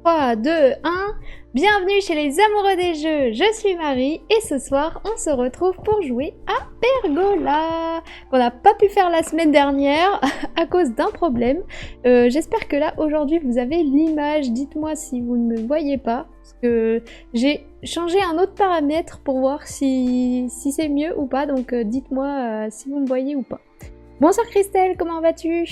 3, 2, 1... Bienvenue chez les amoureux des jeux, je suis Marie et ce soir on se retrouve pour jouer à Pergola qu'on n'a pas pu faire la semaine dernière à cause d'un problème. J'espère que là aujourd'hui vous avez l'image, dites-moi si vous ne me voyez pas parce que j'ai changé un autre paramètre pour voir si c'est mieux ou pas, donc dites-moi si vous me voyez ou pas. Bonsoir Christelle, comment vas-tu ?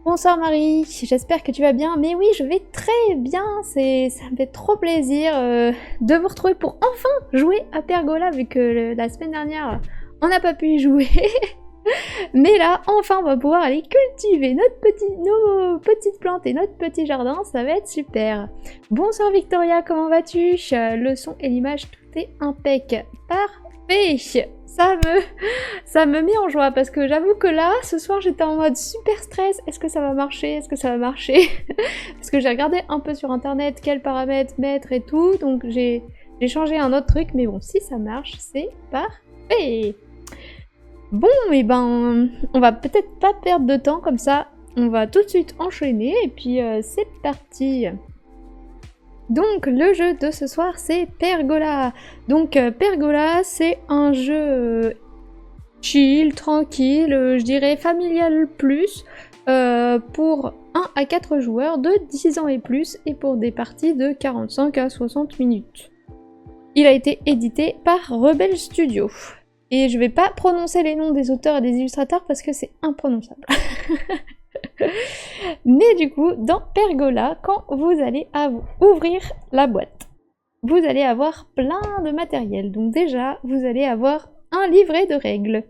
Bonsoir Marie, j'espère que tu vas bien. Mais oui, je vais très bien, ça me fait trop plaisir de vous retrouver pour enfin jouer à Pergola, vu que la semaine dernière, on n'a pas pu y jouer. Mais là, enfin, on va pouvoir aller cultiver nos petites plantes et notre petit jardin, ça va être super. Bonsoir Victoria, comment vas-tu? Le son et l'image, tout est impec. Parfait. Ça me met en joie parce que j'avoue que là, ce soir, j'étais en mode super stress. Est-ce que ça va marcher? Est-ce que ça va marcher? Parce que j'ai regardé un peu sur internet quels paramètres mettre et tout. Donc j'ai changé un autre truc. Mais bon, si ça marche, c'est parfait. Bon, et ben, on va peut-être pas perdre de temps comme ça. On va tout de suite enchaîner et puis c'est parti. Donc le jeu de ce soir c'est Pergola. Donc Pergola c'est un jeu chill, tranquille, je dirais familial plus, pour 1 à 4 joueurs de 10 ans et plus et pour des parties de 45 à 60 minutes. Il a été édité par Rebel Studio. Et je vais pas prononcer les noms des auteurs et des illustrateurs parce que c'est imprononçable. Mais du coup, dans Pergola, quand vous allez ouvrir la boîte, vous allez avoir plein de matériel. Donc déjà, vous allez avoir un livret de règles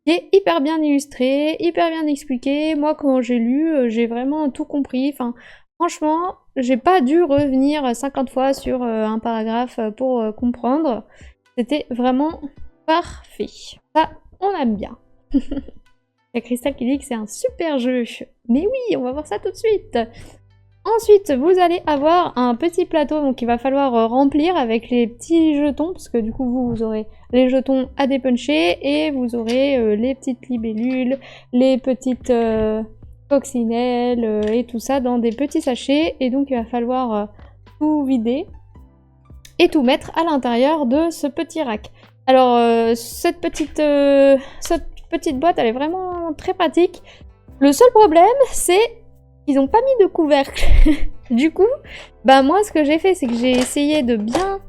qui est hyper bien illustré, hyper bien expliqué. Moi, quand j'ai lu, j'ai vraiment tout compris. Enfin, franchement, j'ai pas dû revenir 50 fois sur un paragraphe pour comprendre. C'était vraiment parfait. Ça, on aime bien. Il y a Christelle qui dit que c'est un super jeu. Mais oui, on va voir ça tout de suite. Ensuite, vous allez avoir un petit plateau donc il va falloir remplir avec les petits jetons, parce que du coup, vous aurez les jetons à dépuncher et vous aurez les petites libellules, les petites coccinelles et tout ça dans des petits sachets. Et donc, il va falloir tout vider et tout mettre à l'intérieur de ce petit rack. Alors, cette petite boîte, elle est vraiment très pratique. Le seul problème, c'est qu'ils n'ont pas mis de couvercle. Du coup, bah moi, ce que j'ai fait, c'est que j'ai essayé de bien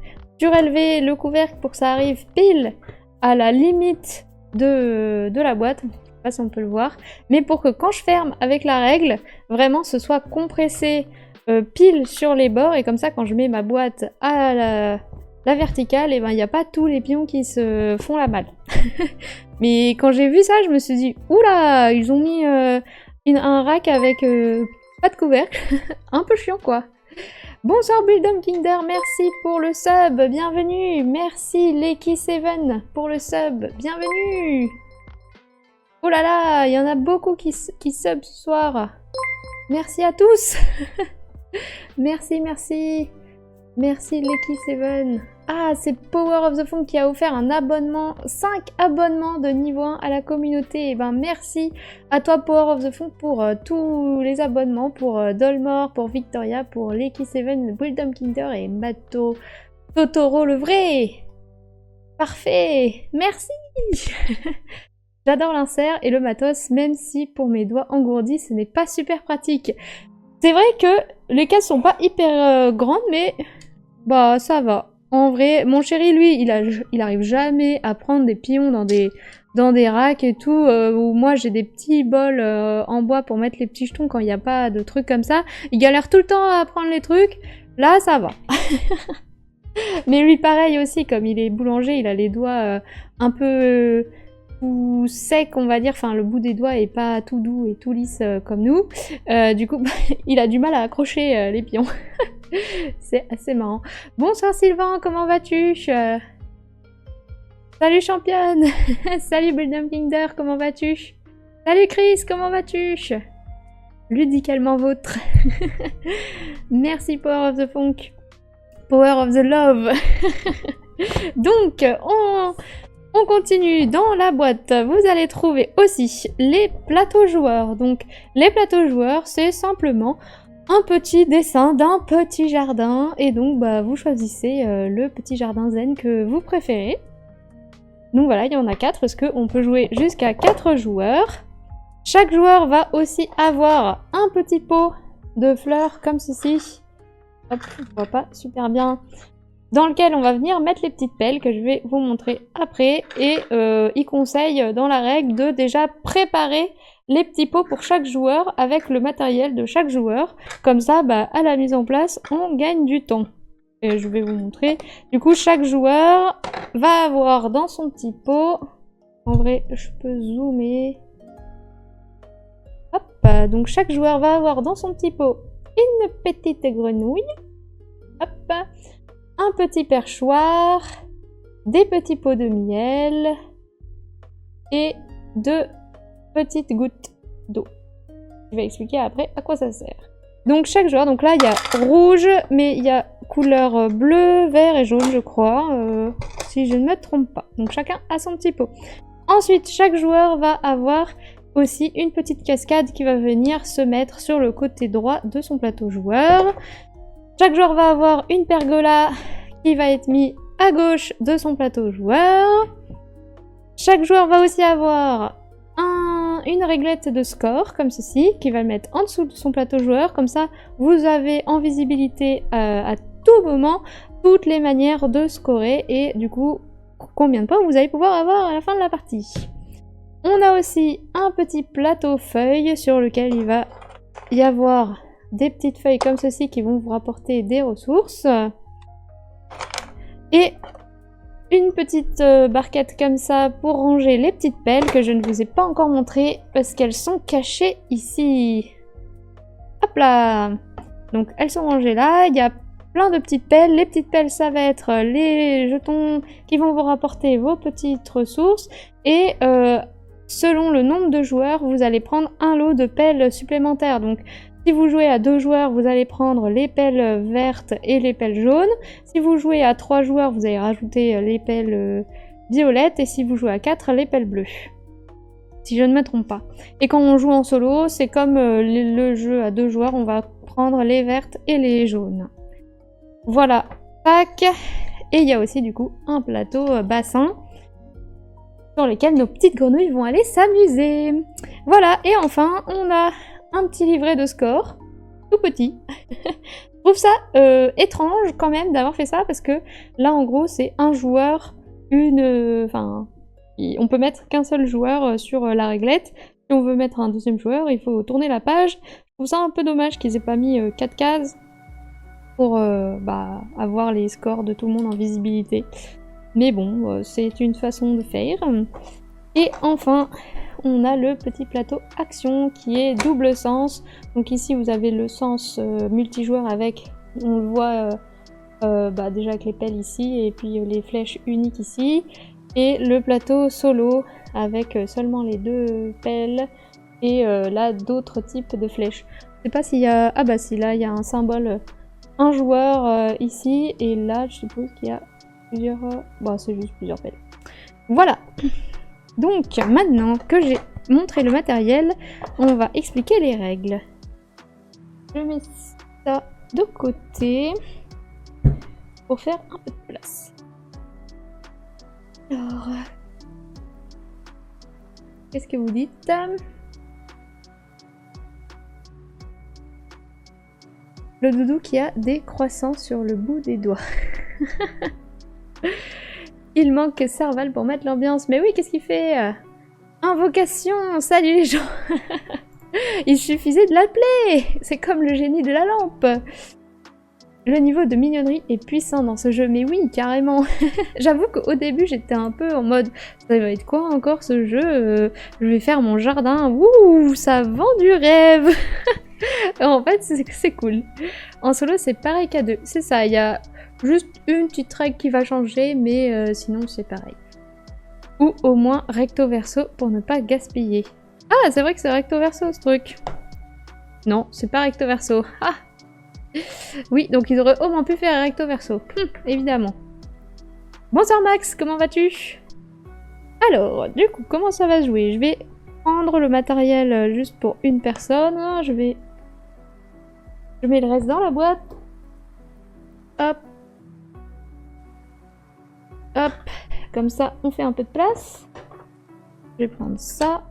surélever le couvercle pour que ça arrive pile à la limite de la boîte. Je sais pas si on peut le voir. Mais pour que quand je ferme avec la règle, vraiment, ce soit compressé pile sur les bords. Et comme ça, quand je mets ma boîte à la verticale, et ben il n'y a pas tous les pions qui se font la malle. Mais quand j'ai vu ça, je me suis dit, oula, ils ont mis un rack avec pas de couvercle. Un peu chiant quoi. Bonsoir Buildum Kinder, merci pour le sub, bienvenue. Merci Leki7 pour le sub, bienvenue. Oh là là, il y en a beaucoup qui sub ce soir. Merci à tous. Merci, merci. Merci Leki7. Ah, c'est Power of the Funk qui a offert un abonnement, 5 abonnements de niveau 1 à la communauté. Et ben merci à toi Power of the Funk pour tous les abonnements, pour Dolmore, pour Victoria, pour Leki7, Buildum Kinder et Mato Totoro le vrai. Parfait, merci. J'adore l'insert et le matos, même si pour mes doigts engourdis, ce n'est pas super pratique. C'est vrai que les cases sont pas hyper grandes, mais bah ça va. En vrai, mon chéri, lui, il arrive jamais à prendre des pions dans des racks et tout, où moi j'ai des petits bols en bois pour mettre les petits jetons quand il n'y a pas de trucs comme ça. Il galère tout le temps à prendre les trucs. Là, ça va. Mais lui, pareil aussi, comme il est boulanger, il a les doigts un peu tout secs, on va dire. Enfin, le bout des doigts est pas tout doux et tout lisse comme nous. Du coup, il a du mal à accrocher les pions. C'est assez marrant. Bonsoir Sylvain, comment vas-tu? Salut championne. Salut Buildum Kinder, comment vas-tu? Salut Chris, comment vas-tu? Ludicalement vôtre. Merci Power of the Funk. Power of the Love. Donc, on continue. Dans la boîte, vous allez trouver aussi les plateaux joueurs. Donc, les plateaux joueurs, c'est simplement un petit dessin d'un petit jardin. Et donc, bah, vous choisissez le petit jardin zen que vous préférez. Donc voilà, il y en a 4 parce qu'on peut jouer jusqu'à 4 joueurs. Chaque joueur va aussi avoir un petit pot de fleurs comme ceci. Hop, on voit pas super bien. Dans lequel on va venir mettre les petites pelles que je vais vous montrer après. Et il conseille dans la règle de déjà préparer les petits pots pour chaque joueur avec le matériel de chaque joueur. Comme ça, bah, à la mise en place, on gagne du temps. Et je vais vous montrer. Du coup, chaque joueur va avoir dans son petit pot... En vrai, je peux zoomer. Hop, donc chaque joueur va avoir dans son petit pot une petite grenouille. Hop, un petit perchoir, des petits pots de miel et 2 petites gouttes d'eau. Je vais expliquer après à quoi ça sert. Donc chaque joueur, donc là il y a rouge, mais il y a couleur bleu, vert et jaune je crois, si je ne me trompe pas. Donc chacun a son petit pot. Ensuite, chaque joueur va avoir aussi une petite cascade qui va venir se mettre sur le côté droit de son plateau joueur. Chaque joueur va avoir une pergola qui va être mise à gauche de son plateau joueur. Chaque joueur va aussi avoir une réglette de score, comme ceci, qui va le mettre en dessous de son plateau joueur. Comme ça, vous avez en visibilité à tout moment toutes les manières de scorer et du coup, combien de points vous allez pouvoir avoir à la fin de la partie. On a aussi un petit plateau feuilles sur lequel il va y avoir des petites feuilles comme ceci qui vont vous rapporter des ressources. Et une petite barquette comme ça pour ranger les petites pelles que je ne vous ai pas encore montrées parce qu'elles sont cachées ici. Hop là! Donc elles sont rangées là, il y a plein de petites pelles. Les petites pelles, ça va être les jetons qui vont vous rapporter vos petites ressources. Et selon le nombre de joueurs, vous allez prendre un lot de pelles supplémentaires. Donc si vous jouez à 2 joueurs, vous allez prendre les pelles vertes et les pelles jaunes. Si vous jouez à 3 joueurs, vous allez rajouter les pelles violettes. Et si vous jouez à 4, les pelles bleues. Si je ne me trompe pas. Et quand on joue en solo, c'est comme le jeu à 2 joueurs, on va prendre les vertes et les jaunes. Voilà, tac. Et il y a aussi du coup un plateau bassin sur lequel nos petites grenouilles vont aller s'amuser. Voilà, et enfin, on a un petit livret de score, tout petit. Je trouve ça étrange quand même d'avoir fait ça, parce que là, en gros, c'est un joueur, enfin, on peut mettre qu'un seul joueur sur la réglette. Si on veut mettre un deuxième joueur, il faut tourner la page. Je trouve ça un peu dommage qu'ils aient pas mis 4 cases pour avoir les scores de tout le monde en visibilité. Mais bon, c'est une façon de faire. Et enfin, on a le petit plateau action qui est double sens. Donc ici, vous avez le sens multijoueur avec, on le voit déjà avec les pelles ici, et puis les flèches uniques ici. Et le plateau solo avec seulement les 2 pelles et là d'autres types de flèches. Je sais pas s'il y a... Ah bah si, là il y a un symbole, un joueur ici, et là je suppose qu'il y a plusieurs... Bon, c'est juste plusieurs pelles. Voilà. Donc maintenant que j'ai montré le matériel, on va expliquer les règles. Je mets ça de côté pour faire un peu de place. Alors, qu'est-ce que vous dites? Le doudou qui a des croissants sur le bout des doigts. Il manque Serval pour mettre l'ambiance. Mais oui, qu'est-ce qu'il fait? Invocation! Salut les gens! Il suffisait de l'appeler! C'est comme le génie de la lampe! Le niveau de mignonnerie est puissant dans ce jeu, mais oui, carrément. J'avoue qu'au début, j'étais un peu en mode « Ça va être quoi encore ce jeu? Je vais faire mon jardin. Ouh, ça vend du rêve !» En fait, c'est cool. En solo, c'est pareil qu'à 2. C'est ça, il y a juste une petite règle qui va changer, mais sinon, c'est pareil. Ou au moins recto-verso pour ne pas gaspiller. Ah, c'est vrai que c'est recto-verso ce truc. Non, c'est pas recto-verso. Ah! Oui, donc ils auraient au moins pu faire recto verso. Évidemment. Bonsoir Max, comment vas-tu? Alors, du coup, comment ça va se jouer? Je vais prendre le matériel juste pour une personne. Je vais Je mets le reste dans la boîte. Hop. Hop. Comme ça, on fait un peu de place. Je vais prendre ça.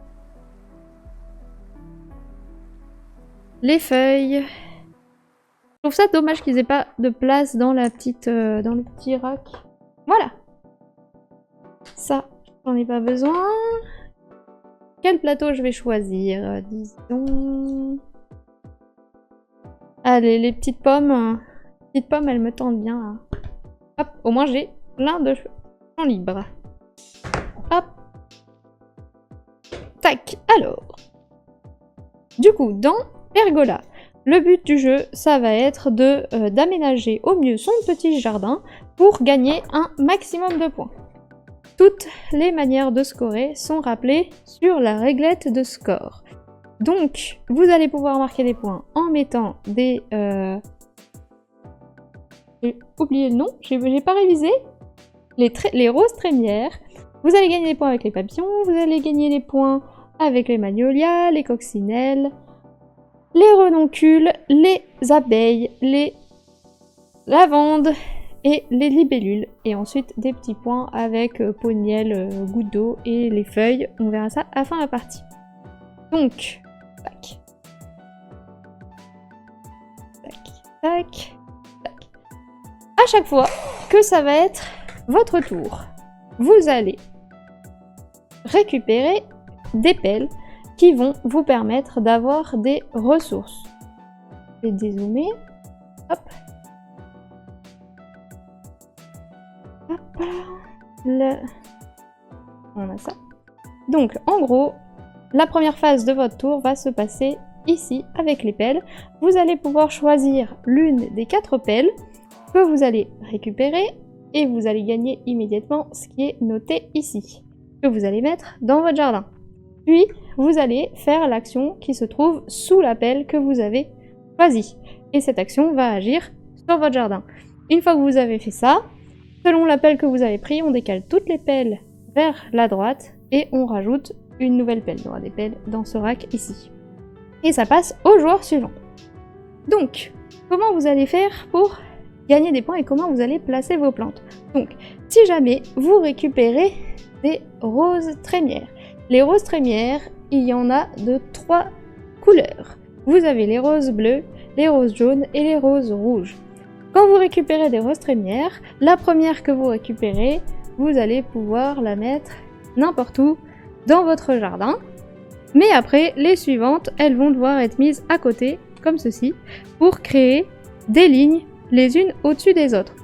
Les feuilles. Je trouve ça dommage qu'ils aient pas de place dans la petite, dans le petit rack. Voilà. Ça, j'en ai pas besoin. Quel plateau je vais choisir? Disons... Allez, les petites pommes. Les petites pommes, elles me tentent bien. Là. Hop, au moins j'ai plein de champs libres. Hop. Tac, alors. Du coup, dans Pergola, le but du jeu, ça va être d'aménager au mieux son petit jardin pour gagner un maximum de points. Toutes les manières de scorer sont rappelées sur la réglette de score. Donc, vous allez pouvoir marquer des points en mettant des... J'ai oublié le nom, j'ai pas révisé. Les roses trémières. Vous allez gagner des points avec les papillons, vous allez gagner des points avec les magnolias, les coccinelles, les renoncules, les abeilles, les lavandes et les libellules. Et ensuite des petits points avec poniel, goutte d'eau et les feuilles. On verra ça à la fin de la partie. Donc, tac. Tac, tac, tac. À chaque fois que ça va être votre tour, vous allez récupérer des pelles qui vont vous permettre d'avoir des ressources. Je vais dézoomer. Hop. Hop. On a ça. Donc, en gros, la première phase de votre tour va se passer ici avec les pelles. Vous allez pouvoir choisir l'une des 4 pelles que vous allez récupérer et vous allez gagner immédiatement ce qui est noté ici, que vous allez mettre dans votre jardin. Puis, vous allez faire l'action qui se trouve sous la pelle que vous avez choisie. Et cette action va agir sur votre jardin. Une fois que vous avez fait ça, selon la pelle que vous avez pris, on décale toutes les pelles vers la droite et on rajoute une nouvelle pelle. Il y aura des pelles dans ce rack ici. Et ça passe au joueur suivant. Donc, comment vous allez faire pour gagner des points et comment vous allez placer vos plantes? Donc, si jamais vous récupérez des roses trémières. Les roses trémières, il y en a de 3 couleurs. Vous avez les roses bleues, les roses jaunes et les roses rouges. Quand vous récupérez des roses trémières, la première que vous récupérez, vous allez pouvoir la mettre n'importe où dans votre jardin. Mais après, les suivantes, elles vont devoir être mises à côté, comme ceci, pour créer des lignes les unes au-dessus des autres.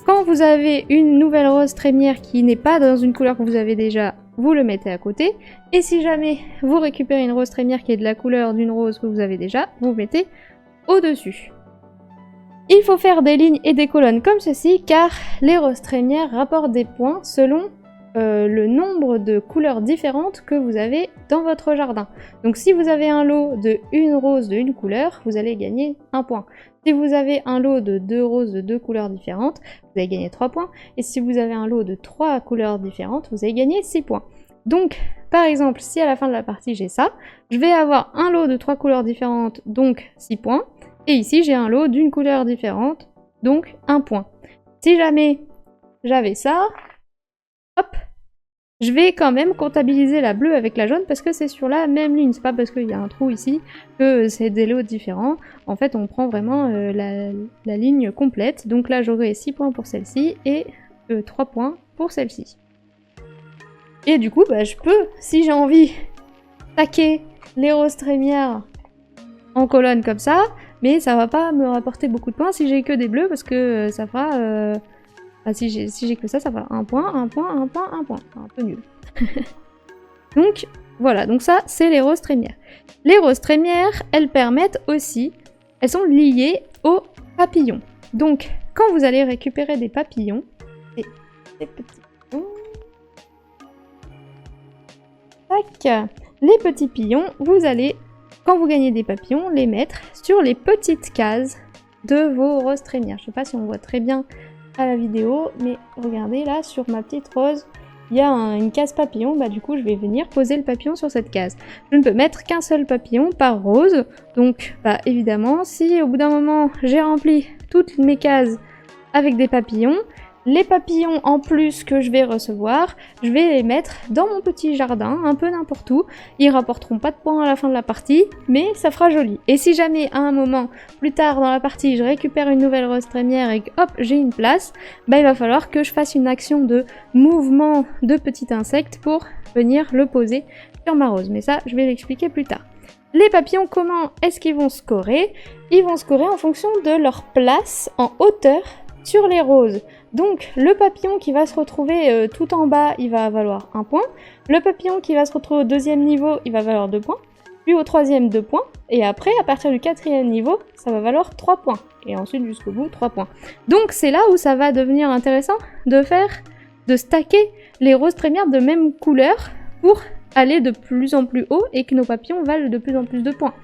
Quand vous avez une nouvelle rose trémière qui n'est pas dans une couleur que vous avez déjà, vous le mettez à côté. Et si jamais vous récupérez une rose trémière qui est de la couleur d'une rose que vous avez déjà, vous le mettez au-dessus. Il faut faire des lignes et des colonnes comme ceci, car les roses trémières rapportent des points selon le nombre de couleurs différentes que vous avez dans votre jardin. Donc si vous avez un lot de une rose de une couleur, vous allez gagner 1 point. Si vous avez un lot de 2 roses de 2 couleurs différentes, vous allez gagner 3 points. Et si vous avez un lot de 3 couleurs différentes, vous allez gagner 6 points. Donc, par exemple, si à la fin de la partie j'ai ça, je vais avoir un lot de 3 couleurs différentes, donc 6 points. Et ici, j'ai un lot d'une couleur différente, donc 1 point. Si jamais j'avais ça, hop, je vais quand même comptabiliser la bleue avec la jaune parce que c'est sur la même ligne. C'est pas parce qu'il y a un trou ici que c'est des lots différents. En fait, on prend vraiment la ligne complète. Donc là, j'aurai 6 points pour celle-ci et 3 points pour celle-ci. Et du coup, bah, je peux, si j'ai envie, taquer les roses trémières en colonne comme ça, mais ça va pas me rapporter beaucoup de points si j'ai que des bleus parce que ça fera... si j'ai que ça, ça fera 1 point, 1 point, 1 point, 1 point. Un peu nul. Donc, voilà. Donc ça, c'est les roses trémières. Les roses trémières, elles permettent aussi... Elles sont liées aux papillons. Donc, quand vous allez récupérer des papillons... Des petits papillons... Tac. Les petits pions, vous allez, quand vous gagnez des papillons, les mettre sur les petites cases de vos roses trémières. Je sais pas si on voit très bien à la vidéo, mais regardez là, sur ma petite rose, il y a une case papillon, bah du coup je vais venir poser le papillon sur cette case. Je ne peux mettre qu'un seul papillon par rose, donc bah évidemment, si au bout d'un moment j'ai rempli toutes mes cases avec des papillons, les papillons en plus que je vais recevoir, je vais les mettre dans mon petit jardin, un peu n'importe où. Ils rapporteront pas de points à la fin de la partie, mais ça fera joli. Et si jamais à un moment, plus tard dans la partie, je récupère une nouvelle rose trémière et que hop, j'ai une place, bah il va falloir que je fasse une action de mouvement de petit insecte pour venir le poser sur ma rose. Mais ça, je vais l'expliquer plus tard. Les papillons, comment est-ce qu'ils vont scorer? Ils vont scorer en fonction de leur place en hauteur sur les roses. Donc le papillon qui va se retrouver tout en bas, il va valoir 1 point. Le papillon qui va se retrouver au 2e niveau, il va valoir 2 points. Puis au 3e, 2 points. Et après, à partir du 4e niveau, ça va valoir 3 points. Et ensuite, jusqu'au bout, 3 points. Donc c'est là où ça va devenir intéressant de stacker les roses trémières de même couleur pour aller de plus en plus haut et que nos papillons valent de plus en plus de points.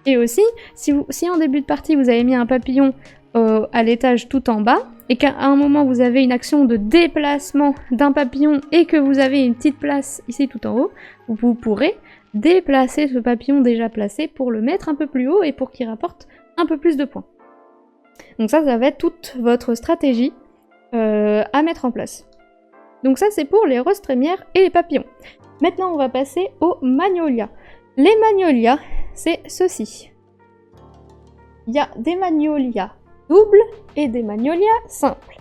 Et aussi, si en début de partie, vous avez mis un papillon à l'étage tout en bas, et qu'à un moment vous avez une action de déplacement d'un papillon et que vous avez une petite place ici tout en haut, vous pourrez déplacer ce papillon déjà placé pour le mettre un peu plus haut et pour qu'il rapporte un peu plus de points. Donc ça va être toute votre stratégie à mettre en place. Donc ça c'est pour les roses trémières et les papillons. Maintenant on va passer aux magnolias. Les magnolias, c'est ceci. Il y a des magnolias doubles et des magnolias simples.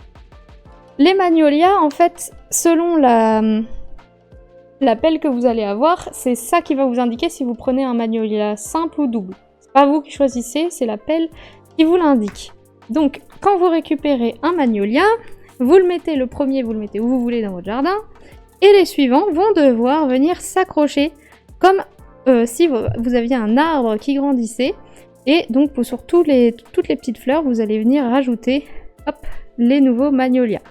Les magnolias, en fait, selon la pelle que vous allez avoir, c'est ça qui va vous indiquer si vous prenez un magnolia simple ou double. C'est pas vous qui choisissez, c'est la pelle qui vous l'indique. Donc, quand vous récupérez un magnolia, vous le mettez, le premier, vous le mettez où vous voulez dans votre jardin, et les suivants vont devoir venir s'accrocher comme si vous aviez un arbre qui grandissait. Et donc sur toutes les petites fleurs, vous allez venir rajouter hop, les nouveaux magnolias.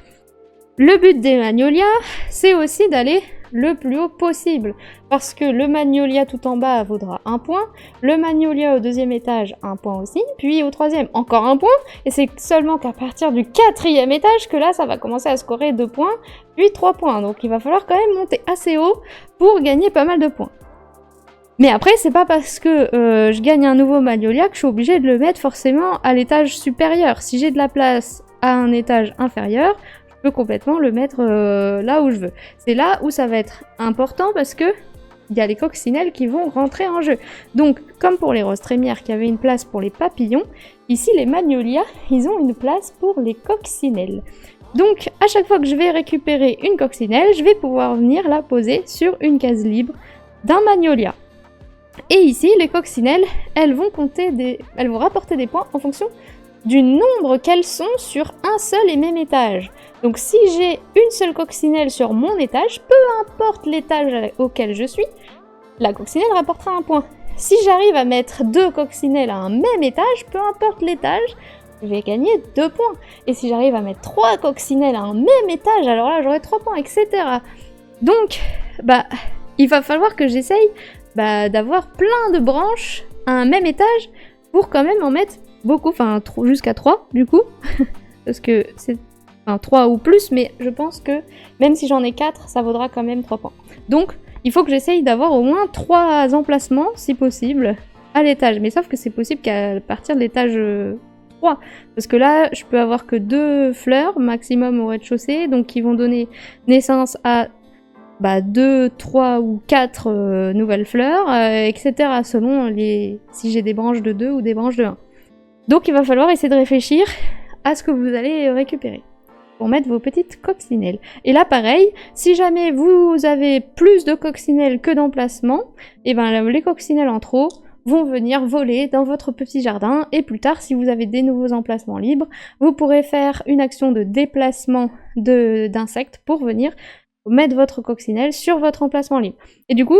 Le but des magnolias, c'est aussi d'aller le plus haut possible. Parce que le magnolia tout en bas vaudra 1 point, le magnolia au 2e étage 1 point aussi, puis au 3e encore 1 point, et c'est seulement qu'à partir du 4e étage que là ça va commencer à scorer 2 points, puis 3 points. Donc il va falloir quand même monter assez haut pour gagner pas mal de points. Mais après, c'est pas parce que je gagne un nouveau magnolia que je suis obligée de le mettre forcément à l'étage supérieur. Si j'ai de la place à un étage inférieur, je peux complètement le mettre là où je veux. C'est là où ça va être important parce que il y a les coccinelles qui vont rentrer en jeu. Donc, comme pour les roses trémières qui avaient une place pour les papillons, ici les magnolias, ils ont une place pour les coccinelles. Donc, à chaque fois que je vais récupérer une coccinelle, je vais pouvoir venir la poser sur une case libre d'un magnolia. Et ici, les coccinelles, elles vont rapporter des points en fonction du nombre qu'elles sont sur un seul et même étage. Donc si j'ai une seule coccinelle sur mon étage, peu importe l'étage auquel je suis, la coccinelle rapportera 1 point. Si j'arrive à mettre 2 coccinelles à un même étage, peu importe l'étage, je vais gagner 2 points. Et si j'arrive à mettre 3 coccinelles à un même étage, alors là j'aurai 3 points, etc. Donc, il va falloir que j'essaye d'avoir plein de branches à un même étage pour quand même en mettre beaucoup, enfin jusqu'à 3 du coup, parce que c'est 3 ou plus, mais je pense que même si j'en ai 4, ça vaudra quand même 3 points. Donc il faut que j'essaye d'avoir au moins 3 emplacements, si possible, à l'étage, mais sauf que c'est possible qu'à partir de l'étage 3, parce que là je peux avoir que 2 fleurs maximum au rez-de-chaussée, donc qui vont donner naissance à 2, 3 ou 4 nouvelles fleurs, etc. selon si j'ai des branches de 2 ou des branches de 1. Donc il va falloir essayer de réfléchir à ce que vous allez récupérer pour mettre vos petites coccinelles. Et là pareil, si jamais vous avez plus de coccinelles que d'emplacements, et les coccinelles en trop vont venir voler dans votre petit jardin, et plus tard, si vous avez des nouveaux emplacements libres, vous pourrez faire une action de déplacement d'insectes pour venir mettre votre coccinelle sur votre emplacement libre. Et du coup,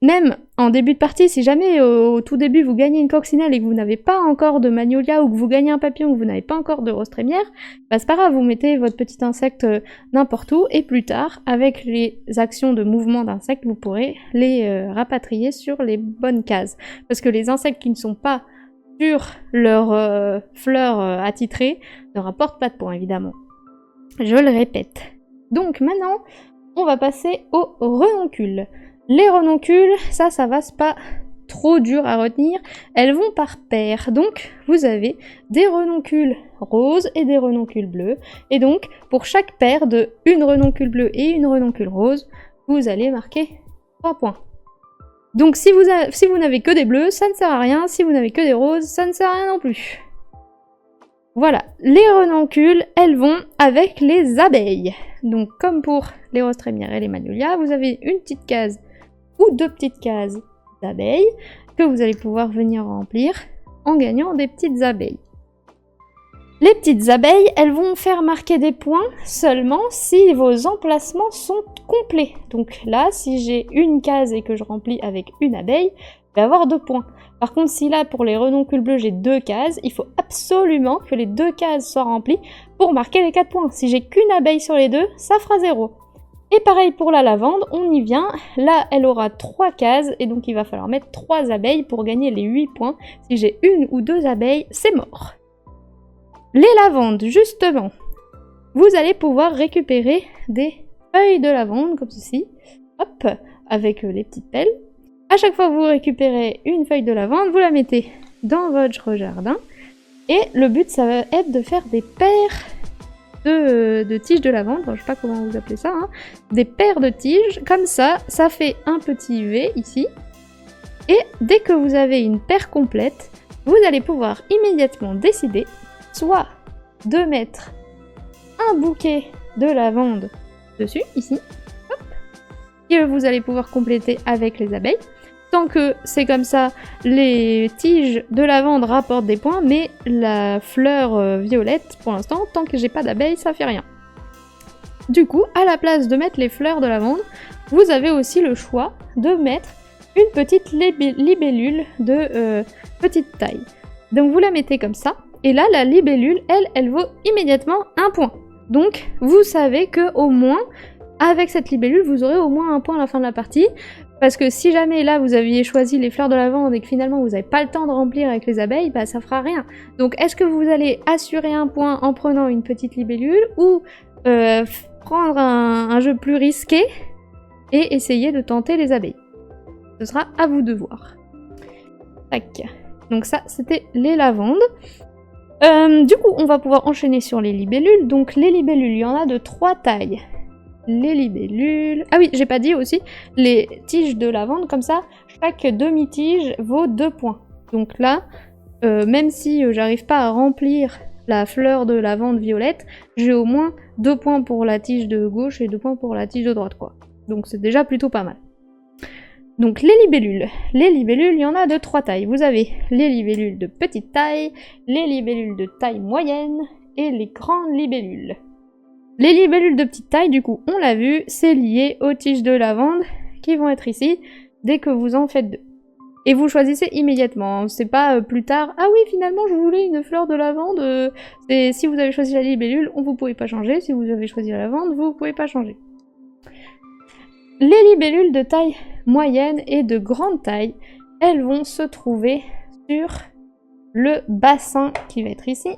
même en début de partie, si jamais au tout début vous gagnez une coccinelle et que vous n'avez pas encore de magnolia, ou que vous gagnez un papillon ou que vous n'avez pas encore de rose trémière, c'est pas grave, vous mettez votre petit insecte n'importe où, et plus tard, avec les actions de mouvement d'insectes, vous pourrez les rapatrier sur les bonnes cases. Parce que les insectes qui ne sont pas sur leurs fleurs attitrées ne rapportent pas de points, évidemment. Je le répète. Donc maintenant, on va passer aux renoncules. Les renoncules, ça va pas trop dur à retenir, elles vont par paire. Donc vous avez des renoncules roses et des renoncules bleus. Et donc pour chaque paire de une renoncule bleue et une renoncule rose, vous allez marquer 3 points. Donc si vous n'avez que des bleus, ça ne sert à rien. Si vous n'avez que des roses, ça ne sert à rien non plus. Voilà, les renoncules, elles vont avec les abeilles. Donc comme pour les roses trémières et les magnolias, vous avez une petite case ou 2 petites cases d'abeilles que vous allez pouvoir venir remplir en gagnant des petites abeilles. Les petites abeilles, elles vont faire marquer des points seulement si vos emplacements sont complets. Donc là, si j'ai une case et que je remplis avec une abeille, je vais avoir 2 points. Par contre, si là, pour les renoncules bleus, j'ai 2 cases, il faut absolument que les 2 cases soient remplies pour marquer les 4 points. Si j'ai qu'une abeille sur les 2, ça fera 0. Et pareil pour la lavande, on y vient. Là, elle aura 3 cases, et donc il va falloir mettre 3 abeilles pour gagner les 8 points. Si j'ai 1 ou 2 abeilles, c'est mort. Les lavandes, justement, vous allez pouvoir récupérer des feuilles de lavande, comme ceci, hop, avec les petites pelles. À chaque fois que vous récupérez une feuille de lavande, vous la mettez dans votre jardin. Et le but, ça va être de faire des paires de tiges de lavande. Enfin, je sais pas comment vous appelez ça. Hein. Des paires de tiges. Comme ça, ça fait un petit V ici. Et dès que vous avez une paire complète, vous allez pouvoir immédiatement décider soit de mettre un bouquet de lavande dessus, ici. Hop, que vous allez pouvoir compléter avec les abeilles. Tant que c'est comme ça, les tiges de lavande rapportent des points, mais la fleur violette, pour l'instant, tant que j'ai pas d'abeilles, ça fait rien. Du coup, à la place de mettre les fleurs de lavande, vous avez aussi le choix de mettre une petite libellule de petite taille. Donc vous la mettez comme ça, et là, la libellule, elle vaut immédiatement 1 point. Donc, vous savez que au moins, avec cette libellule, vous aurez au moins 1 point à la fin de la partie. Parce que si jamais là vous aviez choisi les fleurs de lavande et que finalement vous n'avez pas le temps de remplir avec les abeilles, bah ça fera rien. Donc est-ce que vous allez assurer 1 point en prenant une petite libellule ou prendre un jeu plus risqué et essayer de tenter les abeilles? Ce sera à vous de voir. Tac. Donc ça c'était les lavandes. Du coup on va pouvoir enchaîner sur les libellules. Donc les libellules, il y en a de 3 tailles. Les libellules... Ah oui, j'ai pas dit aussi, les tiges de lavande, comme ça, chaque demi-tige vaut 2 points. Donc là, même si j'arrive pas à remplir la fleur de lavande violette, j'ai au moins 2 points pour la tige de gauche et 2 points pour la tige de droite, quoi. Donc c'est déjà plutôt pas mal. Donc les libellules. Les libellules, il y en a de 3 tailles. Vous avez les libellules de petite taille, les libellules de taille moyenne et les grandes libellules. Les libellules de petite taille, du coup, on l'a vu, c'est lié aux tiges de lavande qui vont être ici dès que vous en faites 2. Et vous choisissez immédiatement, c'est pas plus tard, ah oui, finalement, je voulais une fleur de lavande, si vous avez choisi la libellule, vous pouvez pas changer, si vous avez choisi la lavande, vous pouvez pas changer. Les libellules de taille moyenne et de grande taille, elles vont se trouver sur le bassin qui va être ici.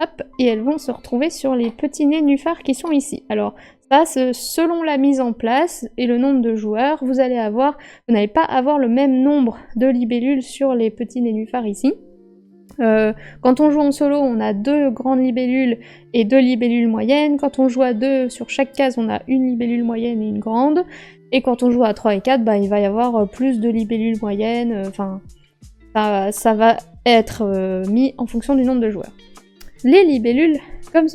Hop, et elles vont se retrouver sur les petits nénuphars qui sont ici. Alors ça, selon la mise en place et le nombre de joueurs, vous n'allez pas avoir le même nombre de libellules sur les petits nénuphars ici. Quand on joue en solo, on a 2 grandes libellules et 2 libellules moyennes. Quand on joue à 2, sur chaque case, on a une libellule moyenne et une grande. Et quand on joue à 3 et 4, bah, il va y avoir plus de libellules moyennes. Enfin, ça va être mis en fonction du nombre de joueurs. Les libellules, comme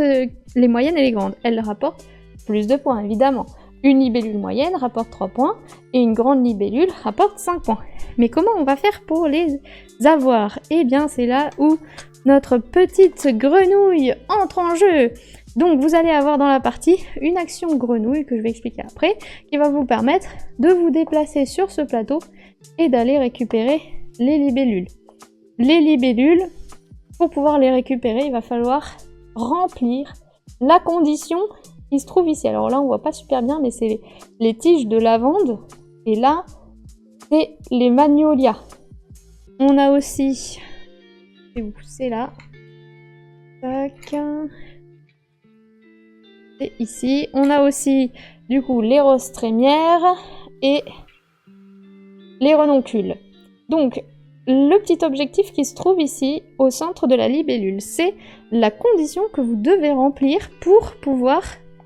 les moyennes et les grandes, elles rapportent plus de points, évidemment. Une libellule moyenne rapporte 3 points, et une grande libellule rapporte 5 points. Mais comment on va faire pour les avoir? Eh bien, c'est là où notre petite grenouille entre en jeu. Donc, vous allez avoir dans la partie une action grenouille, que je vais expliquer après, qui va vous permettre de vous déplacer sur ce plateau et d'aller récupérer les libellules. Les libellules, pour pouvoir les récupérer, il va falloir remplir la condition qui se trouve ici. Alors là, on voit pas super bien, mais c'est les tiges de lavande. Et là, c'est les magnolias. On a aussi... C'est là. Tac. C'est ici. On a aussi du coup les roses trémières et les renoncules. Donc, le petit objectif qui se trouve ici, au centre de la libellule, c'est la condition que vous devez remplir pour pouvoir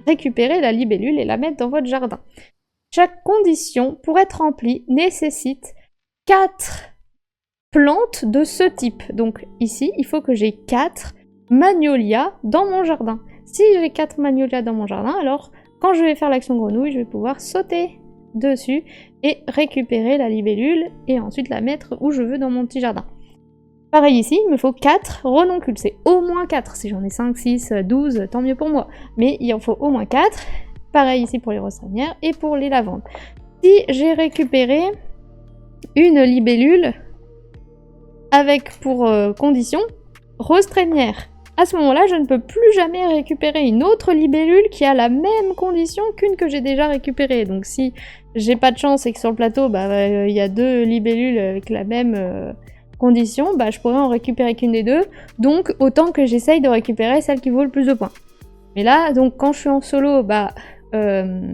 récupérer la libellule et la mettre dans votre jardin. Chaque condition, pour être remplie, nécessite 4 plantes de ce type. Donc ici, il faut que j'ai 4 magnolias dans mon jardin. Si j'ai 4 magnolias dans mon jardin, alors quand je vais faire l'action grenouille, je vais pouvoir sauter dessus et récupérer la libellule et ensuite la mettre où je veux dans mon petit jardin. Pareil ici, il me faut 4 renoncules, c'est au moins 4. Si j'en ai 5, 6, 12, tant mieux pour moi. Mais il en faut au moins 4. Pareil ici pour les roses trémières et pour les lavandes. Si j'ai récupéré une libellule avec pour condition rose trémière, à ce moment-là, je ne peux plus jamais récupérer une autre libellule qui a la même condition qu'une que j'ai déjà récupérée. Donc si j'ai pas de chance et que sur le plateau, y a 2 libellules avec la même condition, je pourrais en récupérer qu'une des deux. Donc autant que j'essaye de récupérer celle qui vaut le plus de points. Mais là, donc quand je suis en solo, je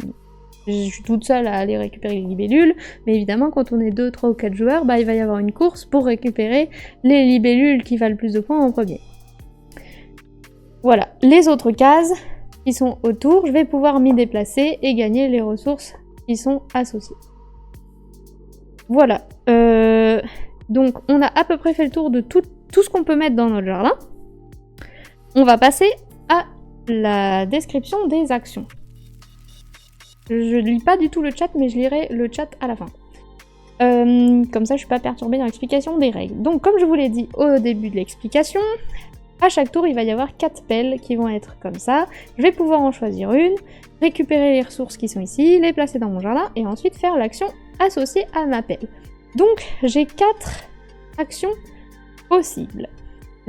suis toute seule à aller récupérer les libellules, mais évidemment quand on est 2, 3 ou 4 joueurs, il va y avoir une course pour récupérer les libellules qui valent le plus de points en premier. Voilà, les autres cases qui sont autour, je vais pouvoir m'y déplacer et gagner les ressources qui sont associées. Voilà, donc on a à peu près fait le tour de tout ce qu'on peut mettre dans notre jardin. On va passer à la description des actions. Je lis pas du tout le chat, mais je lirai le chat à la fin. Comme ça, je suis pas perturbée dans l'explication des règles. Donc, comme je vous l'ai dit au début de l'explication, à chaque tour, il va y avoir 4 pelles qui vont être comme ça. Je vais pouvoir en choisir une, récupérer les ressources qui sont ici, les placer dans mon jardin, et ensuite faire l'action associée à ma pelle. Donc, j'ai 4 actions possibles.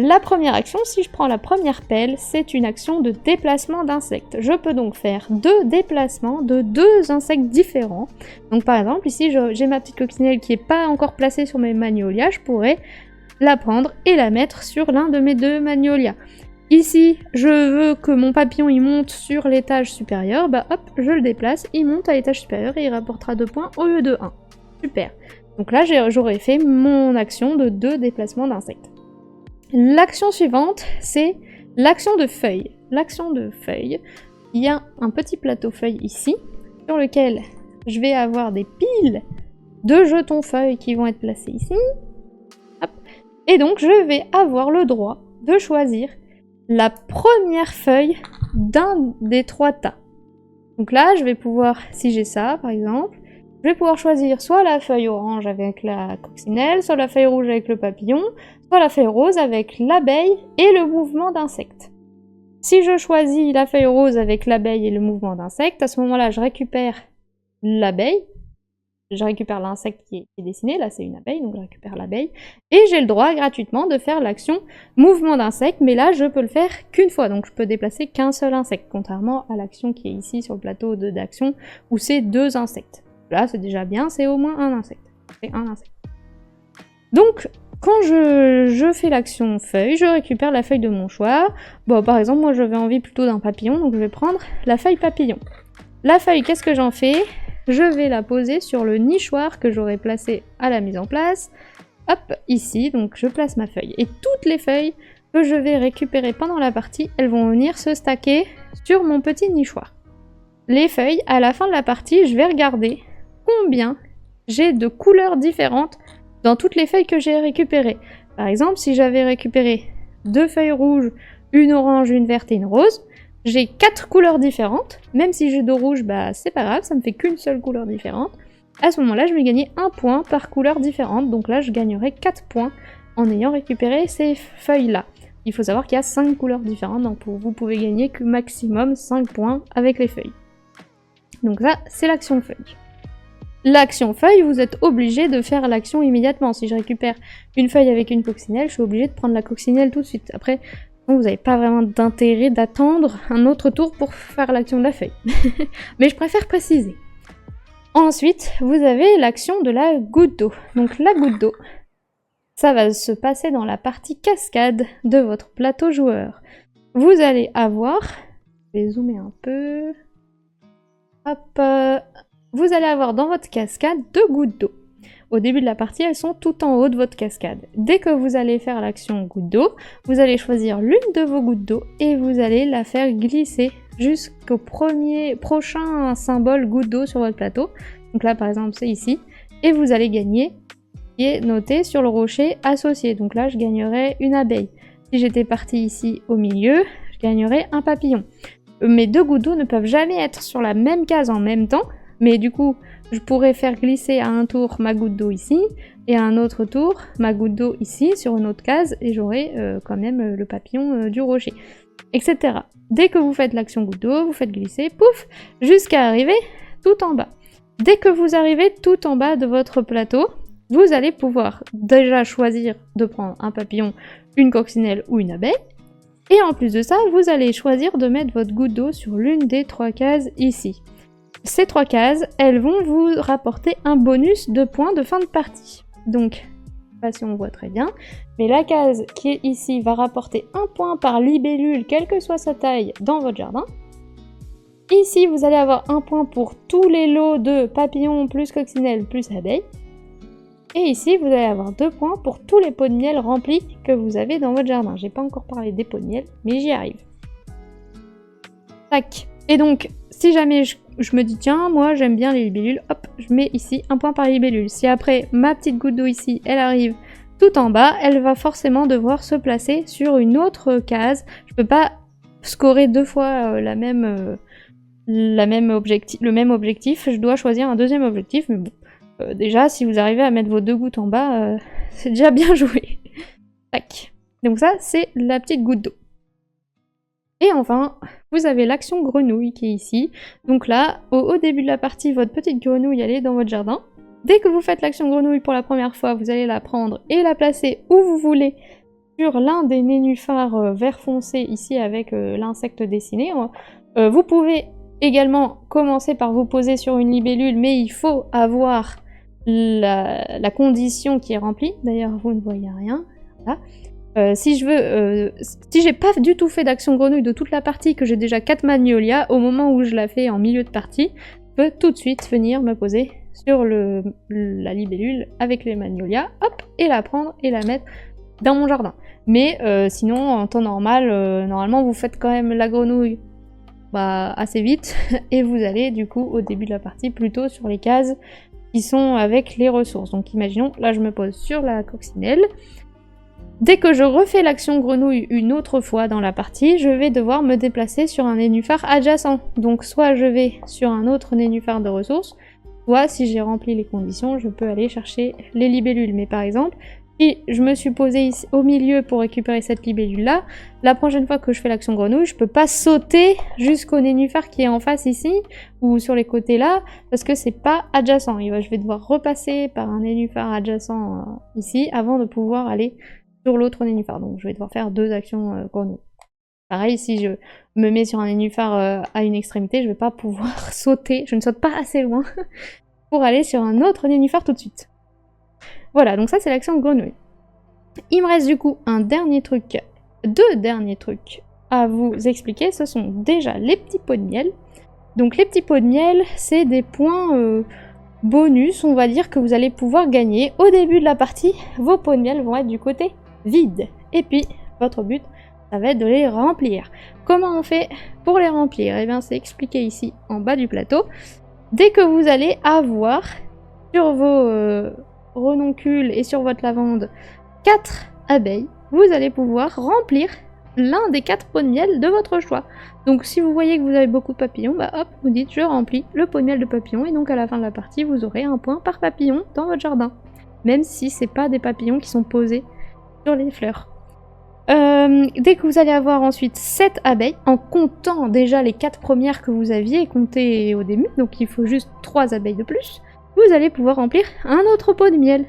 La première action, si je prends la première pelle, c'est une action de déplacement d'insectes. Je peux donc faire 2 déplacements de 2 insectes différents. Donc par exemple, ici j'ai ma petite coccinelle qui n'est pas encore placée sur mes magnolias, je pourrais la prendre et la mettre sur l'un de mes 2 magnolias. Ici, je veux que mon papillon il monte sur l'étage supérieur, hop, je le déplace, il monte à l'étage supérieur et il rapportera 2 points au lieu de 1. Super. Donc là, j'aurais fait mon action de 2 déplacements d'insectes. L'action suivante, c'est l'action de feuilles. L'action de feuilles, il y a un petit plateau feuilles ici, sur lequel je vais avoir des piles de jetons feuilles qui vont être placés ici. Hop. Et donc, je vais avoir le droit de choisir la première feuille d'un des 3 tas. Donc là, je vais pouvoir, si j'ai ça, par exemple, je vais pouvoir choisir soit la feuille orange avec la coccinelle, soit la feuille rouge avec le papillon, soit la feuille rose avec l'abeille et le mouvement d'insecte. Si je choisis la feuille rose avec l'abeille et le mouvement d'insecte, à ce moment-là, je récupère l'abeille, je récupère l'insecte qui est dessiné, là c'est une abeille, donc je récupère l'abeille, et j'ai le droit gratuitement de faire l'action mouvement d'insecte, mais là je peux le faire qu'une fois, donc je peux déplacer qu'un seul insecte, contrairement à l'action qui est ici sur le plateau d'action, où c'est 2 insectes. Là, c'est déjà bien, c'est au moins un insecte. C'est un insecte. Donc, quand je fais l'action feuille, je récupère la feuille de mon choix. Bon, par exemple, moi, j'avais envie plutôt d'un papillon, donc je vais prendre la feuille papillon. La feuille, qu'est-ce que j'en fais? Je vais la poser sur le nichoir que j'aurais placé à la mise en place. Hop, ici, donc je place ma feuille. Et toutes les feuilles que je vais récupérer pendant la partie, elles vont venir se stacker sur mon petit nichoir. Les feuilles, à la fin de la partie, je vais regarder combien j'ai de couleurs différentes dans toutes les feuilles que j'ai récupérées. Par exemple, si j'avais récupéré 2 feuilles rouges, une orange, une verte et une rose, j'ai 4 couleurs différentes. Même si j'ai 2 rouges, c'est pas grave, ça me fait qu'une seule couleur différente. À ce moment-là, je vais gagner 1 point par couleur différente. Donc là, je gagnerai 4 points en ayant récupéré ces feuilles-là. Il faut savoir qu'il y a 5 couleurs différentes, donc vous pouvez gagner que maximum 5 points avec les feuilles. Donc ça, c'est l'action feuille. L'action feuille, vous êtes obligé de faire l'action immédiatement. Si je récupère une feuille avec une coccinelle, je suis obligé de prendre la coccinelle tout de suite. Après, vous n'avez pas vraiment d'intérêt d'attendre un autre tour pour faire l'action de la feuille. Mais je préfère préciser. Ensuite, vous avez l'action de la goutte d'eau. Donc la goutte d'eau, ça va se passer dans la partie cascade de votre plateau joueur. Vous allez avoir... Je vais zoomer un peu... Hop, vous allez avoir dans votre cascade 2 gouttes d'eau. Au début de la partie, elles sont tout en haut de votre cascade. Dès que vous allez faire l'action goutte d'eau, vous allez choisir l'une de vos gouttes d'eau et vous allez la faire glisser jusqu'au prochain symbole goutte d'eau sur votre plateau. Donc là, par exemple, c'est ici. Et vous allez gagner, qui est noté sur le rocher associé. Donc là, je gagnerais une abeille. Si j'étais parti ici au milieu, je gagnerais un papillon. Mes 2 gouttes d'eau ne peuvent jamais être sur la même case en même temps, mais du coup, je pourrais faire glisser à un tour ma goutte d'eau ici, et à un autre tour ma goutte d'eau ici, sur une autre case, et j'aurai quand même le papillon du rocher, etc. Dès que vous faites l'action goutte d'eau, vous faites glisser, pouf, jusqu'à arriver tout en bas. Dès que vous arrivez tout en bas de votre plateau, vous allez pouvoir déjà choisir de prendre un papillon, une coccinelle ou une abeille, et en plus de ça, vous allez choisir de mettre votre goutte d'eau sur l'une des 3 cases ici. Ces 3 cases, elles vont vous rapporter un bonus de points de fin de partie. Donc, je sais pas si on voit très bien, mais la case qui est ici va rapporter 1 point par libellule, quelle que soit sa taille, dans votre jardin. Ici, vous allez avoir 1 point pour tous les lots de papillons plus coccinelles plus abeilles. Et ici, vous allez avoir 2 points pour tous les pots de miel remplis que vous avez dans votre jardin. J'ai pas encore parlé des pots de miel, mais j'y arrive. Tac. Et donc, si jamais je me dis, tiens, moi j'aime bien les libellules, hop, je mets ici 1 point par libellule. Si après, ma petite goutte d'eau ici, elle arrive tout en bas, elle va forcément devoir se placer sur une autre case. Je peux pas scorer 2 fois le même objectif. Je dois choisir un deuxième objectif, mais bon. Déjà, si vous arrivez à mettre vos 2 gouttes en bas, c'est déjà bien joué. Tac. Donc ça, c'est la petite goutte d'eau. Et enfin, vous avez l'action grenouille qui est ici. Donc là, au début de la partie, votre petite grenouille, elle est dans votre jardin. Dès que vous faites l'action grenouille pour la première fois, vous allez la prendre et la placer où vous voulez sur l'un des nénuphars vert foncé ici avec l'insecte dessiné. Vous pouvez également commencer par vous poser sur une libellule, mais il faut avoir la condition qui est remplie. D'ailleurs, vous ne voyez rien. Voilà. Si j'ai pas du tout fait d'action grenouille de toute la partie, que j'ai déjà 4 magnolias, au moment où je la fais en milieu de partie, je peux tout de suite venir me poser sur la libellule avec les magnolias, hop, et la prendre et la mettre dans mon jardin. Mais sinon, en temps normal, normalement vous faites quand même la grenouille assez vite, et vous allez du coup au début de la partie plutôt sur les cases qui sont avec les ressources. Donc imaginons, là je me pose sur la coccinelle. Dès que je refais l'action grenouille une autre fois dans la partie, je vais devoir me déplacer sur un nénuphar adjacent. Donc soit je vais sur un autre nénuphar de ressources, soit si j'ai rempli les conditions, je peux aller chercher les libellules. Mais par exemple, si je me suis posée ici au milieu pour récupérer cette libellule-là, la prochaine fois que je fais l'action grenouille, je peux pas sauter jusqu'au nénuphar qui est en face ici, ou sur les côtés là, parce que c'est pas adjacent. Je vais devoir repasser par un nénuphar adjacent ici, avant de pouvoir aller sur l'autre nénuphar. Donc je vais devoir faire 2 actions grenouille. Pareil, si je me mets sur un nénuphar à une extrémité, je vais pas pouvoir sauter, je ne saute pas assez loin pour aller sur un autre nénuphar tout de suite. Voilà, donc ça c'est l'action grenouille. Il me reste du coup un dernier truc, 2 derniers trucs à vous expliquer. Ce sont déjà les petits pots de miel. Donc les petits pots de miel, c'est des points bonus, on va dire, que vous allez pouvoir gagner. Au début de la partie, vos pots de miel vont être du côté vide. Et puis, votre but, ça va être de les remplir. Comment on fait pour les remplir? Eh bien, c'est expliqué ici en bas du plateau. Dès que vous allez avoir sur vos renoncules et sur votre lavande 4 abeilles, vous allez pouvoir remplir l'un des 4 pots de miel de votre choix. Donc si vous voyez que vous avez beaucoup de papillons, hop, vous dites je remplis le pot de miel de papillon, et donc à la fin de la partie, vous aurez un point par papillon dans votre jardin. Même si c'est pas des papillons qui sont posés sur les fleurs. Dès que vous allez avoir ensuite 7 abeilles, en comptant déjà les 4 premières que vous aviez comptées au début, donc il faut juste 3 abeilles de plus, vous allez pouvoir remplir un autre pot de miel.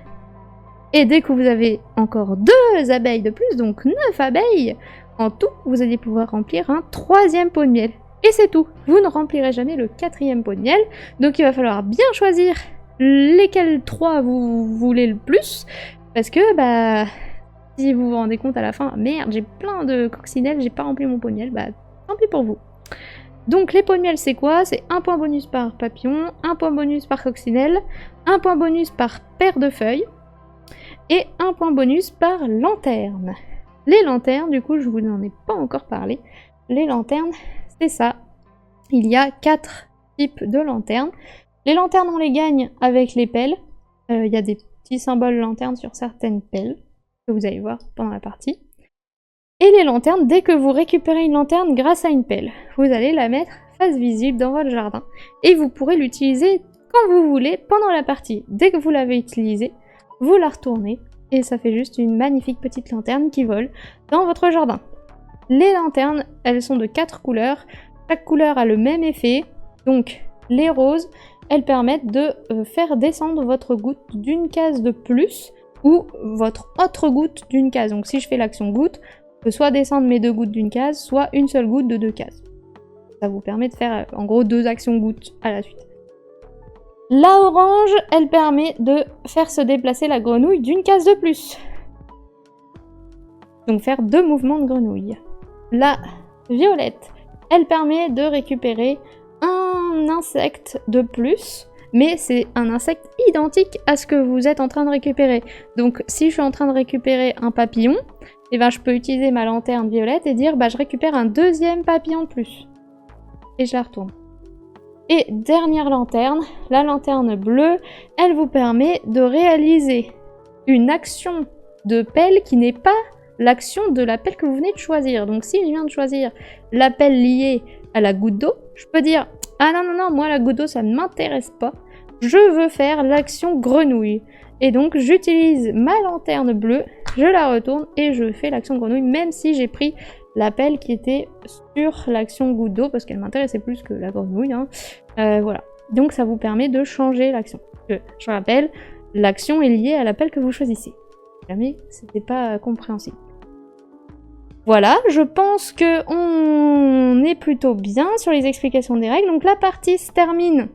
Et dès que vous avez encore 2 abeilles de plus, donc 9 abeilles, en tout, vous allez pouvoir remplir un 3e pot de miel. Et c'est tout, vous ne remplirez jamais le 4e pot de miel, donc il va falloir bien choisir lesquels 3 vous voulez le plus, parce que, si vous vous rendez compte à la fin, merde, j'ai plein de coccinelles, j'ai pas rempli mon pot de miel, tant pis pour vous. Donc les pots de miel c'est quoi? C'est 1 point bonus par papillon, 1 point bonus par coccinelle, 1 point bonus par paire de feuilles et 1 point bonus par lanterne. Les lanternes, du coup je vous en ai pas encore parlé, les lanternes c'est ça. Il y a 4 types de lanternes. Les lanternes on les gagne avec les pelles, il y a des petits symboles lanternes sur certaines pelles que vous allez voir pendant la partie. Et les lanternes, dès que vous récupérez une lanterne grâce à une pelle, vous allez la mettre face visible dans votre jardin. Et vous pourrez l'utiliser quand vous voulez pendant la partie. Dès que vous l'avez utilisée, vous la retournez et ça fait juste une magnifique petite lanterne qui vole dans votre jardin. Les lanternes, elles sont de 4 couleurs. Chaque couleur a le même effet. Donc les roses, elles permettent de faire descendre votre goutte d'une case de plus ou votre autre goutte d'une case. Donc si je fais l'action goutte, je peux soit descendre mes 2 gouttes d'une case, soit une seule goutte de 2 cases. Ça vous permet de faire en gros 2 actions gouttes à la suite. La orange, elle permet de faire se déplacer la grenouille d'une case de plus. Donc faire 2 mouvements de grenouille. La violette, elle permet de récupérer un insecte de plus, mais c'est un insecte identique à ce que vous êtes en train de récupérer. Donc si je suis en train de récupérer un papillon, et ben je peux utiliser ma lanterne violette et dire bah je récupère un 2e papillon de plus. Et je la retourne. Et dernière lanterne, la lanterne bleue, elle vous permet de réaliser une action de pelle qui n'est pas l'action de la pelle que vous venez de choisir. Donc si je viens de choisir la pelle liée à la goutte d'eau, je peux dire ah non non non, moi la goutte d'eau ça ne m'intéresse pas, je veux faire l'action grenouille. Et donc j'utilise ma lanterne bleue, je la retourne et je fais l'action grenouille même si j'ai pris la pelle qui était sur l'action goutte d'eau parce qu'elle m'intéressait plus que la grenouille. Hein. Voilà. Donc ça vous permet de changer l'action. Je rappelle, l'action est liée à la pelle que vous choisissez. Jamais c'était pas compréhensible. Voilà, je pense que on est plutôt bien sur les explications des règles. Donc la partie se termine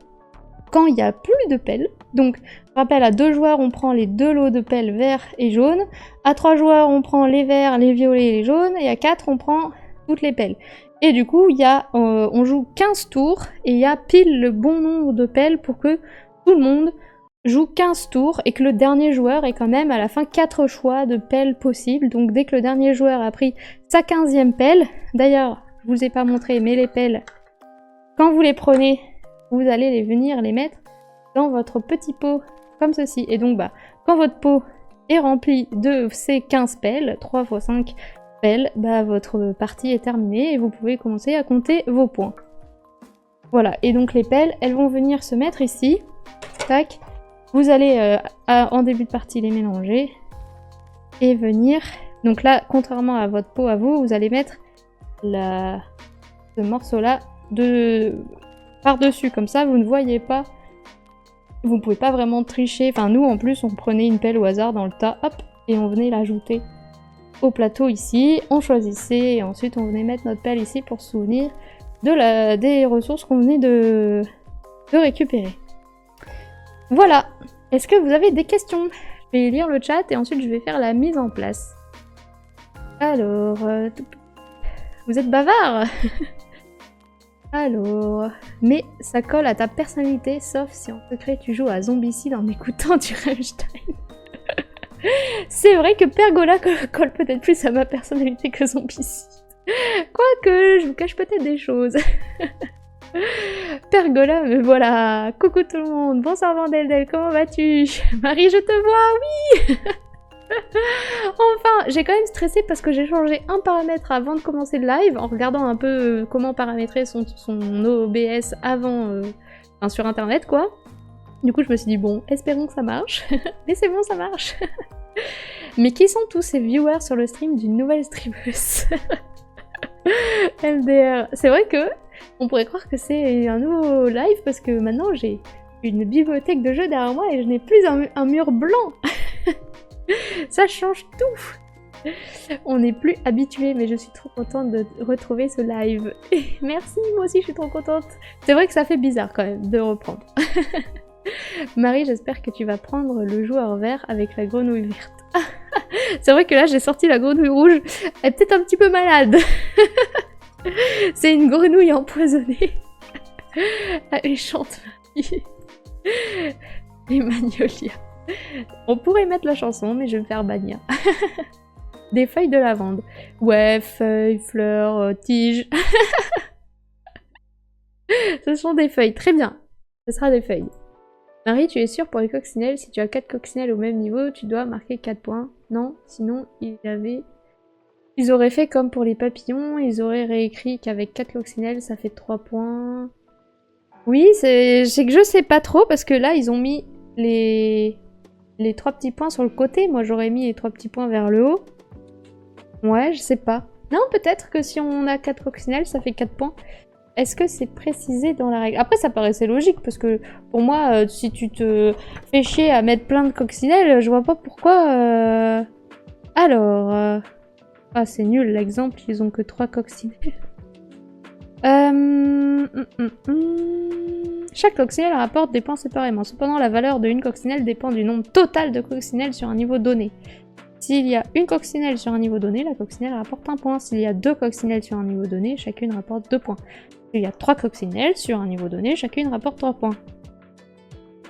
quand il n'y a plus de pelles. Donc, je rappelle, à 2 joueurs, on prend les 2 lots de pelles verts et jaunes. À 3 joueurs, on prend les verts, les violets et les jaunes. Et à 4, on prend toutes les pelles. Et du coup, on joue 15 tours et il y a pile le bon nombre de pelles pour que tout le monde joue 15 tours et que le dernier joueur ait quand même à la fin 4 choix de pelles possibles. Donc dès que le dernier joueur a pris sa 15e pelle, d'ailleurs, je vous ai pas montré, mais les pelles, quand vous les prenez, vous allez venir les mettre dans votre petit pot comme ceci. Et donc quand votre pot est rempli de ces 15 pelles, 3 x 5 pelles, votre partie est terminée et vous pouvez commencer à compter vos points. Voilà, et donc les pelles, elles vont venir se mettre ici. Tac. Vous allez en début de partie les mélanger et venir... Donc là, contrairement à votre pot à vous, vous allez mettre ce morceau-là par-dessus, comme ça vous ne voyez pas. Vous ne pouvez pas vraiment tricher. Enfin, nous, en plus, on prenait une pelle au hasard dans le tas, hop, et on venait l'ajouter au plateau ici. On choisissait, et ensuite, on venait mettre notre pelle ici pour se souvenir des ressources qu'on venait de récupérer. Voilà. Est-ce que vous avez des questions? Je vais lire le chat et ensuite, je vais faire la mise en place. Alors... vous êtes bavard. Alors, mais ça colle à ta personnalité, sauf si en secret tu joues à Zombicide en écoutant du Rammstein. C'est vrai que Pergola colle peut-être plus à ma personnalité que Zombicide. Quoique, je vous cache peut-être des choses. Pergola, mais voilà. Coucou tout le monde, bonsoir Vandeldel, comment vas-tu? Marie, je te vois, oui. Enfin, j'ai quand même stressé parce que j'ai changé un paramètre avant de commencer le live, en regardant un peu comment paramétrer son OBS avant, sur internet quoi. Du coup je me suis dit bon, espérons que ça marche. Mais c'est bon, ça marche. Mais qui sont tous ces viewers sur le stream d'une nouvelle streameuse? MDR. C'est vrai que on pourrait croire que c'est un nouveau live parce que maintenant j'ai une bibliothèque de jeux derrière moi et je n'ai plus un mur blanc. Ça change tout. On n'est plus habitué, mais je suis trop contente de retrouver ce live. Merci, moi aussi je suis trop contente. C'est vrai que ça fait bizarre quand même de reprendre. Marie, j'espère que tu vas prendre le joueur vert avec la grenouille verte. C'est vrai que là j'ai sorti la grenouille rouge. Elle est peut-être un petit peu malade. C'est une grenouille empoisonnée. Allez, chante, Marie. Les magnolias. On pourrait mettre la chanson, mais je vais me faire bannir. Des feuilles de lavande. Ouais, feuilles, fleurs, tiges. Ce sont des feuilles, très bien. Ce sera des feuilles. Marie, tu es sûre pour les coccinelles, si tu as 4 coccinelles au même niveau, tu dois marquer 4 points. Non, sinon, ils auraient fait comme pour les papillons, ils auraient réécrit qu'avec 4 coccinelles, ça fait 3 points. Oui, c'est que je sais pas trop, parce que là, ils ont mis les 3 petits points sur le côté. Moi, j'aurais mis les 3 petits points vers le haut. Ouais, je sais pas. Non, peut-être que si on a 4 coccinelles, ça fait 4 points. Est-ce que c'est précisé dans la règle? Après, ça paraissait logique, parce que pour moi, si tu te fais chier à mettre plein de coccinelles, je vois pas pourquoi... Alors... Ah, c'est nul, l'exemple, ils ont que 3 coccinelles. Chaque coccinelle rapporte des points séparément. Cependant, la valeur de une coccinelle dépend du nombre total de coccinelles sur un niveau donné. S'il y a une coccinelle sur un niveau donné, la coccinelle rapporte 1 point. S'il y a 2 coccinelles sur un niveau donné, chacune rapporte 2 points. S'il y a 3 coccinelles sur un niveau donné, chacune rapporte 3 points.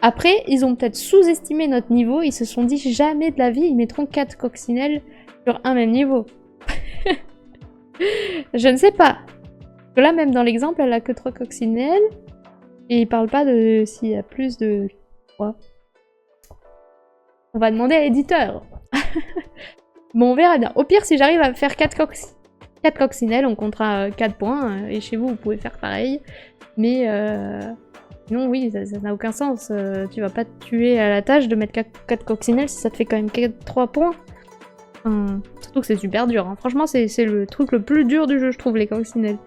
Après, ils ont peut-être sous-estimé notre niveau, ils se sont dit jamais de la vie, ils mettront 4 coccinelles sur un même niveau. Je ne sais pas. Là, même dans l'exemple, elle a que 3 coccinelles. Et il parle pas de s'il y a plus de... Quoi. On va demander à l'éditeur. Bon, on verra bien. Au pire, si j'arrive à faire 4 coccinelles, on comptera 4 points. Et chez vous, vous pouvez faire pareil. Mais non, oui, ça n'a aucun sens. Tu vas pas te tuer à la tâche de mettre 4 coccinelles si ça te fait quand même 3 points. Surtout que c'est super dur. Hein. Franchement, c'est le truc le plus dur du jeu, je trouve, les coccinelles.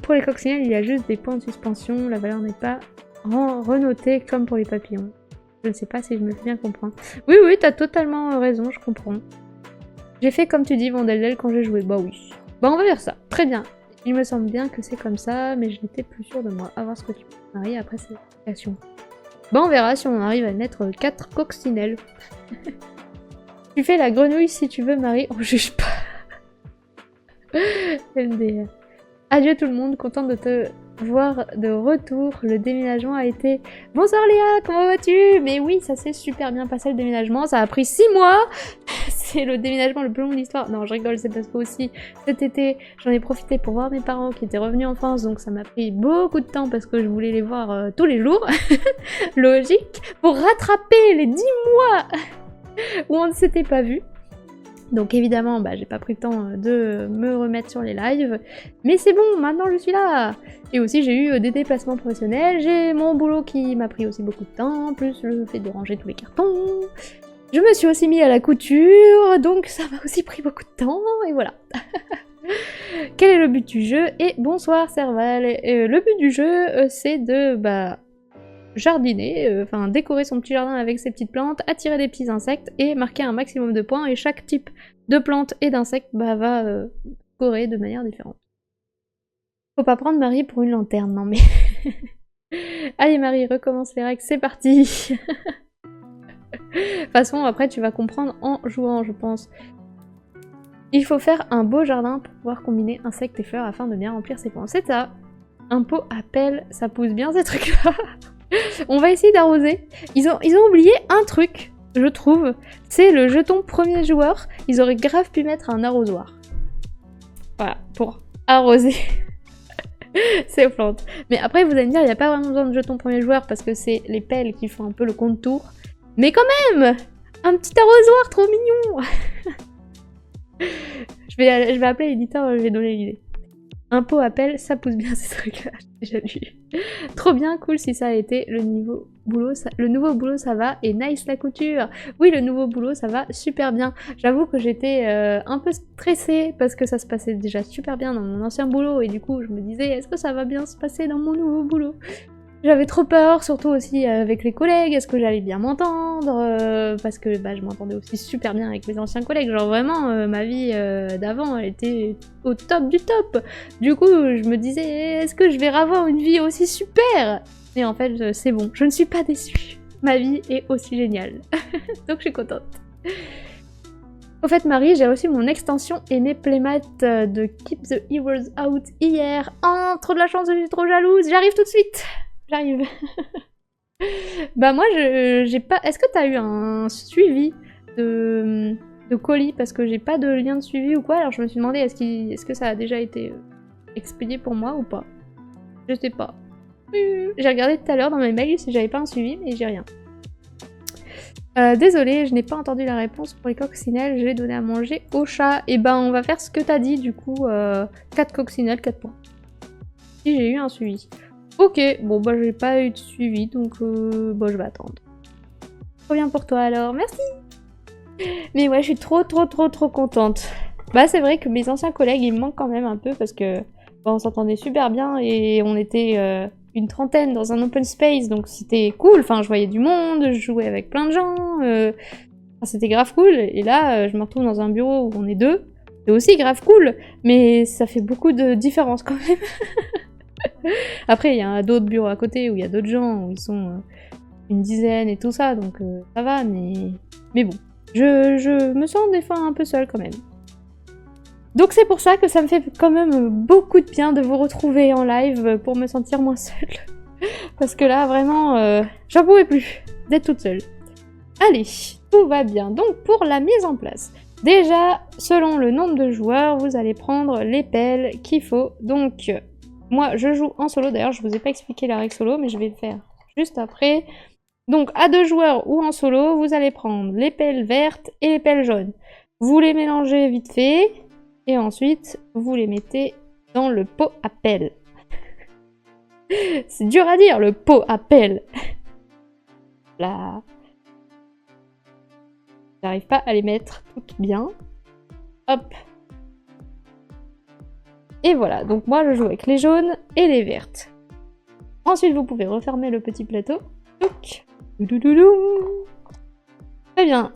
Pour les coccinelles, il y a juste des points de suspension. La valeur n'est pas renotée comme pour les papillons. Je ne sais pas si je me fais bien comprendre. Oui, oui, t'as totalement raison, je comprends. J'ai fait comme tu dis, Vandeldel, quand j'ai joué. Bah oui. Bah on va faire ça. Très bien. Il me semble bien que c'est comme ça, mais je n'étais plus sûre de moi. À voir ce que tu peux marier après cette explication. Bah on verra si on arrive à mettre 4 coccinelles. Tu fais la grenouille si tu veux, Marie. On juge pas. MDR. Adieu tout le monde, contente de te voir de retour. Le déménagement a été... Bonsoir Léa, comment vas-tu? Mais oui, ça s'est super bien passé le déménagement. Ça a pris 6 mois. C'est le déménagement le plus long de l'histoire. Non, je rigole, c'est parce que aussi cet été, j'en ai profité pour voir mes parents qui étaient revenus en France. Donc ça m'a pris beaucoup de temps parce que je voulais les voir tous les jours. Logique. Pour rattraper les 10 mois où on ne s'était pas vus. Donc évidemment, bah, j'ai pas pris le temps de me remettre sur les lives. Mais c'est bon, maintenant je suis là. Et aussi j'ai eu des déplacements professionnels. J'ai mon boulot qui m'a pris aussi beaucoup de temps. Plus le fait de ranger tous les cartons. Je me suis aussi mis à la couture. Donc ça m'a aussi pris beaucoup de temps. Et voilà. Quel est le but du jeu? Et bonsoir Serval. Le but du jeu, c'est de... jardiner, enfin décorer son petit jardin avec ses petites plantes, attirer des petits insectes et marquer un maximum de points, et chaque type de plante et d'insecte va scorer de manière différente. Faut pas prendre Marie pour une lanterne, non mais... Allez Marie, recommence les règles, c'est parti. De toute façon, après tu vas comprendre en jouant, je pense. Il faut faire un beau jardin pour pouvoir combiner insectes et fleurs afin de bien remplir ses points. C'est ça. Un pot à pelle, ça pousse bien ces trucs-là. On va essayer d'arroser. Ils ont oublié un truc, je trouve. C'est le jeton premier joueur. Ils auraient grave pu mettre un arrosoir. Voilà, pour arroser ces plantes. Mais après, vous allez me dire, il n'y a pas vraiment besoin de jeton premier joueur parce que c'est les pelles qui font un peu le contour. Mais quand même, un petit arrosoir trop mignon. Je vais appeler l'éditeur, je vais donner l'idée. Un pot à pelle, ça pousse bien ces trucs-là, j'ai déjà lu. Trop bien, cool si ça a été le nouveau boulot, ça va, et nice la couture. Oui, le nouveau boulot, ça va super bien. J'avoue que j'étais un peu stressée parce que ça se passait déjà super bien dans mon ancien boulot, et du coup je me disais, est-ce que ça va bien se passer dans mon nouveau boulot? J'avais trop peur, surtout aussi avec les collègues, est-ce que j'allais bien m'entendre parce que je m'entendais aussi super bien avec mes anciens collègues, genre vraiment ma vie d'avant elle était au top du top. Du coup je me disais, est-ce que je vais avoir une vie aussi super? Et en fait c'est bon, je ne suis pas déçue, ma vie est aussi géniale. Donc je suis contente. Au fait, Marie, j'ai reçu mon extension et mes playmates de Keep the Heroes Out hier. Oh, trop de la chance, je suis trop jalouse. J'arrive tout de suite. J'arrive. Bah moi, j'ai pas... Est-ce que t'as eu un suivi de colis? Parce que j'ai pas de lien de suivi ou quoi. Alors je me suis demandé, est-ce que ça a déjà été expédié pour moi ou pas? Je sais pas. J'ai regardé tout à l'heure dans mes mails si j'avais pas un suivi, mais j'ai rien. Désolée, je n'ai pas entendu la réponse pour les coccinelles, je vais donner à manger au chat. Et ben on va faire ce que t'as dit du coup, 4 coccinelles, 4 points. Si j'ai eu un suivi. Ok, bon bah j'ai pas eu de suivi, donc bon je vais attendre. Trop bien pour toi alors, merci. Mais ouais, je suis trop contente. Bah c'est vrai que mes anciens collègues ils me manquent quand même un peu parce que bon, on s'entendait super bien et on était une trentaine dans un open space, donc c'était cool. Enfin, je voyais du monde, je jouais avec plein de gens, enfin, c'était grave cool. Et là, je me retrouve dans un bureau où on est 2, c'est aussi grave cool, mais ça fait beaucoup de différence quand même. Après, il y a d'autres bureaux à côté où il y a d'autres gens, où ils sont une dizaine et tout ça, donc ça va, mais bon. Je me sens des fois un peu seule quand même. Donc c'est pour ça que ça me fait quand même beaucoup de bien de vous retrouver en live pour me sentir moins seule. Parce que là, vraiment, j'en pouvais plus d'être toute seule. Allez, tout va bien. Donc pour la mise en place. Déjà, selon le nombre de joueurs, vous allez prendre les pelles qu'il faut. Donc, moi, je joue en solo. D'ailleurs, je vous ai pas expliqué la règle solo, mais je vais le faire juste après. Donc, à 2 joueurs ou en solo, vous allez prendre les pelles vertes et les pelles jaunes. Vous les mélangez vite fait. Et ensuite, vous les mettez dans le pot à pelle. C'est dur à dire, le pot à pelle. Là. J'arrive pas à les mettre toutes bien. Hop. Et voilà, donc moi je joue avec les jaunes et les vertes. Ensuite, vous pouvez refermer le petit plateau. Très bien.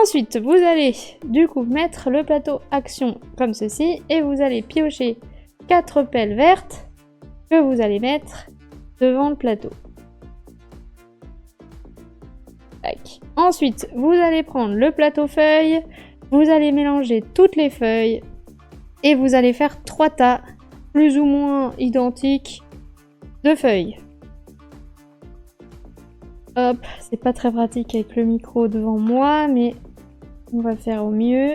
Ensuite, vous allez du coup mettre le plateau action comme ceci et vous allez piocher 4 pelles vertes que vous allez mettre devant le plateau. Tac. Ensuite, vous allez prendre le plateau feuilles, vous allez mélanger toutes les feuilles et vous allez faire 3 tas plus ou moins identiques de feuilles. Hop, c'est pas très pratique avec le micro devant moi, mais on va faire au mieux.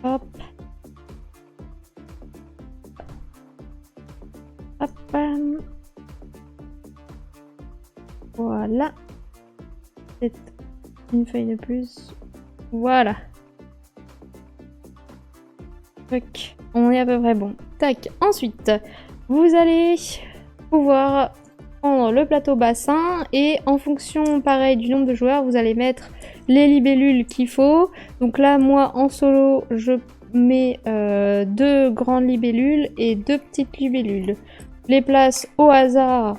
Hop. Hop. Voilà. C'est une feuille de plus. Voilà. Tac. On est à peu près bon. Tac. Ensuite, vous allez pouvoir prendre le plateau bassin et en fonction pareil du nombre de joueurs vous allez mettre les libellules qu'il faut. Donc là moi en solo je mets 2 grandes libellules et 2 petites libellules. Les place au hasard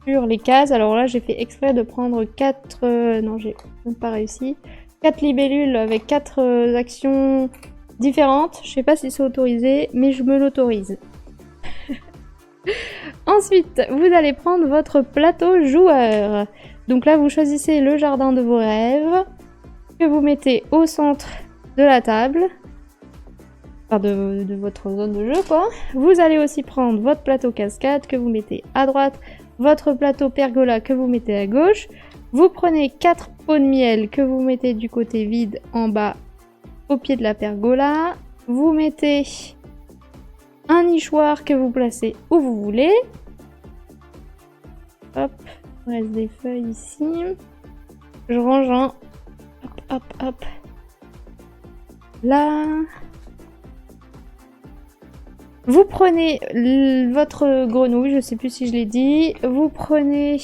sur les cases. Alors là j'ai fait exprès de prendre 4 non j'ai même pas réussi, 4 libellules avec 4 actions différentes. Je sais pas si c'est autorisé mais je me l'autorise. Ensuite, vous allez prendre votre plateau joueur. Donc là, vous choisissez le jardin de vos rêves que vous mettez au centre de la table, enfin de votre zone de jeu quoi. Vous allez aussi prendre votre plateau cascade que vous mettez à droite, votre plateau pergola que vous mettez à gauche. Vous prenez 4 pots de miel que vous mettez du côté vide en bas au pied de la pergola. Vous mettez un nichoir que vous placez où vous voulez. Hop, il reste des feuilles ici. Je range un. Hop, hop, hop. Là. Vous prenez votre grenouille, je sais plus si je l'ai dit. Vous prenez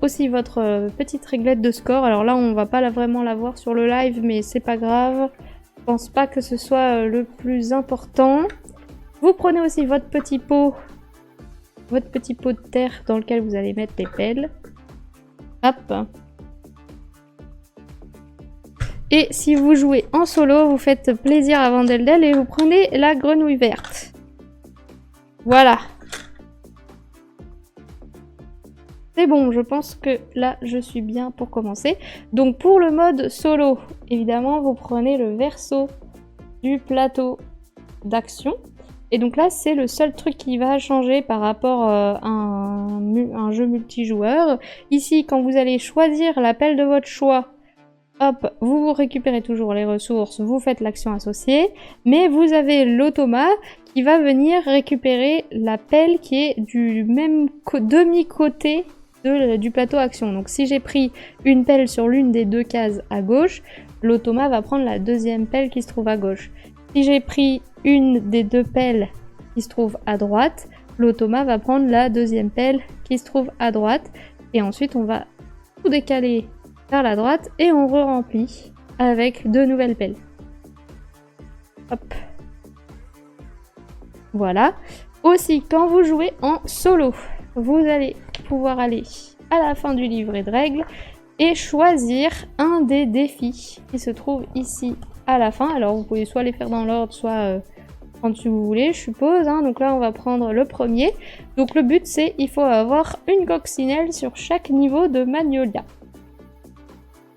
aussi votre petite réglette de score. Alors là, on va pas vraiment la voir sur le live, mais c'est pas grave. Je pense pas que ce soit le plus important. Vous prenez aussi votre petit pot de terre dans lequel vous allez mettre les pelles. Hop. Et si vous jouez en solo, vous faites plaisir à Vandeldel et vous prenez la grenouille verte. Voilà. C'est bon, je pense que là, je suis bien pour commencer. Donc pour le mode solo, évidemment, vous prenez le verso du plateau d'action. Et donc là, c'est le seul truc qui va changer par rapport à un jeu multijoueur. Ici, quand vous allez choisir la pelle de votre choix, hop, vous récupérez toujours les ressources, vous faites l'action associée, mais vous avez l'automa qui va venir récupérer la pelle qui est du même demi-côté du plateau action. Donc si j'ai pris une pelle sur l'une des deux cases à gauche, l'automa va prendre la deuxième pelle qui se trouve à gauche. Si j'ai pris une des deux pelles qui se trouve à droite, l'automa va prendre la deuxième pelle qui se trouve à droite. Et ensuite, on va tout décaler vers la droite et on re-remplit avec deux nouvelles pelles. Hop. Voilà. Aussi, quand vous jouez en solo, vous allez pouvoir aller à la fin du livret de règles et choisir un des défis qui se trouve ici à la fin. Alors vous pouvez soit les faire dans l'ordre, soit prendre si vous voulez, je suppose. Hein. Donc là, on va prendre le premier. Donc le but, c'est il faut avoir une coccinelle sur chaque niveau de Magnolia.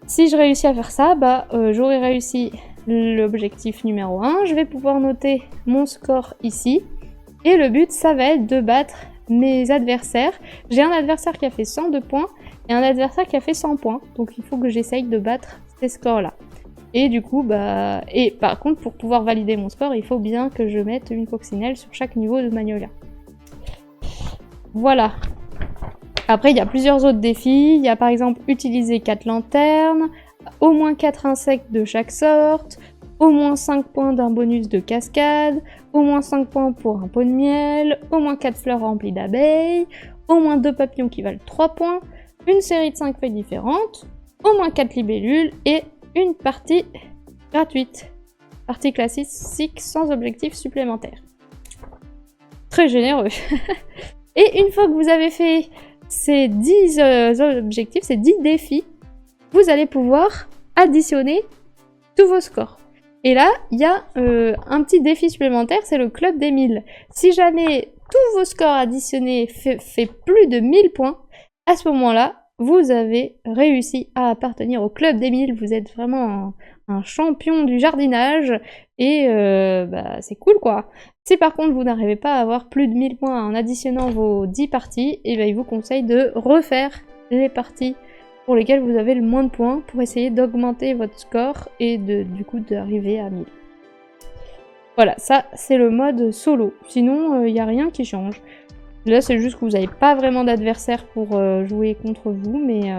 Si je réussis à faire ça, j'aurai réussi l'objectif numéro 1. Je vais pouvoir noter mon score ici. Et le but, ça va être de battre mes adversaires. J'ai un adversaire qui a fait 102 points et un adversaire qui a fait 100 points. Donc il faut que j'essaye de battre ces scores-là. Et du coup, et par contre, pour pouvoir valider mon score, il faut bien que je mette une coccinelle sur chaque niveau de Magnolia. Voilà. Après, il y a plusieurs autres défis. Il y a par exemple utiliser 4 lanternes, au moins 4 insectes de chaque sorte, au moins 5 points d'un bonus de cascade, au moins 5 points pour un pot de miel, au moins 4 fleurs remplies d'abeilles, au moins 2 papillons qui valent 3 points, une série de 5 feuilles différentes, au moins 4 libellules et une partie gratuite. Partie classique sans objectif supplémentaire. Très généreux. Et une fois que vous avez fait ces 10 objectifs, ces 10 défis, vous allez pouvoir additionner tous vos scores. Et là, il y a un petit défi supplémentaire, c'est le club des 1000. Si jamais tous vos scores additionnés fait plus de 1000 points, à ce moment-là, vous avez réussi à appartenir au club des 1000. Vous êtes vraiment un champion du jardinage et c'est cool quoi. Si par contre vous n'arrivez pas à avoir plus de 1000 points en additionnant vos 10 parties, et il vous conseille de refaire les parties pour lesquelles vous avez le moins de points pour essayer d'augmenter votre score et du coup d'arriver à 1000. Voilà, ça c'est le mode solo. Sinon, il n'y a rien qui change. Là, c'est juste que vous n'avez pas vraiment d'adversaire pour jouer contre vous, mais...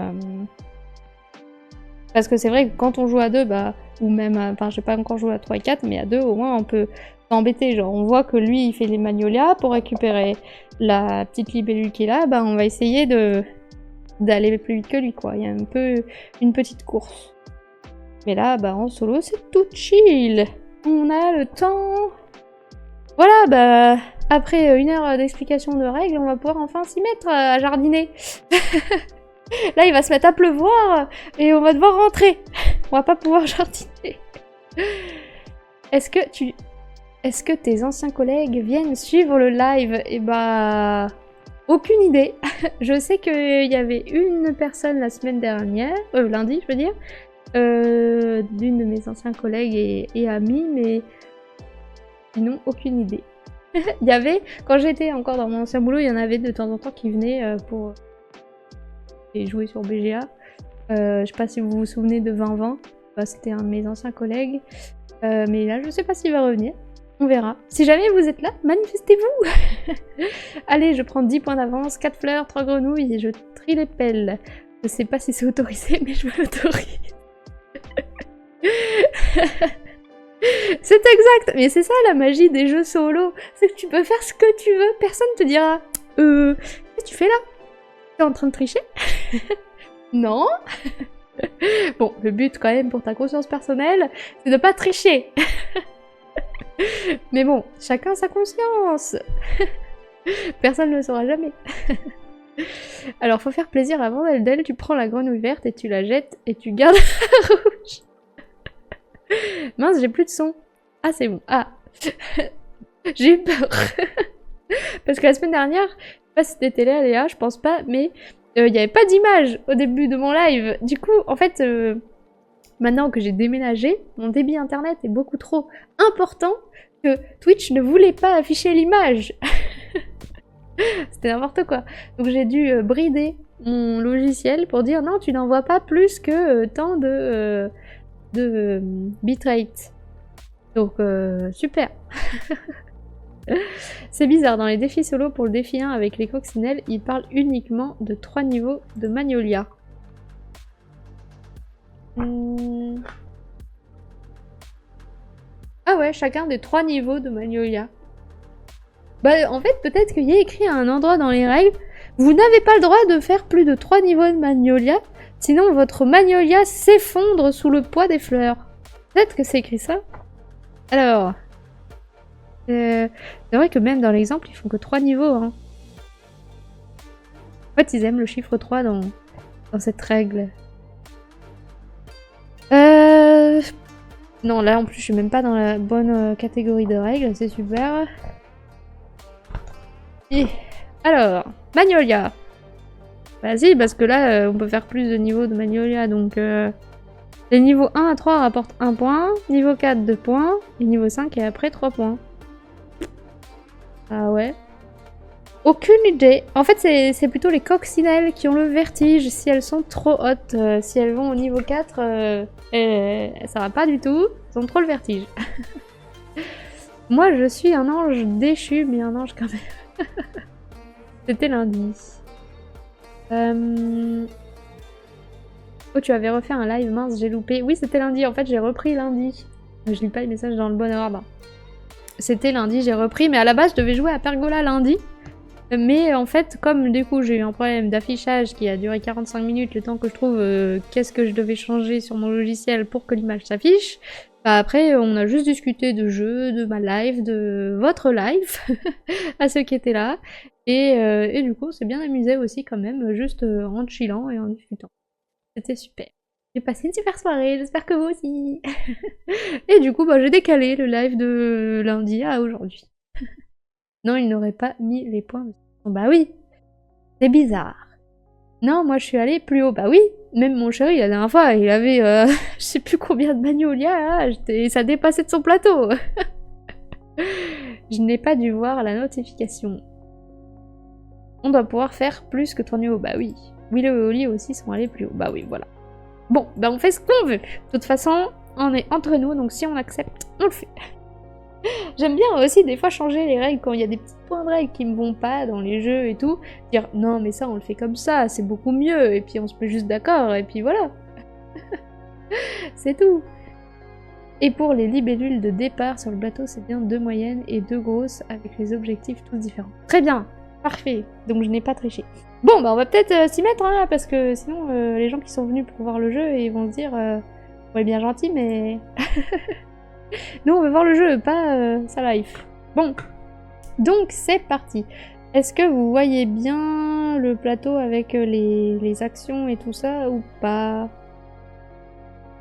Parce que c'est vrai que quand on joue à 2, ou même, j'ai pas encore joué à 3 et 4, mais à 2, au moins, on peut s'embêter. Genre, on voit que lui, il fait les magnolias pour récupérer la petite libellule qui est là, on va essayer d'aller plus vite que lui, quoi. Il y a un peu une petite course. Mais là, en solo, c'est tout chill. On a le temps. Voilà, après 1 heure d'explication de règles, on va pouvoir enfin s'y mettre à jardiner. Là, il va se mettre à pleuvoir et on va devoir rentrer. On va pas pouvoir jardiner. Est-ce que tes anciens collègues viennent suivre le live? Aucune idée. Je sais qu'il y avait une personne la semaine dernière, lundi, je veux dire, d'une de mes anciens collègues et amis, mais sinon, aucune idée. Il y avait, quand j'étais encore dans mon ancien boulot, il y en avait de temps en temps qui venaient pour jouer sur BGA. Je sais pas si vous vous souvenez de 2020, c'était un de mes anciens collègues. Mais là, je sais pas s'il va revenir. On verra. Si jamais vous êtes là, manifestez-vous. Allez, je prends 10 points d'avance, 4 fleurs, 3 grenouilles et je trie les pelles. Je sais pas si c'est autorisé, mais je me l'autorise. C'est exact, mais c'est ça la magie des jeux solo. C'est que tu peux faire ce que tu veux, personne te dira qu'est-ce que tu fais là? T'es en train de tricher? Non. Bon, le but quand même pour ta conscience personnelle, c'est de pas tricher. Mais bon, chacun sa conscience. Personne ne le saura jamais. Alors, faut faire plaisir à Vandaldel, tu prends la grenouille verte et tu la jettes et tu gardes la rouge. Mince, j'ai plus de son. Ah, c'est bon. Ah. J'ai eu peur. Parce que la semaine dernière, je sais pas si t'étais là, Léa, je pense pas, mais il n'y avait pas d'image au début de mon live. Du coup, en fait, maintenant que j'ai déménagé, mon débit internet est beaucoup trop important que Twitch ne voulait pas afficher l'image. C'était n'importe quoi. Donc j'ai dû brider mon logiciel pour dire non, tu n'envoies pas plus que tant de bitrate. Donc super. C'est bizarre, dans les défis solo pour le défi 1 avec les coccinelles, ils parlent uniquement de 3 niveaux de Magnolia. Ah ouais, chacun des 3 niveaux de Magnolia. Bah en fait, peut-être qu'il y a écrit à un endroit dans les règles, vous n'avez pas le droit de faire plus de 3 niveaux de Magnolia, sinon votre Magnolia s'effondre sous le poids des fleurs. Peut-être que c'est écrit ça. Alors... c'est vrai que même dans l'exemple, ils font que 3 niveaux. Hein. En fait, ils aiment le chiffre 3 dans cette règle. Non, là en plus, je suis même pas dans la bonne catégorie de règles. C'est super. Et alors, Magnolia. Vas-y, parce que là, on peut faire plus de niveaux de Magnolia. Donc, les niveaux 1 à 3 rapportent 1 point. Niveau 4, 2 points. Et niveau 5 et après 3 points. Ah ouais. Aucune idée. En fait, c'est plutôt les coccinelles qui ont le vertige si elles sont trop hautes. Si elles vont au niveau 4, ça va pas du tout. Elles ont trop le vertige. Moi, je suis un ange déchu, mais un ange quand même. C'était lundi. Oh, tu avais refait un live, mince, j'ai loupé. Oui, c'était lundi. En fait, j'ai repris lundi. Je lis pas les messages dans le bon ordre. C'était lundi, j'ai repris, mais à la base, je devais jouer à Pergola lundi. Mais en fait, comme du coup, j'ai eu un problème d'affichage qui a duré 45 minutes, le temps que je trouve qu'est-ce que je devais changer sur mon logiciel pour que l'image s'affiche, bah après, on a juste discuté de jeux, de ma live, de votre live, à ceux qui étaient là. Et du coup, on s'est bien amusé aussi quand même, juste en chillant et en discutant. C'était super. J'ai passé une super soirée, j'espère que vous aussi. Et du coup, bah, j'ai décalé le live de lundi à aujourd'hui. Non, il n'aurait pas mis les points. Bah oui, c'est bizarre. Non, moi je suis allée plus haut. Bah oui, même mon chéri, la dernière fois, il avait je sais plus combien de Magnolia, là, ça dépassait de son plateau. Je n'ai pas dû voir la notification. On doit pouvoir faire plus que 3 niveaux. Bah oui. Willow et Oli aussi sont allés plus haut. Bah oui, voilà. Bon, bah on fait ce qu'on veut. De toute façon, on est entre nous, donc si on accepte, on le fait. J'aime bien aussi des fois changer les règles quand il y a des petits points de règles qui me vont pas dans les jeux et tout. Dire non mais ça on le fait comme ça, c'est beaucoup mieux, et puis on se met juste d'accord, et puis voilà. C'est tout. Et pour les libellules de départ sur le bateau, c'est bien 2 moyennes et 2 grosses avec les objectifs tous différents. Très bien, parfait, donc je n'ai pas triché. Bon bah on va peut-être s'y mettre hein, parce que sinon les gens qui sont venus pour voir le jeu ils vont se dire on est bien gentil mais... Nous on veut voir le jeu, pas sa life. Bon, donc c'est parti. Est-ce que vous voyez bien le plateau avec les actions et tout ça ou pas?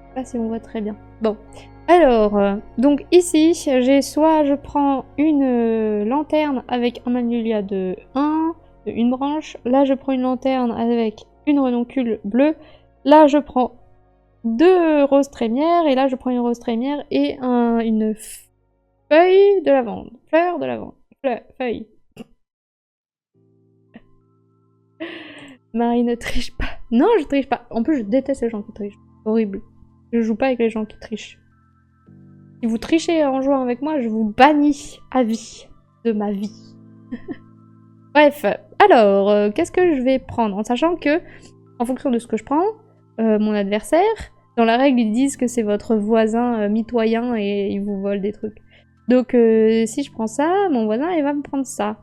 Je sais pas si on voit très bien. Bon, alors, donc ici, j'ai soit je prends une lanterne avec un Magnolia de 1, de une branche. Là, je prends une lanterne avec une renoncule bleue. Là, je prends 2 roses trémières, et là je prends une rose trémière et une feuille de lavande. Fleur de lavande. Feuille. Marie ne triche pas. Non, je triche pas. En plus, je déteste les gens qui trichent. Horrible. Je joue pas avec les gens qui trichent. Si vous trichez en jouant avec moi, je vous bannis à vie de ma vie. Bref, alors, qu'est-ce que je vais prendre? En sachant que, en fonction de ce que je prends, mon adversaire, dans la règle, ils disent que c'est votre voisin mitoyen et il vous vole des trucs. Donc, si je prends ça, mon voisin, il va me prendre ça.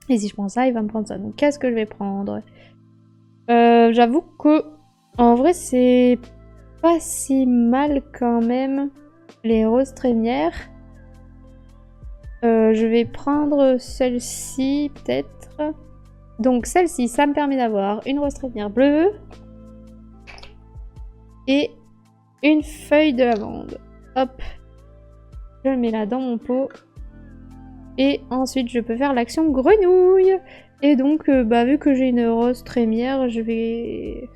Et si je prends ça, il va me prendre ça. Donc, qu'est-ce que je vais prendre? J'avoue que, en vrai, c'est pas si mal quand même, les roses trémières. Je vais prendre celle-ci, peut-être. Donc, celle-ci, ça me permet d'avoir une rose trémière bleue. Et une feuille de lavande. Hop. Je le mets là dans mon pot. Et ensuite, je peux faire l'action grenouille. Et donc, vu que j'ai une rose trémière, je vais...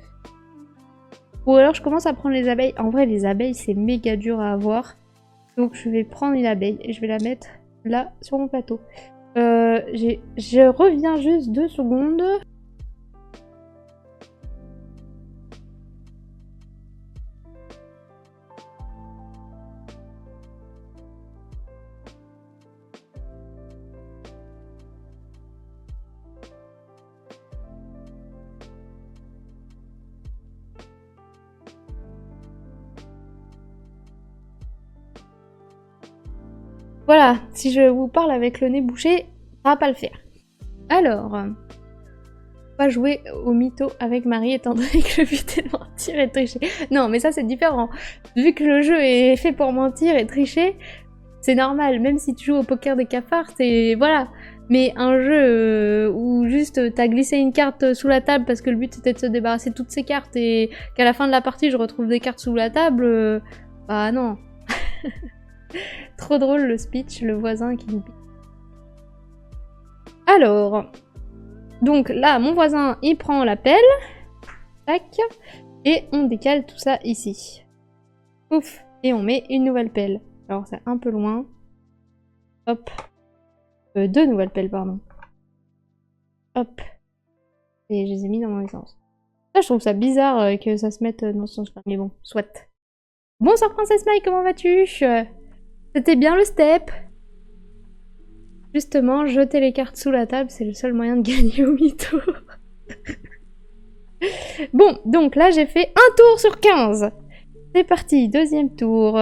Ou alors, je commence à prendre les abeilles. En vrai, les abeilles, c'est méga dur à avoir. Donc, je vais prendre une abeille et je vais la mettre là, sur mon plateau. Je reviens juste 2 secondes. Voilà, si je vous parle avec le nez bouché, ça va pas le faire. Alors, on va jouer au mytho avec Marie étant donné que le but est de mentir et de tricher. Non, mais ça c'est différent. Vu que le jeu est fait pour mentir et tricher, c'est normal. Même si tu joues au poker des cafards, c'est... Voilà. Mais un jeu où juste t'as glissé une carte sous la table parce que le but c'était de se débarrasser de toutes ces cartes et qu'à la fin de la partie je retrouve des cartes sous la table, bah non. Trop drôle le speech, le voisin qui nous pique. Alors, donc là, mon voisin, il prend la pelle. Tac. Et on décale tout ça ici. Ouf. Et on met une nouvelle pelle. Alors, c'est un peu loin. Hop. 2 nouvelles pelles, pardon. Hop. Et je les ai mis dans mon sens. Ça, je trouve ça bizarre que ça se mette dans ce sens-là. Mais bon, soit. Bonsoir, Princesse Maï, comment vas-tu? C'était bien le step. Justement, jeter les cartes sous la table, c'est le seul moyen de gagner au mytho. Bon, donc là, j'ai fait un tour sur 15. C'est parti, deuxième tour.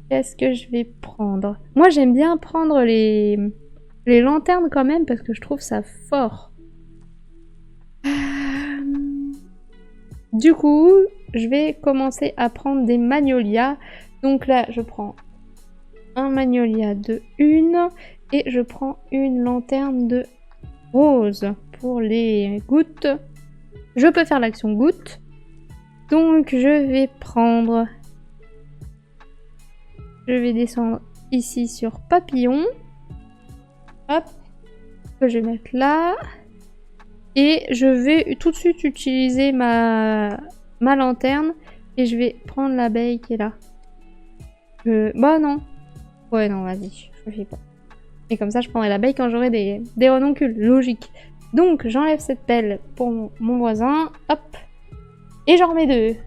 Qu'est-ce que je vais prendre? Moi, j'aime bien prendre les lanternes quand même, parce que je trouve ça fort. Du coup, je vais commencer à prendre des magnolias. Donc là, je prends un magnolia de 1 et je prends une lanterne de rose pour les gouttes. Je peux faire l'action goutte. Donc je vais prendre... Je vais descendre ici sur papillon. Hop. Que je vais mettre là. Et je vais tout de suite utiliser ma lanterne. Et je vais prendre l'abeille qui est là. Bah non. Ouais non, vas-y. Je fais pas. Et comme ça, je prendrai l'abeille quand j'aurai des renoncules. Logique. Donc, j'enlève cette pelle pour mon voisin. Hop. Et j'en remets 2. De toute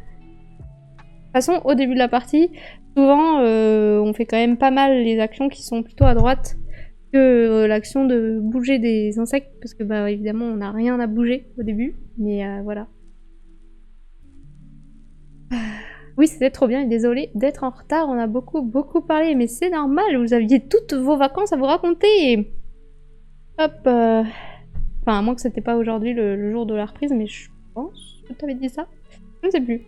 façon, au début de la partie, souvent, on fait quand même pas mal les actions qui sont plutôt à droite que l'action de bouger des insectes. Parce que, bah, évidemment, on n'a rien à bouger au début. Mais voilà. Oui, c'était trop bien et désolé d'être en retard. On a beaucoup parlé, mais c'est normal. Vous aviez toutes vos vacances à vous raconter. Hop. Enfin, à moins que c'était pas aujourd'hui le jour de la reprise, mais je pense que tu avais dit ça. Je ne sais plus.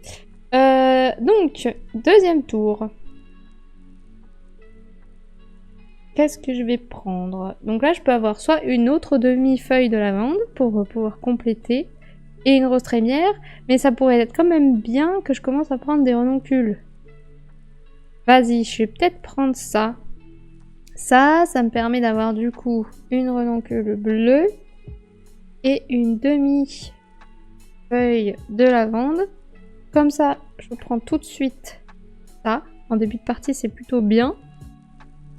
Donc, deuxième tour. Qu'est-ce que je vais prendre? Donc là, je peux avoir soit une autre demi-feuille de lavande pour pouvoir compléter, et une rose trémière, mais ça pourrait être quand même bien que je commence à prendre des renoncules. Vas-y, je vais peut-être prendre ça. Ça me permet d'avoir du coup une renoncule bleue et une demi-feuille de lavande. Comme ça, je prends tout de suite ça. En début de partie, c'est plutôt bien.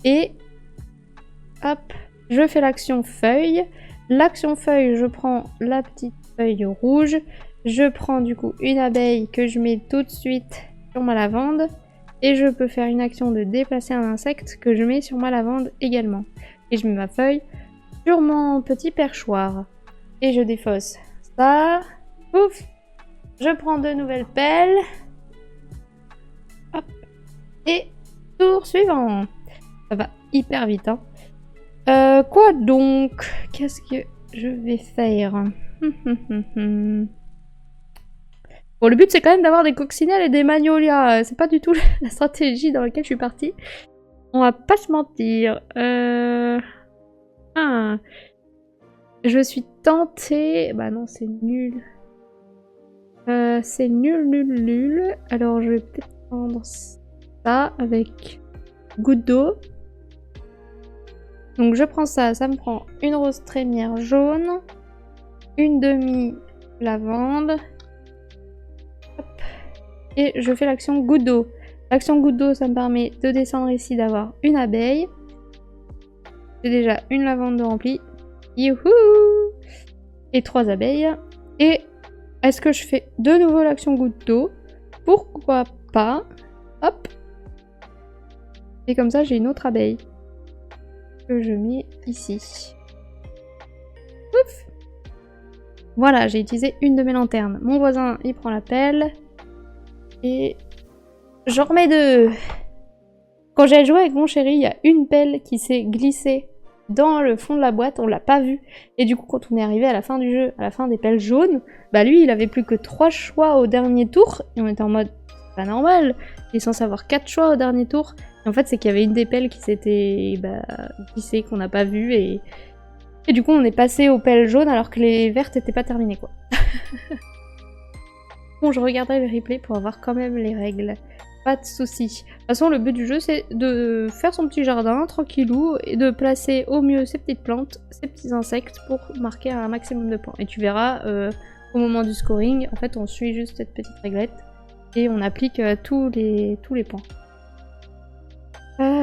Et hop, je fais l'action feuille. L'action feuille, je prends la petite feuille rouge. Je prends du coup une abeille que je mets tout de suite sur ma lavande. Et je peux faire une action de déplacer un insecte que je mets sur ma lavande également. Et je mets ma feuille sur mon petit perchoir. Et je défausse ça. Ouf! Je prends 2 nouvelles pelles. Hop. Et tour suivant. Ça va hyper vite, hein. Quoi donc? Qu'est-ce que je vais faire? Bon, le but c'est quand même d'avoir des coccinelles et des magnolias. C'est pas du tout la stratégie dans laquelle je suis partie. On va pas se mentir. Ah. Je suis tentée... Bah non, c'est nul. C'est nul. Alors je vais peut-être prendre ça avec goutte d'eau. Donc je prends ça, ça me prend une rose trémière jaune, une demi-lavande, et je fais l'action goutte d'eau. L'action goutte d'eau, ça me permet de descendre ici, d'avoir une abeille. J'ai déjà une lavande de remplie. Youhou! Et 3 abeilles. Et est-ce que je fais de nouveau l'action goutte d'eau? Pourquoi pas? Hop! Et comme ça, j'ai une autre abeille que je mets ici. Ouf! Voilà, j'ai utilisé une de mes lanternes. Mon voisin, il prend la pelle. Et j'en remets 2. Quand j'ai joué avec mon chéri, il y a une pelle qui s'est glissée dans le fond de la boîte, on l'a pas vue. Et du coup, quand on est arrivé à la fin du jeu, à la fin des pelles jaunes, bah lui, il avait plus que 3 choix au dernier tour. Et on était en mode, c'est pas normal. Il est censé avoir 4 choix au dernier tour. Et en fait, c'est qu'il y avait une des pelles qui s'était glissée, qu'on n'a pas vue. Et du coup, on est passé aux pelles jaunes alors que les vertes étaient pas terminées, quoi. Bon, je regarderai le replay pour avoir quand même les règles. Pas de soucis. De toute façon, le but du jeu, c'est de faire son petit jardin, tranquillou, et de placer au mieux ses petites plantes, ses petits insectes, pour marquer un maximum de points. Et tu verras, au moment du scoring, en fait, on suit juste cette petite réglette, et on applique tous les points.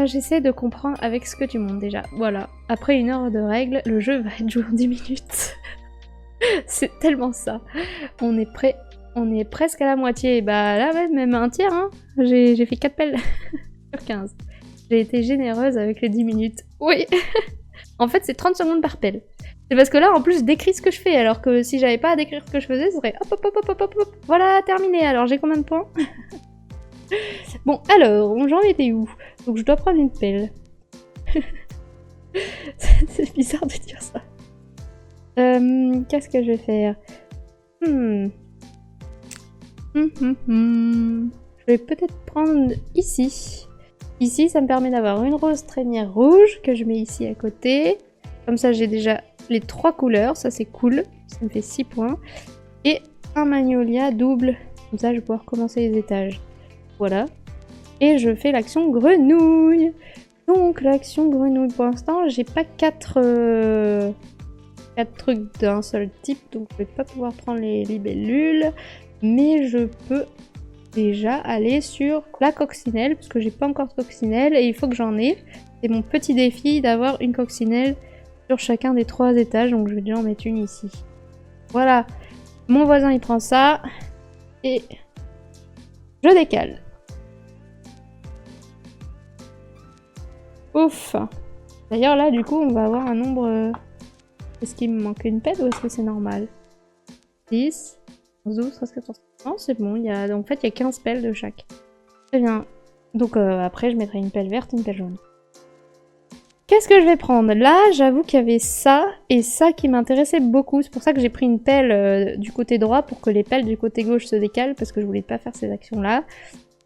J'essaie de comprendre avec ce que tu montes déjà. Voilà. Après 1 heure de règles, le jeu va être joué en 10 minutes. C'est tellement ça. On est prêt. On est presque à la moitié. Bah là, même un tiers, hein. J'ai fait 4 pelles sur 15. J'ai été généreuse avec les 10 minutes. Oui. En fait, c'est 30 secondes par pelle. C'est parce que là, en plus, je décris ce que je fais. Alors que si j'avais pas à décrire ce que je faisais, ce serait hop, hop, hop, hop, hop, hop. Voilà, terminé. Alors, j'ai combien de points? Bon, alors, j'en étais où? Donc, je dois prendre une pelle. C'est bizarre de dire ça. Qu'est-ce que je vais faire? Je vais peut-être prendre ici. Ici, ça me permet d'avoir une rose trémière rouge que je mets ici à côté. Comme ça, j'ai déjà les 3 couleurs. Ça, c'est cool. Ça me fait 6 points. Et un magnolia double. Comme ça, je vais pouvoir commencer les étages. Voilà. Et je fais l'action grenouille. Donc, l'action grenouille, pour l'instant, j'ai pas 4 trucs d'un seul type. Donc, je vais pas pouvoir prendre les libellules. Mais je peux déjà aller sur la coccinelle, parce que j'ai pas encore de coccinelle, et il faut que j'en ai. C'est mon petit défi d'avoir une coccinelle sur chacun des 3 étages, donc je vais déjà en mettre une ici. Voilà, mon voisin il prend ça, et je décale. Ouf. D'ailleurs là, du coup, on va avoir un nombre... Est-ce qu'il me manque une pelle ou est-ce que c'est normal? 10... 12, 13, 14... Non, c'est bon, en fait, il y a 15 pelles de chaque. Très bien. Donc après, je mettrai une pelle verte et une pelle jaune. Qu'est-ce que je vais prendre? Là, j'avoue qu'il y avait ça et ça qui m'intéressait beaucoup. C'est pour ça que j'ai pris une pelle du côté droit pour que les pelles du côté gauche se décalent, parce que je voulais pas faire ces actions-là.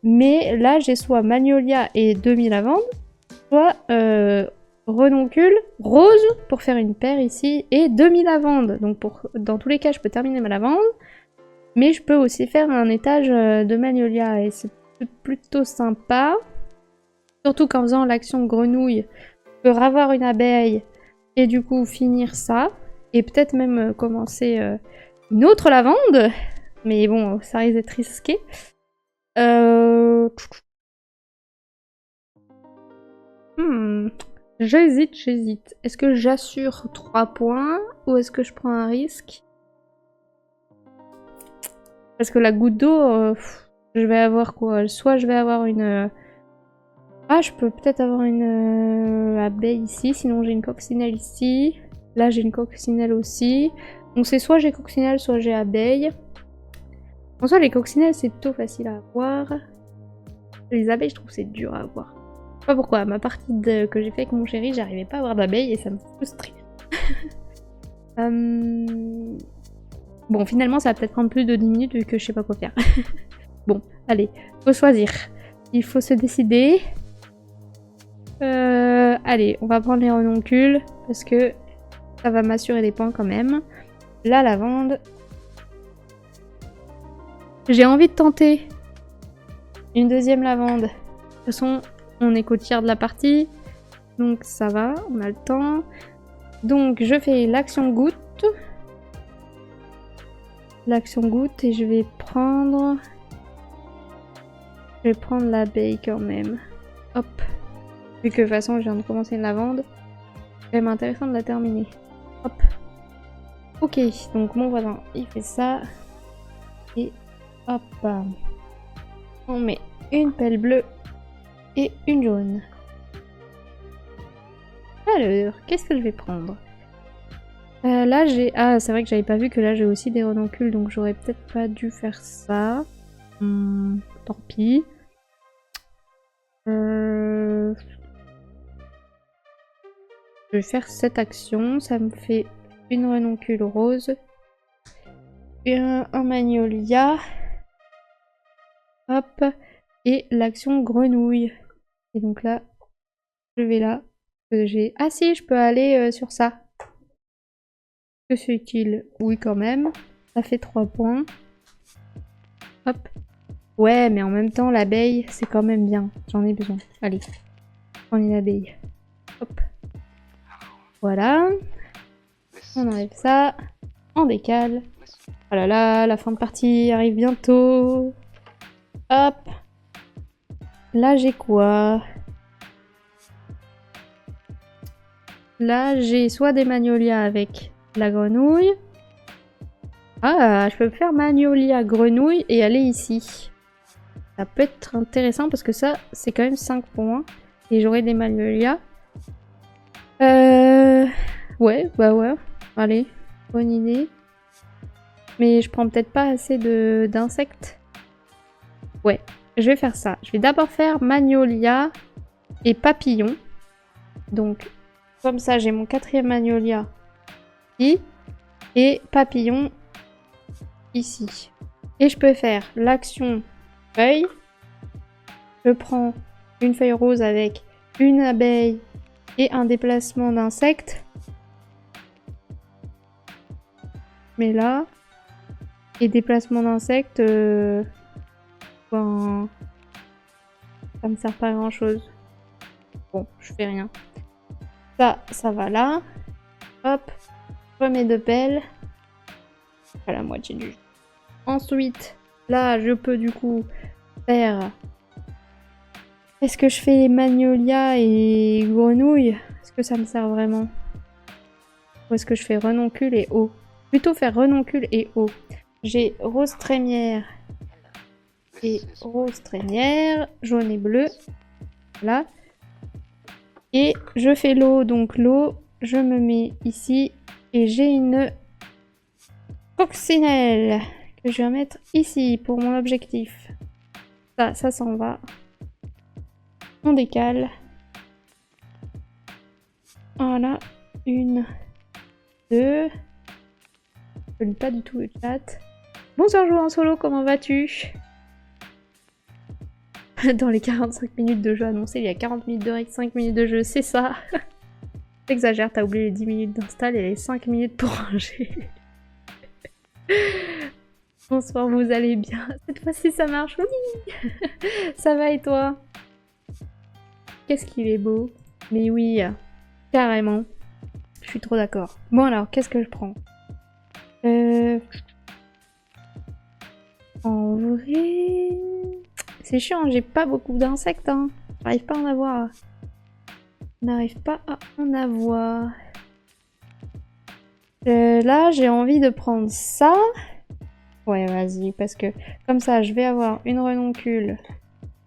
Mais là, j'ai soit magnolia et demi-lavande, soit renoncule rose pour faire une paire ici et demi-lavande. Donc dans tous les cas, je peux terminer ma lavande. Mais je peux aussi faire un étage de magnolia et c'est plutôt sympa. Surtout qu'en faisant l'action grenouille, je peux ravoir une abeille et du coup finir ça. Et peut-être même commencer une autre lavande. Mais bon, ça risque d'être risqué. J'hésite. Est-ce que j'assure 3 points ou est-ce que je prends un risque? Parce que la goutte d'eau, je vais avoir quoi? Soit je vais avoir une... Ah, je peux peut-être avoir une abeille ici, sinon j'ai une coccinelle ici. Là, j'ai une coccinelle aussi. Donc c'est soit j'ai coccinelle, soit j'ai abeille. En soi, les coccinelles, c'est plutôt facile à avoir. Les abeilles, je trouve c'est dur à avoir. Je sais pas pourquoi, ma partie que j'ai fait avec mon chéri, j'arrivais pas à avoir d'abeilles et ça me frustrait. Bon, finalement, ça va peut-être prendre plus de 10 minutes vu que je sais pas quoi faire. Bon, allez, faut choisir. Il faut se décider. Allez, on va prendre les renoncules parce que ça va m'assurer des points quand même. La lavande. J'ai envie de tenter une deuxième lavande. De toute façon, on est qu'au tiers de la partie. Donc ça va, on a le temps. Donc je fais l'action goutte. L'action goutte et je vais prendre... Je vais prendre l'abeille quand même. Hop. Vu que de toute façon je viens de commencer une lavande. C'est quand même intéressant de la terminer. Hop. Ok, donc mon voisin il fait ça. Et hop. On met une pelle bleue et une jaune. Alors, qu'est-ce que je vais prendre? Là j'ai... Ah, c'est vrai que j'avais pas vu que là j'ai aussi des renoncules, donc j'aurais peut-être pas dû faire ça. Tant pis. Je vais faire cette action, ça me fait une renoncule rose. Et un magnolia. Hop. Et l'action grenouille. Et donc là, je vais là. J'ai... Ah si, je peux aller sur ça. Que fait-il? Oui, quand même. Ça fait 3 points. Hop. Ouais, mais en même temps, l'abeille, c'est quand même bien. J'en ai besoin. Allez. On est l'abeille. Hop. Voilà. On enlève ça. On décale. Oh là là, la fin de partie arrive bientôt. Hop. Là, j'ai quoi? Là, j'ai soit des magnolias avec la grenouille. Ah, je peux faire magnolia grenouille et aller ici. Ça peut être intéressant parce que ça, c'est quand même 5 points. Et j'aurai des magnolias. Ouais, bah ouais. Allez, bonne idée. Mais je prends peut-être pas assez d'insectes. Ouais, je vais faire ça. Je vais d'abord faire magnolia et papillon. Donc, comme ça, j'ai mon 4e magnolia ici. Et papillon ici. Et je peux faire l'action feuille. Je prends une feuille rose avec une abeille et un déplacement d'insectes. Mais là, et déplacement d'insectes, ben, ça me sert pas à grand chose. Bon, je fais rien. Ça va là. Hop, je remets 2 pelles. À la moitié du jeu. Ensuite, là, je peux du coup faire... Est-ce que je fais magnolia et grenouille? Est-ce que ça me sert vraiment? Ou est-ce que je fais renoncule et eau? Plutôt faire renoncule et eau. J'ai rose trémière et rose trémière, jaune et bleu. Là. Et je fais l'eau, donc l'eau, je me mets ici et j'ai une coccinelle que je vais mettre ici pour mon objectif. Ça s'en va. On décale. Voilà. 1, 2. Je lis pas du tout le chat. Bonsoir joueur en solo, comment vas-tu? Dans les 45 minutes de jeu annoncées, il y a 40 minutes de règle, 5 minutes de jeu, c'est ça. T'exagères, t'as oublié les 10 minutes d'install et les 5 minutes pour ranger. Bonsoir, vous allez bien? Cette fois-ci ça marche, oui. Ça va et toi? Qu'est-ce qu'il est beau. Mais oui, carrément. Je suis trop d'accord. Bon alors, qu'est-ce que je prends? En vrai... C'est chiant, j'ai pas beaucoup d'insectes, hein. J'arrive pas à en avoir. N'arrive pas à en avoir. Là, j'ai envie de prendre ça. Ouais, vas-y, parce que comme ça, je vais avoir une renoncule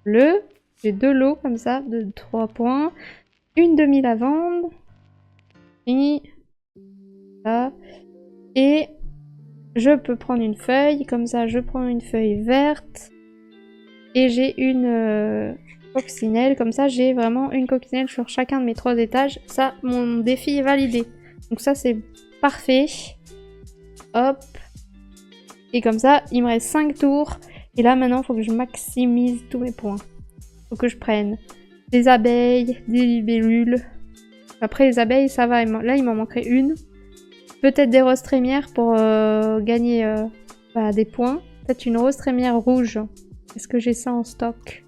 bleue. J'ai 2 lots comme ça, de 3 points. Une demi-lavande. Et là. Et je peux prendre une feuille. Comme ça, je prends une feuille verte. Et j'ai une coccinelle. Comme ça, j'ai vraiment une coccinelle sur chacun de mes 3 étages. Ça, mon défi est validé. Donc ça, c'est parfait. Hop. Et comme ça, il me reste 5 tours. Et là, maintenant, il faut que je maximise tous mes points. Faut que je prenne des abeilles, des libellules. Après, les abeilles, ça va. Là, il m'en manquerait une. Peut-être des roses trémières pour gagner des points. Peut-être une rose trémière rouge. Est-ce que j'ai ça en stock?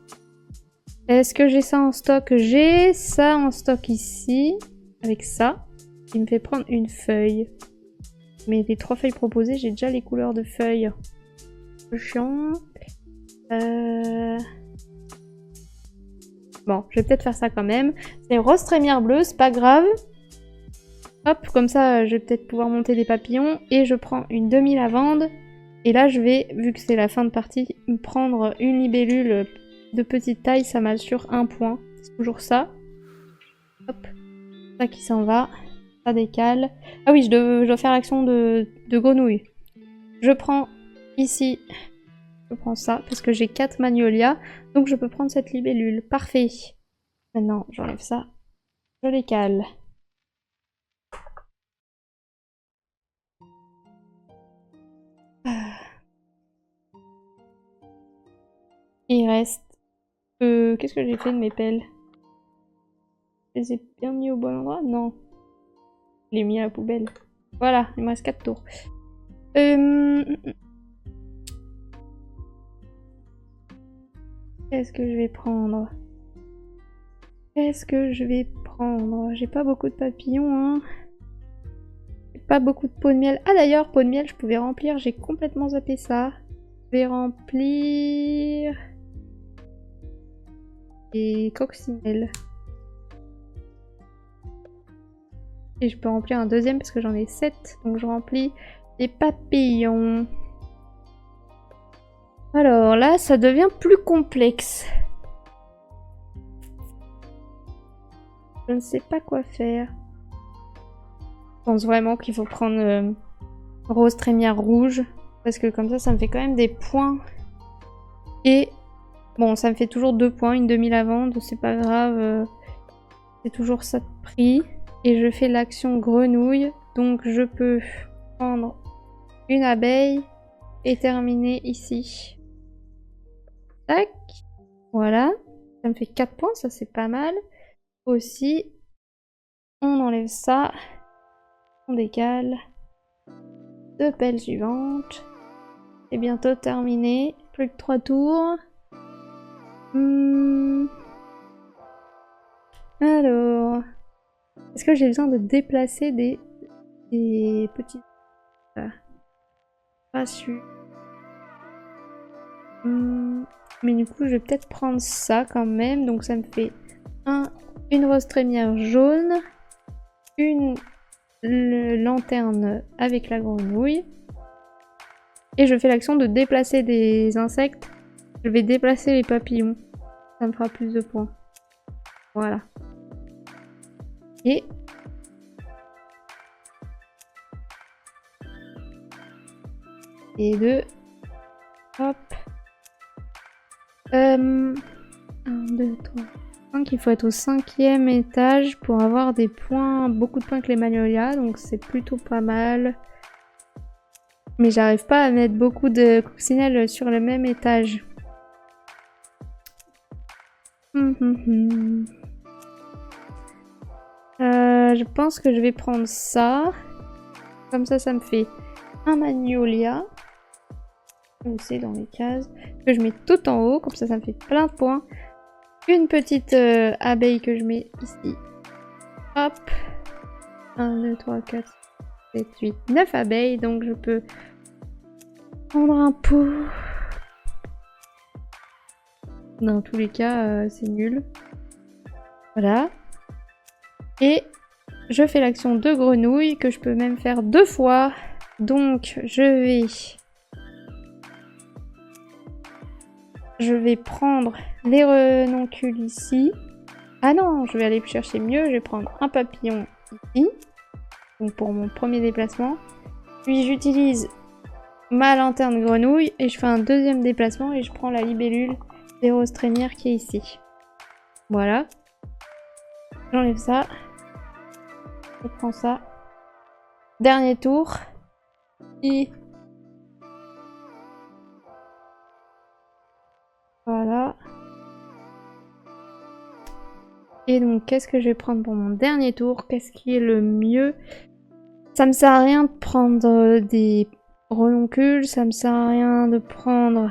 Est-ce que j'ai ça en stock? J'ai ça en stock ici, avec ça. Il me fait prendre une feuille. Mais les 3 feuilles proposées, j'ai déjà les couleurs de feuilles. C'est chiant. Bon, je vais peut-être faire ça quand même. C'est rose trémière bleue, c'est pas grave. Hop, comme ça, je vais peut-être pouvoir monter des papillons. Et je prends une demi-lavande. Et là, je vais, vu que c'est la fin de partie, me prendre une libellule de petite taille. Ça m'assure un point. C'est toujours ça. Hop, ça qui s'en va. Ça décale. Ah oui, je dois faire l'action de grenouille. Je prends ici... Je prends ça parce que j'ai 4 magnolias, donc je peux prendre cette libellule. Parfait. Maintenant, j'enlève ça. Je les cale. Il reste... Qu'est-ce que j'ai fait de mes pelles? Je les ai bien mis au bon endroit? Non. Je les ai mis à la poubelle. Voilà, il me reste 4 tours. Qu'est-ce que je vais prendre? Qu'est-ce que je vais prendre? J'ai pas beaucoup de papillons, hein. J'ai pas beaucoup de peau de miel. Ah d'ailleurs, peau de miel, je pouvais remplir. J'ai complètement zappé ça. Je vais remplir... Et coccinelle. Et je peux remplir un deuxième parce que j'en ai 7. Donc je remplis les papillons. Alors là, ça devient plus complexe. Je ne sais pas quoi faire. Je pense vraiment qu'il faut prendre rose trémière rouge. Parce que comme ça me fait quand même des points. Et bon, ça me fait toujours 2 points, une demi-lavande, c'est pas grave. C'est toujours ça de prix. Et je fais l'action grenouille. Donc je peux prendre une abeille et terminer ici. Tac. Voilà. Ça me fait 4 points, ça c'est pas mal. Aussi, on enlève ça. On décale. 2 pelles suivantes. C'est bientôt terminé. Plus que 3 tours. Alors... Est-ce que j'ai besoin de déplacer des petits... Pas sûr. Mais du coup, je vais peut-être prendre ça quand même. Donc ça me fait une rose trémière jaune. Une lanterne avec la grenouille. Et je fais l'action de déplacer des insectes. Je vais déplacer les papillons. Ça me fera plus de points. Voilà. Et... Et 2. Hop. 1, 2, 3, 5. Il faut être au 5e étage pour avoir des points, beaucoup de points que les magnolias. Donc c'est plutôt pas mal. Mais j'arrive pas à mettre beaucoup de coccinelles sur le même étage. Je pense que je vais prendre ça. Comme ça me fait un magnolia. Où c'est dans les cases. Que je mets tout en haut. Comme ça me fait plein de points. Une petite abeille que je mets ici. Hop. 1, 2, 3, 4, 7, 8, 9 abeilles. Donc je peux prendre un pot. Dans tous les cas, c'est nul. Voilà. Et je fais l'action de grenouille que je peux même faire 2 fois. Donc je vais prendre les renoncules ici. Ah non, je vais aller chercher mieux. Je vais prendre un papillon ici. Donc pour mon premier déplacement. Puis j'utilise ma lanterne grenouille et je fais un deuxième déplacement et je prends la libellule des roses trémières qui est ici. Voilà. J'enlève ça. Je prends ça. Dernier tour. Et voilà. Et donc, qu'est-ce que je vais prendre pour mon dernier tour? Qu'est-ce qui est le mieux? Ça me sert à rien de prendre des renoncules. Ça me sert à rien de prendre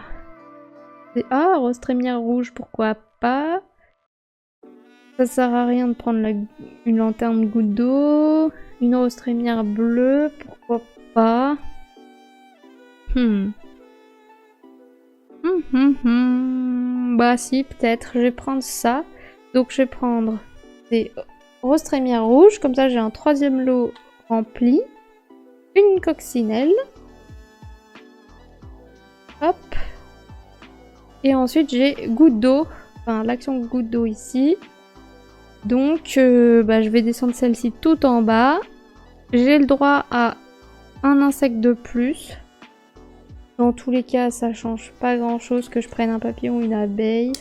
des... Ah, rose trémière rouge, pourquoi pas? Ça sert à rien de prendre une lanterne goutte d'eau. Une rose trémière bleue, pourquoi pas. Bah si, peut-être. Je vais prendre ça. Donc je vais prendre des roses trémières rouges. Comme ça, j'ai un 3e lot rempli. Une coccinelle. Hop. Et ensuite, j'ai goutte d'eau. Enfin, l'action goutte d'eau ici. Donc, je vais descendre celle-ci tout en bas. J'ai le droit à un insecte de plus. Dans tous les cas, ça change pas grand-chose que je prenne un papillon ou une abeille.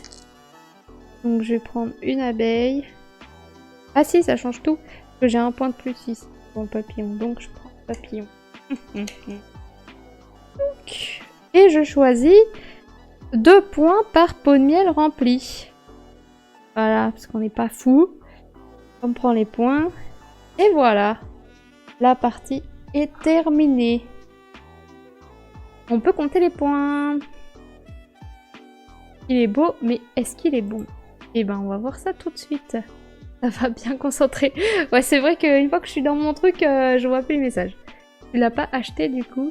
Donc, je vais prendre une abeille. Ah si, ça change tout. Parce que j'ai un point de plus ici pour le papillon. Donc, je prends le papillon. Et je choisis 2 points par pot de miel rempli. Voilà, parce qu'on n'est pas fou. On prend les points. Et voilà. La partie est terminée. On peut compter les points. Il est beau, mais est-ce qu'il est bon? Eh ben, on va voir ça tout de suite. Ça va bien concentrer. Ouais, c'est vrai qu'une fois que je suis dans mon truc, je vois plus les messages. Tu l'as pas acheté du coup?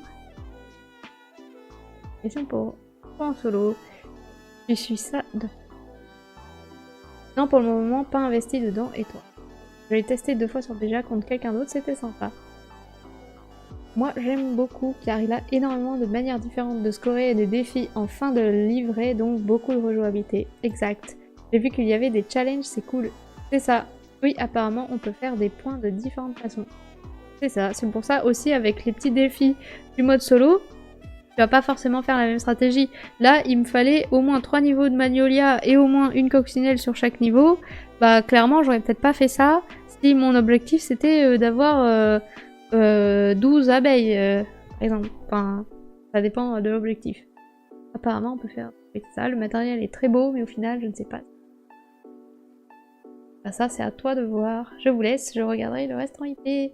Question pour en solo. Je suis ça de... Non, pour le moment, pas investi dedans. Et toi? Je l'ai testé 2 fois sur déjà contre quelqu'un d'autre, c'était sympa. Moi, j'aime beaucoup car il a énormément de manières différentes de scorer et des défis en fin de livret, donc beaucoup de rejouabilité. Exact. J'ai vu qu'il y avait des challenges, c'est cool. C'est ça. Oui, apparemment, on peut faire des points de différentes façons. C'est ça. C'est pour ça aussi, avec les petits défis du mode solo, tu vas pas forcément faire la même stratégie. Là, il me fallait au moins 3 niveaux de Magnolia et au moins une coccinelle sur chaque niveau. Bah, clairement, j'aurais peut-être pas fait ça si mon objectif c'était d'avoir 12 abeilles, par exemple. Enfin, ça dépend de l'objectif. Apparemment, on peut faire ça. Le matériel est très beau, mais au final, je ne sais pas. Bah, ça, c'est à toi de voir. Je vous laisse, je regarderai le reste en IP.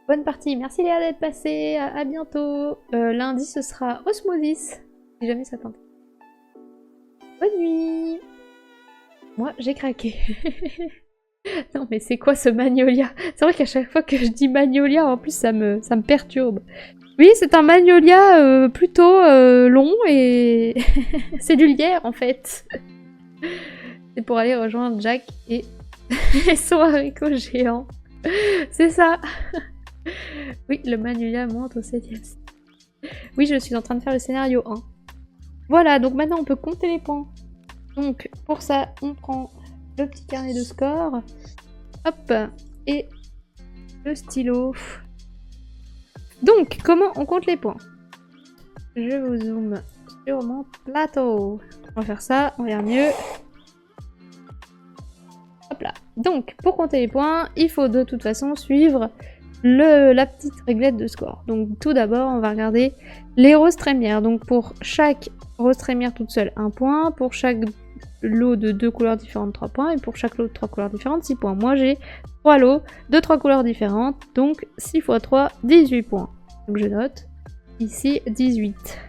Bonne partie, merci Léa d'être passée, à bientôt. Lundi, ce sera Osmosis, si jamais ça t'intéresse. Bonne nuit. Moi, j'ai craqué. Non mais c'est quoi ce Magnolia? C'est vrai qu'à chaque fois que je dis Magnolia, en plus ça me perturbe. Oui, c'est un Magnolia plutôt long et... c'est du lierre en fait. C'est pour aller rejoindre Jack et son haricot géant. C'est ça. Oui, le Magnolia monte au 7e. Oui, je suis en train de faire le scénario 1. Voilà, donc maintenant on peut compter les points. Donc pour ça, on prend le petit carnet de score. Hop, et le stylo. Donc, comment on compte les points? Je vous zoome sur mon plateau. On va faire ça, on verra mieux. Hop là. Donc, pour compter les points, il faut de toute façon suivre la petite réglette de score. Donc, tout d'abord, on va regarder les roses trémières. Donc, pour chaque rose trémière toute seule, 1 point. Pour chaque lot de 2 couleurs différentes, 3 points. Et pour chaque lot de 3 couleurs différentes, 6 points. Moi, j'ai 3 lots de 3 couleurs différentes. Donc, 6 x 3, 18 points. Donc, je note. Ici, 18.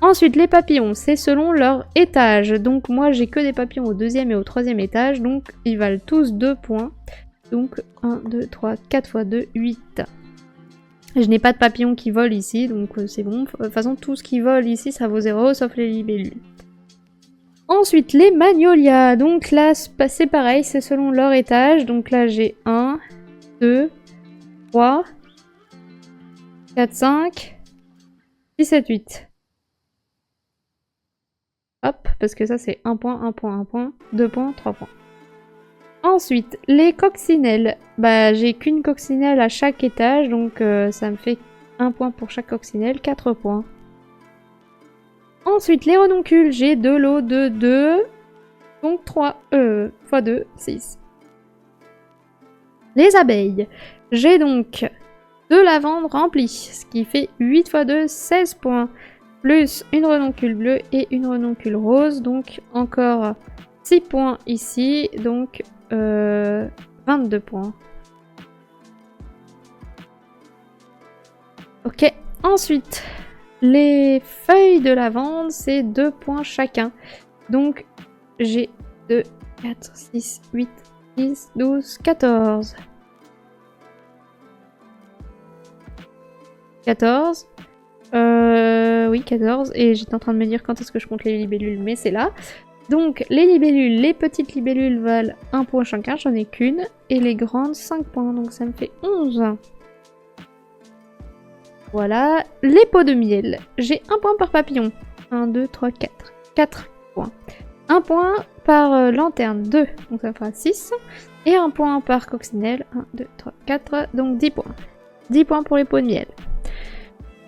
Ensuite, les papillons, c'est selon leur étage. Donc, moi, j'ai que des papillons au 2e et au 3e étage. Donc, ils valent tous 2 points. Donc, 1, 2, 3, 4 x 2, 8. Je n'ai pas de papillons qui volent ici, donc c'est bon. De toute façon, tout ce qui vole ici, ça vaut 0, sauf les libellules. Ensuite, les magnolias. Donc là, c'est pareil, c'est selon leur étage. Donc là, j'ai 1, 2, 3, 4, 5, 6, 7, 8. Hop, parce que ça, c'est 1 point, 1 point, 1 point, 2 points, 3 points. Ensuite, les coccinelles. Bah, j'ai qu'une coccinelle à chaque étage, donc ça me fait 1 point pour chaque coccinelle, 4 points. Ensuite, les renoncules, j'ai 2 lots de 2, donc 3, x 2, 6. Les abeilles, j'ai donc 2 lavandes remplies, ce qui fait 8 x 2, 16 points, plus une renoncule bleue et une renoncule rose, donc encore 6 points ici, donc 22 points. Ok, ensuite... les feuilles de lavande, c'est 2 points chacun. Donc, j'ai 2, 4, 6, 8, 10, 12, 14. 14. Oui, 14. Et j'étais en train de me dire quand est-ce que je compte les libellules, mais c'est là. Donc, les libellules, les petites libellules valent 1 point chacun, j'en ai qu'une. Et les grandes, 5 points, donc ça me fait 11. Voilà. Les pots de miel. J'ai 1 point par papillon. 1, 2, 3, 4. 4 points. 1 point par lanterne, 2. Donc ça fera 6. Et 1 point par coccinelle. 1, 2, 3, 4. Donc 10 points. 10 points pour les pots de miel.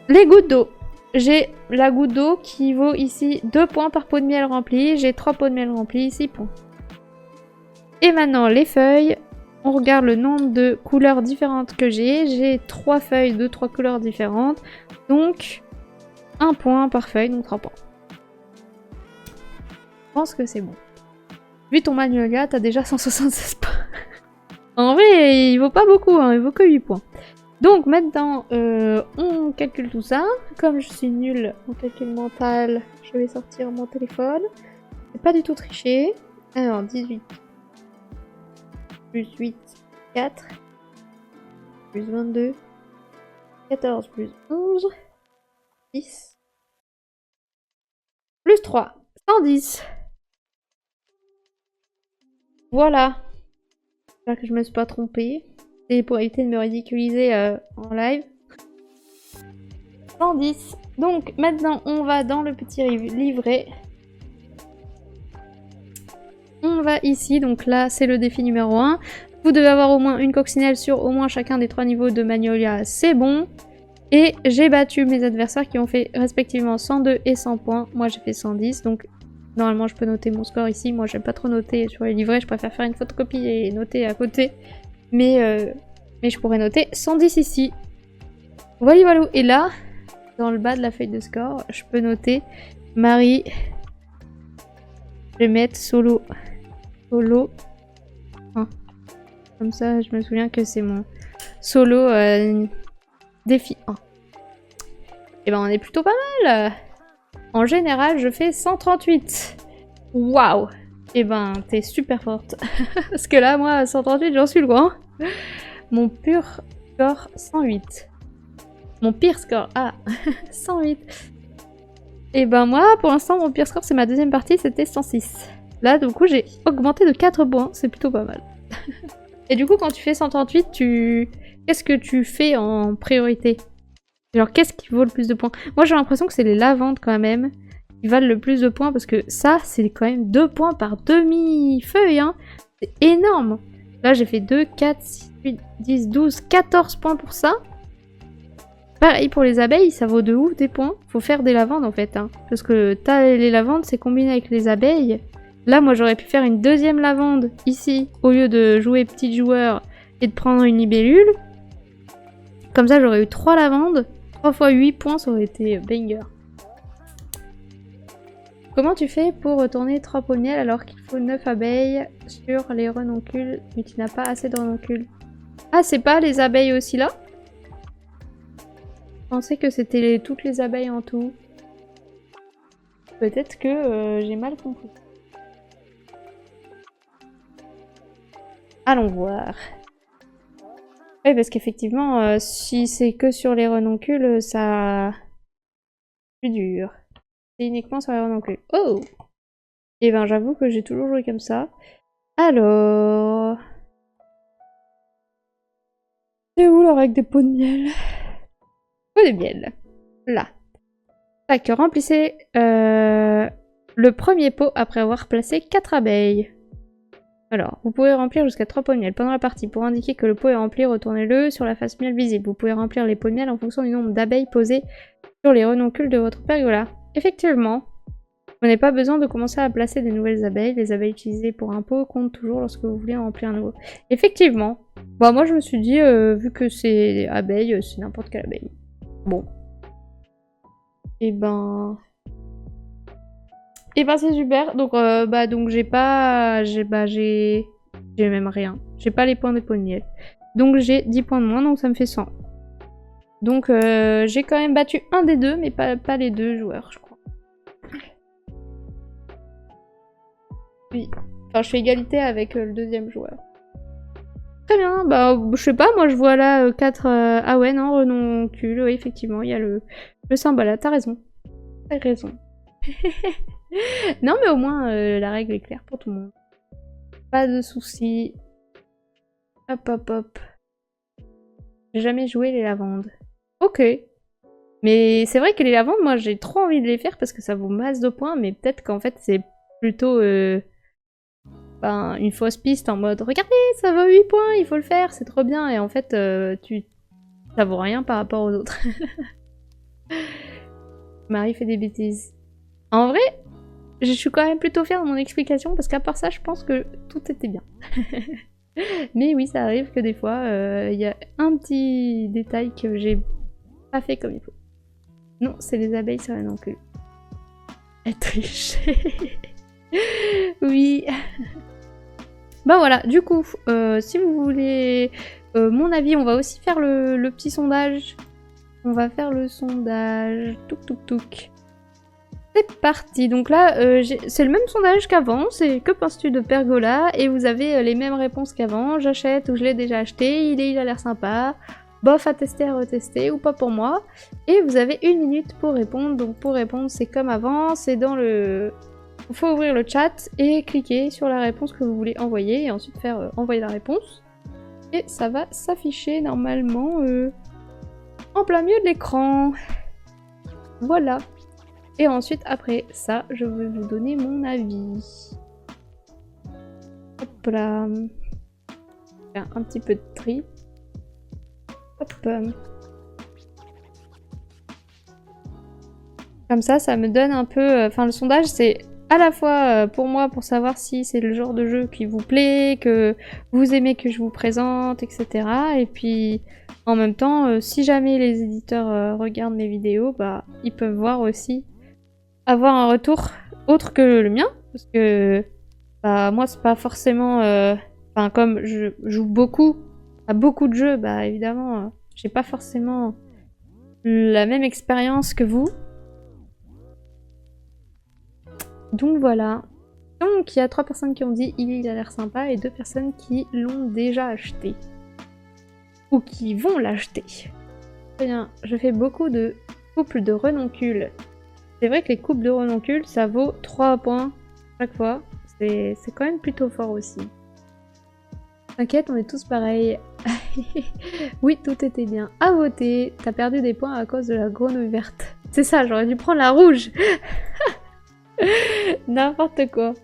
Les gouttes d'eau. J'ai la goutte d'eau qui vaut ici 2 points par pot de miel rempli. J'ai 3 pots de miel remplis, 6 points. Et maintenant, les feuilles. On regarde le nombre de couleurs différentes que j'ai. J'ai 3 feuilles de 3 couleurs différentes. Donc, 1 point par feuille, donc 3 points. Je pense que c'est bon. Vu ton Magnolia, t'as déjà 176 points. En vrai, il vaut pas beaucoup, hein, il vaut que 8 points. Donc maintenant, on calcule tout ça. Comme je suis nulle en calcul mental, je vais sortir mon téléphone. C'est pas du tout triché. Alors, 18 plus 8, 4. Plus 22. 14 plus 11. 10. Plus 3. 110. Voilà. J'espère que je me suis pas trompée. Et pour éviter de me ridiculiser en live. 110. Donc maintenant on va dans le petit livret. On va ici, donc là c'est le défi numéro 1. Vous devez avoir au moins une coccinelle sur au moins chacun des 3 niveaux de Magnolia, c'est bon. Et j'ai battu mes adversaires qui ont fait respectivement 102 et 100 points. Moi j'ai fait 110, donc normalement je peux noter mon score ici. Moi j'aime pas trop noter sur les livrets, je préfère faire une photocopie et noter à côté. Mais je pourrais noter 110 ici. Voilà, voilà. Et là, dans le bas de la feuille de score, je peux noter Marie. Je vais mettre solo. Solo. Hein. Comme ça, je me souviens que c'est mon solo défi 1. Et ben, on est plutôt pas mal. En général, je fais 138. Waouh. Et ben, t'es super forte. Parce que là, moi, 138, j'en suis loin. Mon pur score, 108. Mon pire score, 108. Et ben moi, pour l'instant, mon pire score, c'est ma deuxième partie, c'était 106. Là, du coup, j'ai augmenté de 4 points, c'est plutôt pas mal. Et du coup, quand tu fais 138, qu'est-ce que tu fais en priorité? Genre, qu'est-ce qui vaut le plus de points? Moi, j'ai l'impression que c'est les lavandes, quand même, qui valent le plus de points, parce que ça, c'est quand même 2 points par demi-feuille, hein. C'est énorme. Là, j'ai fait 2, 4, 6, 8, 10, 12, 14 points pour ça. Pareil pour les abeilles, ça vaut de ouf des points. Faut faire des lavandes en fait. Hein. Parce que les lavandes, c'est combiné avec les abeilles. Là, moi, j'aurais pu faire une deuxième lavande ici, au lieu de jouer petit joueur et de prendre une libellule. Comme ça, j'aurais eu 3 lavandes. 3 fois 8 points, ça aurait été banger. Comment tu fais pour retourner 3 pots de miel alors qu'il faut 9 abeilles sur les renoncules, mais tu n'as pas assez de renoncules? Ah, c'est pas les abeilles aussi là? Je pensais que c'était toutes les abeilles en tout. Peut-être que j'ai mal compris. Allons voir. Oui, parce qu'effectivement, si c'est que sur les renoncules, ça... plus dur. C'est uniquement sur les renoncules. Oh! Et ben, j'avoue que j'ai toujours joué comme ça. Alors... c'est où la règle des pots de miel? Pots de miel. Là. Tac, remplissez le premier pot après avoir placé 4 abeilles. Alors, vous pouvez remplir jusqu'à 3 pots de miel pendant la partie. Pour indiquer que le pot est rempli, retournez-le sur la face miel visible. Vous pouvez remplir les pots de miel en fonction du nombre d'abeilles posées sur les renoncules de votre pergola. Effectivement, vous n'avez pas besoin de commencer à placer des nouvelles abeilles. Les abeilles utilisées pour un pot comptent toujours lorsque vous voulez en remplir un nouveau. Effectivement. Bon, moi je me suis dit, vu que c'est abeilles, c'est n'importe quelle abeille. Bon. Et ben c'est super. Donc donc j'ai pas... j'ai même rien. J'ai pas les points des pots de miel. Donc j'ai 10 points de moins, donc ça me fait 100. Donc j'ai quand même battu un des deux, mais pas les deux joueurs, je crois. Oui. Enfin, je fais égalité avec le deuxième joueur. Très bien, bah je sais pas, moi je vois là 4... Ah ouais, non, renoncule, oui, effectivement, il y a le symbole là, t'as raison. T'as raison. Non, mais au moins, la règle est claire pour tout le monde. Pas de soucis. Hop, hop, hop. J'ai jamais joué les lavandes. Ok. Mais c'est vrai que les lavandes, moi j'ai trop envie de les faire parce que ça vaut masse de points, mais peut-être qu'en fait c'est plutôt une fausse piste en mode regardez, ça vaut 8 points, il faut le faire, c'est trop bien, et en fait ça vaut rien par rapport aux autres. Marie fait des bêtises. En vrai, je suis quand même plutôt fière de mon explication parce qu'à part ça, je pense que tout était bien. Mais oui, ça arrive que des fois, il y a un petit détail que j'ai pas fait comme il faut. Non, c'est les abeilles sur la non plus. Elle triche. Oui. Bah voilà, du coup, si vous voulez mon avis, on va aussi faire le petit sondage. On va faire le sondage. Touk touk touk. C'est parti. Donc là, c'est le même sondage qu'avant. C'est que penses-tu de Pergola? Et vous avez les mêmes réponses qu'avant. J'achète ou je l'ai déjà acheté. Il a l'air sympa. Bof à tester, à retester ou pas pour moi. Et vous avez 1 minute pour répondre. Donc pour répondre, c'est comme avant. C'est dans le... Il faut ouvrir le chat et cliquer sur la réponse que vous voulez envoyer. Et ensuite faire envoyer la réponse. Et ça va s'afficher normalement en plein milieu de l'écran. Voilà. Et ensuite, après ça, je vais vous donner mon avis. Hop là. Faire un petit peu de tri. Hop. Comme ça me donne un peu... Enfin, le sondage, c'est à la fois pour moi, pour savoir si c'est le genre de jeu qui vous plaît, que vous aimez que je vous présente, etc. Et puis, en même temps, si jamais les éditeurs regardent mes vidéos, bah, ils peuvent voir aussi, avoir un retour autre que le mien. Parce que, bah, moi, c'est pas forcément... Enfin, comme je joue beaucoup à beaucoup de jeux, bah, évidemment, j'ai pas forcément la même expérience que vous. Donc voilà. Donc il y a 3 personnes qui ont dit il a l'air sympa et 2 personnes qui l'ont déjà acheté. Ou qui vont l'acheter. Très bien, je fais beaucoup de couples de renoncules. C'est vrai que les couples de renoncules, ça vaut 3 points chaque fois. C'est quand même plutôt fort aussi. T'inquiète, on est tous pareils. Oui, tout était bien. À voter, t'as perdu des points à cause de la grenouille verte. C'est ça, j'aurais dû prendre la rouge. N'importe quoi.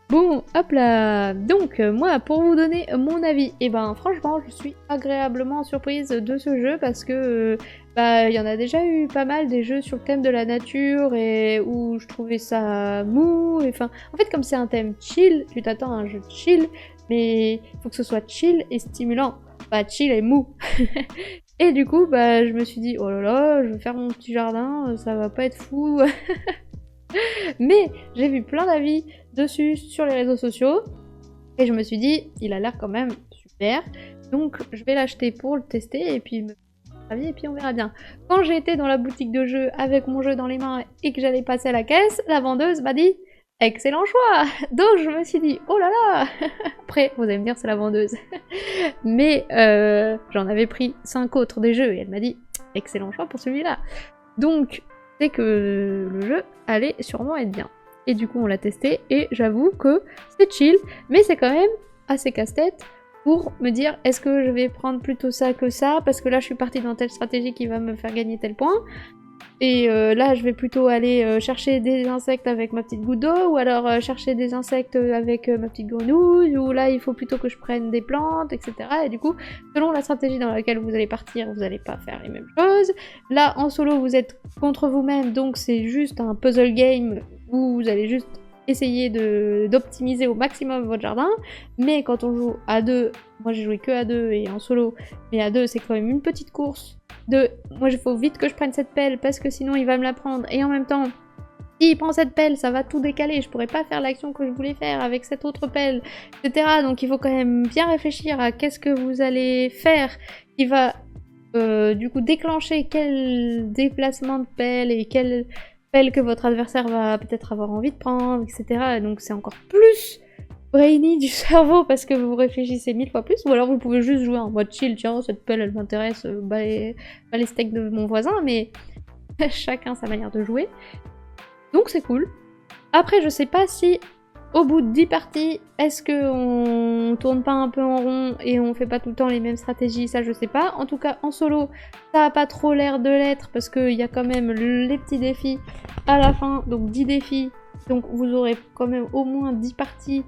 Bon, hop là. Donc, moi, pour vous donner mon avis, et ben franchement, je suis agréablement surprise de ce jeu parce que bah, il y en a déjà eu pas mal des jeux sur le thème de la nature et où je trouvais ça mou. Enfin, en fait, comme c'est un thème chill, tu t'attends à un jeu chill, mais il faut que ce soit chill et stimulant, pas chill et mou. Et du coup, bah, je me suis dit, oh là là, je vais faire mon petit jardin, ça va pas être fou. Mais j'ai vu plein d'avis dessus sur les réseaux sociaux et je me suis dit, il a l'air quand même super, donc je vais l'acheter pour le tester et puis me faire un avis et puis on verra bien. Quand j'ai été dans la boutique de jeux avec mon jeu dans les mains et que j'allais passer à la caisse, la vendeuse m'a dit excellent choix. Donc je me suis dit oh là là. Après vous allez me dire c'est la vendeuse, mais j'en avais pris 5 autres des jeux et elle m'a dit excellent choix pour celui-là. Donc c'est que le jeu allait sûrement être bien. Et du coup on l'a testé et j'avoue que c'est chill, mais c'est quand même assez casse-tête pour me dire est-ce que je vais prendre plutôt ça que ça, parce que là je suis partie dans telle stratégie qui va me faire gagner tel point. Et là je vais plutôt aller chercher des insectes avec ma petite goutte d'eau, ou alors chercher des insectes avec ma petite grenouille, ou là il faut plutôt que je prenne des plantes, etc. Et du coup, selon la stratégie dans laquelle vous allez partir, vous n'allez pas faire les mêmes choses. Là en solo vous êtes contre vous-même, donc c'est juste un puzzle game où vous allez juste essayer d'optimiser au maximum votre jardin. Mais quand on joue à deux, moi j'ai joué que à deux et en solo, mais à deux c'est quand même une petite course. Moi il faut vite que je prenne cette pelle parce que sinon il va me la prendre, et en même temps s'il prend cette pelle ça va tout décaler, je pourrais pas faire l'action que je voulais faire avec cette autre pelle, etc. Donc il faut quand même bien réfléchir à qu'est-ce que vous allez faire qui va du coup déclencher quel déplacement de pelle et quelle pelle que votre adversaire va peut-être avoir envie de prendre, etc. Et donc c'est encore plus brainy du cerveau parce que vous réfléchissez 1000 fois plus, ou alors vous pouvez juste jouer en mode chill, tiens, cette pelle elle m'intéresse, bah les steaks de mon voisin, mais chacun sa manière de jouer. Donc c'est cool. Après, je sais pas si au bout de 10 parties, est-ce qu'on tourne pas un peu en rond et on fait pas tout le temps les mêmes stratégies, ça je sais pas. En tout cas, en solo, ça a pas trop l'air de l'être parce qu'il y a quand même les petits défis à la fin, donc 10 défis. Donc vous aurez quand même au moins 10 parties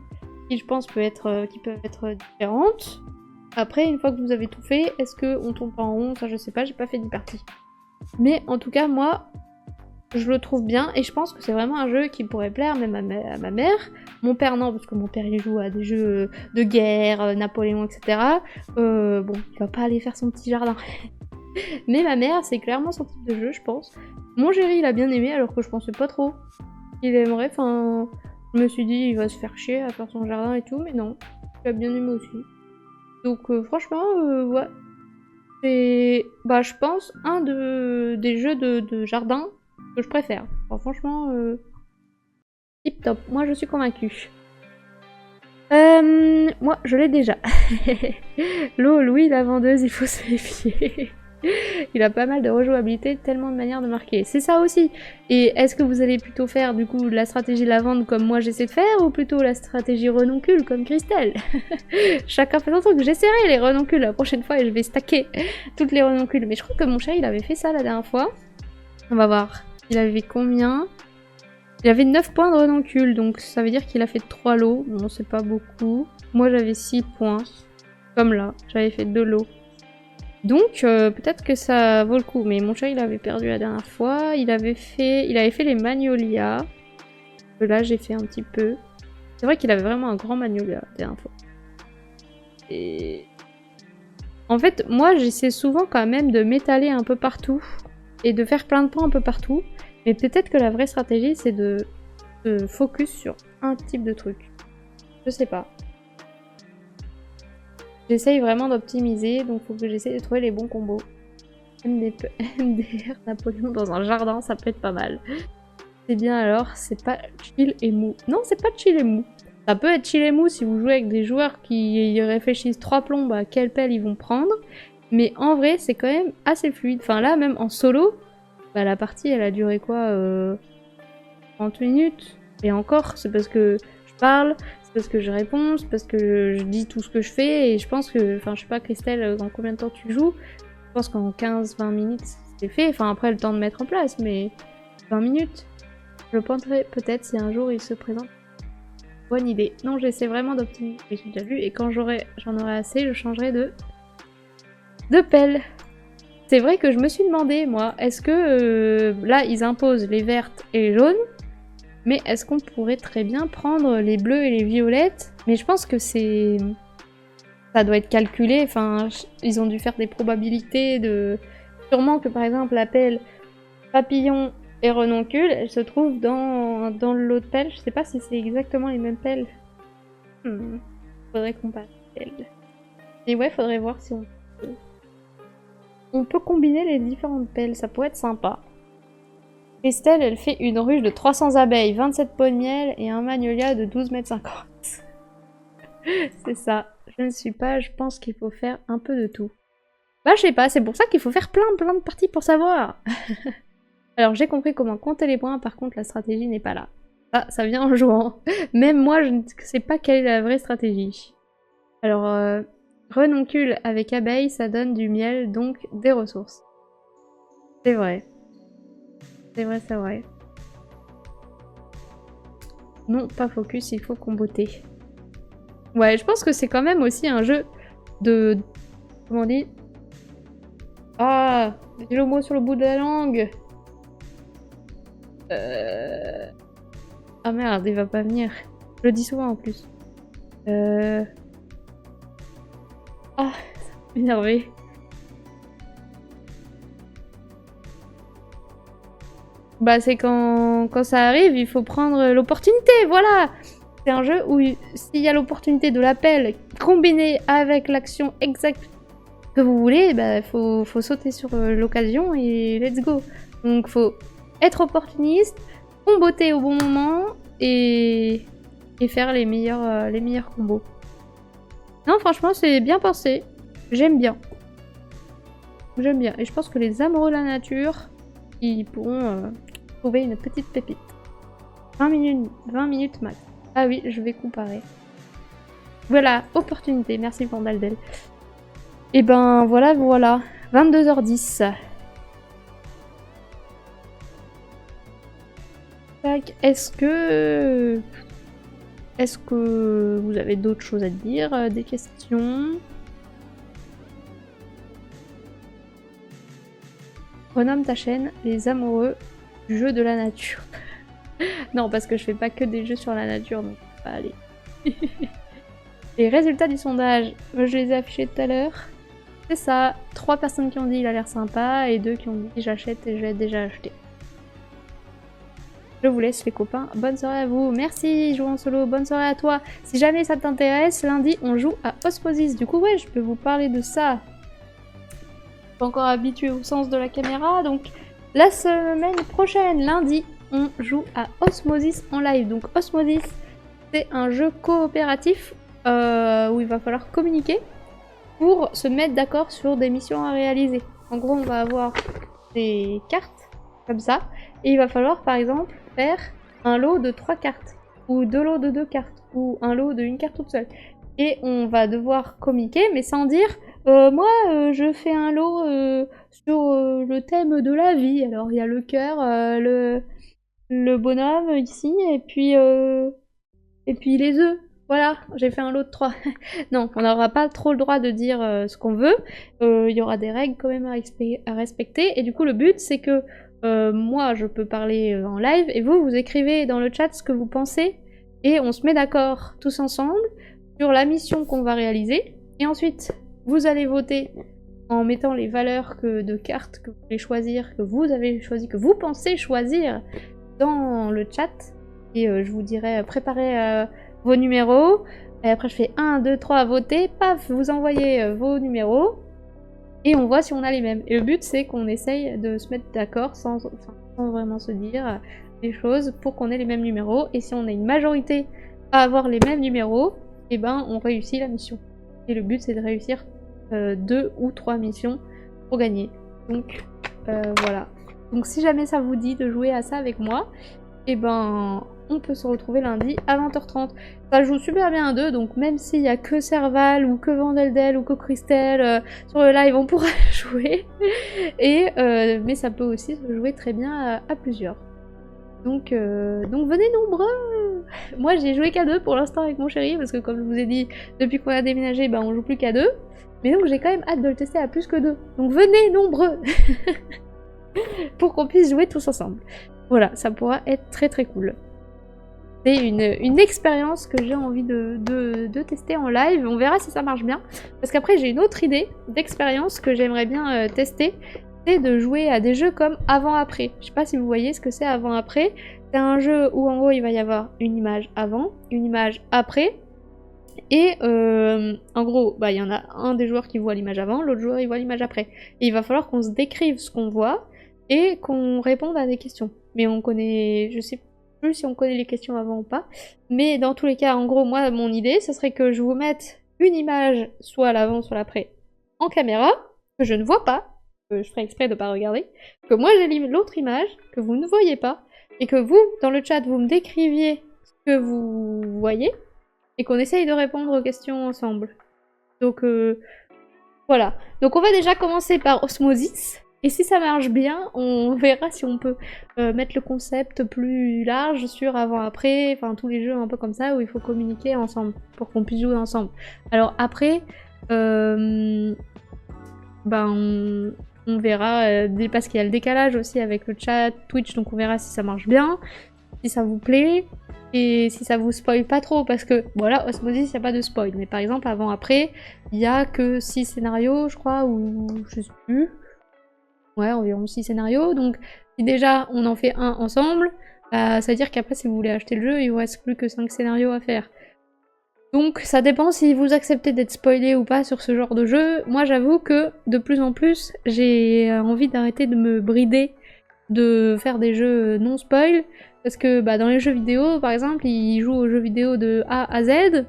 qui je pense peuvent être différentes. Après, une fois que vous avez tout fait, est-ce qu'on tourne pas en rond, ça je sais pas, j'ai pas fait 10 parties. Mais en tout cas, moi, je le trouve bien et je pense que c'est vraiment un jeu qui pourrait plaire même à ma mère. Mon père non, parce que mon père il joue à des jeux de guerre, Napoléon, etc. Bon, il va pas aller faire son petit jardin. Mais ma mère, c'est clairement son type de jeu, je pense. Mon Géry, il a bien aimé alors que je pensais pas trop qu'il aimerait. Enfin, je me suis dit, il va se faire chier à faire son jardin et tout, mais non, il a bien aimé aussi. Donc franchement, ouais. C'est, bah, je pense, un des jeux de jardin que je préfère. Enfin, franchement, tip top. Moi, je suis convaincue. Moi, je l'ai déjà. Louis, la vendeuse, il faut se méfier. Il a pas mal de rejouabilité, tellement de manières de marquer. C'est ça aussi. Et est-ce que vous allez plutôt faire, du coup, la stratégie lavande comme moi j'essaie de faire, ou plutôt la stratégie renoncule comme Christelle? Chacun fait son truc. J'essaierai les renoncules la prochaine fois et je vais stacker toutes les renoncules. Mais je crois que mon chéri, il avait fait ça la dernière fois. On va voir. Il avait combien? Il avait 9 points de renoncule, donc ça veut dire qu'il a fait 3 lots. Bon, c'est pas beaucoup. Moi, j'avais 6 points. Comme là, j'avais fait 2 lots. Donc, peut-être que ça vaut le coup. Mais mon chat, il avait perdu la dernière fois. Il avait fait les magnolias. Là, j'ai fait un petit peu. C'est vrai qu'il avait vraiment un grand magnolia la dernière fois. Et... En fait, moi, j'essaie souvent quand même de m'étaler un peu partout. Et de faire plein de points un peu partout. Mais peut-être que la vraie stratégie, c'est de focus sur un type de truc. Je sais pas. J'essaye vraiment d'optimiser, donc faut que j'essaye de trouver les bons combos. MDR Napoléon dans un jardin, ça peut être pas mal. C'est bien alors, c'est pas chill et mou. Non, c'est pas chill et mou. Ça peut être chill et mou si vous jouez avec des joueurs qui réfléchissent 3 plombes à quelle pelle ils vont prendre. Mais en vrai, c'est quand même assez fluide. Enfin là, même en solo, bah, la partie, elle a duré quoi 30 minutes. Et encore, c'est parce que je parle, c'est parce que je réponds, c'est parce que je dis tout ce que je fais. Et je pense que, enfin, je sais pas, Christelle, dans combien de temps tu joues? Je pense qu'en 15-20 minutes, c'est fait. Enfin, après, le temps de mettre en place, mais 20 minutes. Je le penserai peut-être si un jour il se présente. Bonne idée. Non, j'essaie vraiment d'optimiser. J'ai déjà vu. Et quand j'en aurai assez, je changerai de pelle. C'est vrai que je me suis demandé, moi, est-ce que là, ils imposent les vertes et les jaunes, mais est-ce qu'on pourrait très bien prendre les bleus et les violettes? Mais je pense que c'est... ça doit être calculé, enfin, ils ont dû faire des probabilités de... Sûrement que, par exemple, la pelle papillon et renoncule, elle se trouve dans le lot de pelles. Je sais pas si c'est exactement les mêmes pelles. Faudrait qu'on passe pelles. Et ouais, faudrait voir si on peut combiner les différentes pelles, ça pourrait être sympa. Christelle, elle fait une ruche de 300 abeilles, 27 pots de miel et un magnolia de 12,50 m. C'est ça. Je ne suis pas, je pense qu'il faut faire un peu de tout. Bah je sais pas, c'est pour ça qu'il faut faire plein de parties pour savoir. Alors j'ai compris comment compter les points, par contre la stratégie n'est pas là. Ça vient en jouant. Même moi, je ne sais pas quelle est la vraie stratégie. Alors... Renoncule avec abeille, ça donne du miel, donc des ressources. C'est vrai. C'est vrai, c'est vrai. Non, pas focus, il faut comboter. Ouais, je pense que c'est quand même aussi un jeu de... Comment on dit? Ah, j'ai le mot sur le bout de la langue. Ah merde, il va pas venir. Je le dis souvent en plus. Ah, ça m'a énervé. Bah c'est quand ça arrive, il faut prendre l'opportunité, voilà. C'est un jeu où s'il y a l'opportunité de l'appel combinée avec l'action exacte que vous voulez, bah faut sauter sur l'occasion et let's go. Donc faut être opportuniste, comboter au bon moment et et faire les meilleurs combos. Non, franchement, c'est bien pensé. J'aime bien. J'aime bien. Et je pense que les amoureux de la nature, ils pourront trouver une petite pépite. 20 minutes max. Ah oui, je vais comparer. Voilà, opportunité. Merci Vandaldel. Et ben voilà. 22h10. Tac, est-ce que vous avez d'autres choses à dire, des questions? Renomme ta chaîne Les Amoureux du jeu de la nature. Non, parce que je fais pas que des jeux sur la nature, donc pas aller. Les résultats du sondage, je les ai affichés tout à l'heure. C'est ça, 3 personnes qui ont dit il a l'air sympa et 2 qui ont dit j'achète et j'ai déjà acheté. Je vous laisse les copains, bonne soirée à vous. Merci jouer en solo, bonne soirée à toi. Si jamais ça t'intéresse, lundi on joue à Osmosis. Du coup ouais, je peux vous parler de ça. Je suis pas encore habituée au sens de la caméra, donc la semaine prochaine, lundi, on joue à Osmosis en live. Donc Osmosis, c'est un jeu coopératif où il va falloir communiquer pour se mettre d'accord sur des missions à réaliser. En gros, on va avoir des cartes comme ça, et il va falloir par exemple faire un lot de 3 cartes, ou 2 lots de 2 cartes, ou un lot de 1 carte toute seule. Et on va devoir communiquer, mais sans dire moi je fais un lot sur le thème de la vie. Alors il y a le cœur, le bonhomme ici, et puis les œufs. Voilà, j'ai fait un lot de 3. Non, on n'aura pas trop le droit de dire ce qu'on veut. Il y aura des règles quand même à respecter. Et du coup, le but, c'est que moi, je peux parler en live, et vous écrivez dans le chat ce que vous pensez, et on se met d'accord tous ensemble sur la mission qu'on va réaliser. Et ensuite, vous allez voter en mettant les valeurs de cartes que vous voulez choisir, que vous avez choisi, que vous pensez choisir dans le chat. Et je vous dirai, préparez vos numéros. Et après, je fais 1, 2, 3, voter. Paf, vous envoyez vos numéros. Et on voit si on a les mêmes. Et le but, c'est qu'on essaye de se mettre d'accord sans vraiment se dire les choses pour qu'on ait les mêmes numéros. Et si on a une majorité à avoir les mêmes numéros, et ben on réussit la mission. Et le but, c'est de réussir 2 ou 3 missions pour gagner. Donc, voilà. Donc si jamais ça vous dit de jouer à ça avec moi, et ben on peut se retrouver lundi à 20h30. Ça joue super bien à 2, donc même s'il y a que Serval ou que Vandeldel ou que Christelle sur le live, on pourra jouer. Et mais ça peut aussi se jouer très bien à plusieurs. Donc venez nombreux. Moi j'ai joué qu'à 2 pour l'instant avec mon chéri, parce que comme je vous ai dit, depuis qu'on a déménagé, ben on joue plus qu'à 2. Mais donc j'ai quand même hâte de le tester à plus que 2. Donc venez nombreux pour qu'on puisse jouer tous ensemble. Voilà, ça pourra être très très cool. C'est une expérience que j'ai envie de tester en live. On verra si ça marche bien. Parce qu'après, j'ai une autre idée d'expérience que j'aimerais bien tester. C'est de jouer à des jeux comme avant-après. Je sais pas si vous voyez ce que c'est avant-après. C'est un jeu où en gros, il va y avoir une image avant, une image après. Et en gros, bah, il y en a un des joueurs qui voit l'image avant, l'autre joueur il voit l'image après. Et il va falloir qu'on se décrive ce qu'on voit et qu'on réponde à des questions. Mais on connaît, je sais plus si on connaît les questions avant ou pas. Mais dans tous les cas, en gros, moi, mon idée, ce serait que je vous mette une image, soit à l'avant, soit à l'après, en caméra, que je ne vois pas, que je ferai exprès de ne pas regarder, que moi j'ai l'autre image, que vous ne voyez pas, et que vous, dans le chat, vous me décriviez ce que vous voyez, et qu'on essaye de répondre aux questions ensemble. Donc, voilà. Donc on va déjà commencer par Osmosis. Et si ça marche bien, on verra si on peut mettre le concept plus large sur avant-après, enfin tous les jeux un peu comme ça où il faut communiquer ensemble pour qu'on puisse jouer ensemble. Alors après, ben on verra, parce qu'il y a le décalage aussi avec le chat Twitch, donc on verra si ça marche bien, si ça vous plaît, et si ça vous spoil pas trop, parce que voilà, Osmosis, il n'y a pas de spoil, mais par exemple avant-après, il y a que 6 scénarios, je crois, ou je sais plus. Ouais, environ 6 scénarios, donc si déjà on en fait un ensemble, bah, ça veut dire qu'après si vous voulez acheter le jeu, il vous reste plus que 5 scénarios à faire. Donc ça dépend si vous acceptez d'être spoilé ou pas sur ce genre de jeu. Moi j'avoue que de plus en plus, j'ai envie d'arrêter de me brider de faire des jeux non spoil, parce que bah, dans les jeux vidéo, par exemple, ils jouent aux jeux vidéo de A à Z,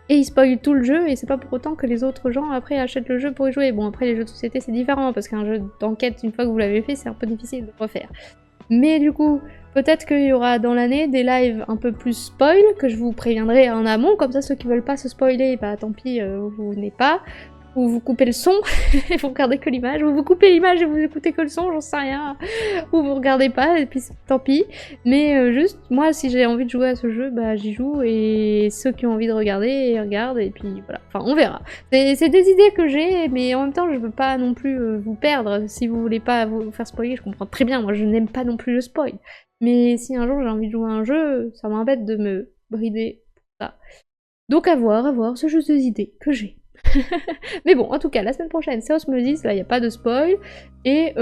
et ils spoilent tout le jeu, et c'est pas pour autant que les autres gens après achètent le jeu pour y jouer. Bon, après les jeux de société c'est différent, parce qu'un jeu d'enquête, une fois que vous l'avez fait, c'est un peu difficile de refaire. Mais du coup, peut-être qu'il y aura dans l'année des lives un peu plus spoil, que je vous préviendrai en amont, comme ça ceux qui veulent pas se spoiler, bah tant pis, vous venez pas. Ou vous coupez le son, et vous regardez que l'image, ou vous coupez l'image et vous écoutez que le son, j'en sais rien. Ou vous regardez pas, et puis tant pis. Mais juste, moi si j'ai envie de jouer à ce jeu, bah j'y joue, et ceux qui ont envie de regarder, ils regardent, et puis voilà. Enfin, on verra. C'est des idées que j'ai, mais en même temps, je veux pas non plus vous perdre. Si vous voulez pas vous faire spoiler, je comprends très bien, moi je n'aime pas non plus le spoil. Mais si un jour j'ai envie de jouer à un jeu, ça m'embête de me brider pour ça. Donc à voir, c'est juste des idées que j'ai. Mais bon, en tout cas, la semaine prochaine, c'est Osmosis, là, il n'y a pas de spoil. Et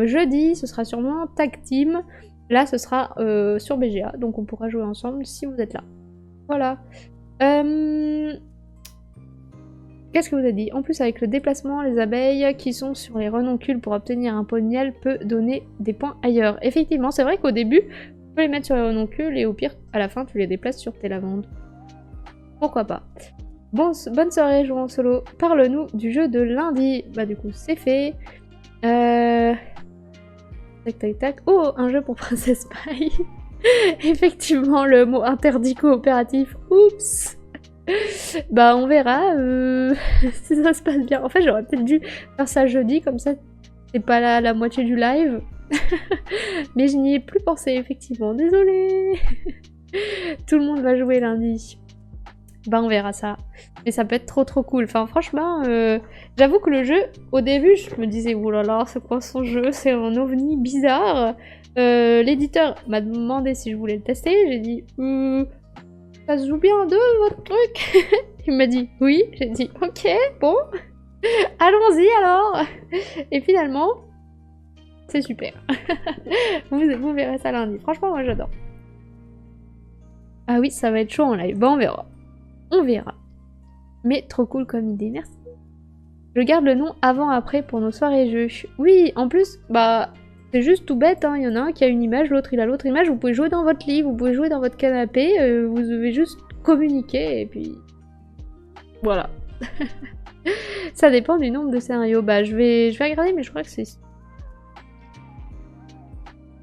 jeudi, ce sera sûrement Tag Team. Là, ce sera sur BGA, donc on pourra jouer ensemble si vous êtes là. Voilà. Qu'est-ce que vous avez dit? En plus, avec le déplacement, les abeilles qui sont sur les renoncules pour obtenir un pot de miel peut donner des points ailleurs. Effectivement, c'est vrai qu'au début, tu peux les mettre sur les renoncules et au pire, à la fin, tu les déplaces sur tes lavandes. Pourquoi pas? Bon, bonne soirée, jouant en solo. Parle-nous du jeu de lundi. Bah du coup, c'est fait. Tac tac tac. Oh, un jeu pour Princess Pie. Effectivement, le mot interdit coopératif. Oups. Bah on verra si ça se passe bien. En fait, j'aurais peut-être dû faire ça jeudi, comme ça c'est pas la moitié du live. Mais je n'y ai plus pensé, effectivement. Désolée. Tout le monde va jouer lundi. Bah on verra ça. Mais ça peut être trop cool. Enfin franchement, j'avoue que le jeu, au début, je me disais oulala, c'est quoi son jeu? C'est un ovni bizarre. L'éditeur m'a demandé si je voulais le tester. J'ai dit ça se joue bien à deux votre truc? Il m'a dit oui. J'ai dit ok, bon. Allons-y alors. Et finalement, c'est super. vous verrez ça lundi. Franchement, moi j'adore. Ah oui, ça va être chaud en live. Bon, on verra. On verra. Mais trop cool comme idée, merci. Je garde le nom avant-après pour nos soirées jeux. Oui, en plus, bah, c'est juste tout bête, hein. Il y en a un qui a une image, l'autre il a l'autre image. Vous pouvez jouer dans votre lit, vous pouvez jouer dans votre canapé, vous devez juste communiquer et puis... Voilà. Ça dépend du nombre de scénarios. Bah, je vais regarder, mais je crois que c'est...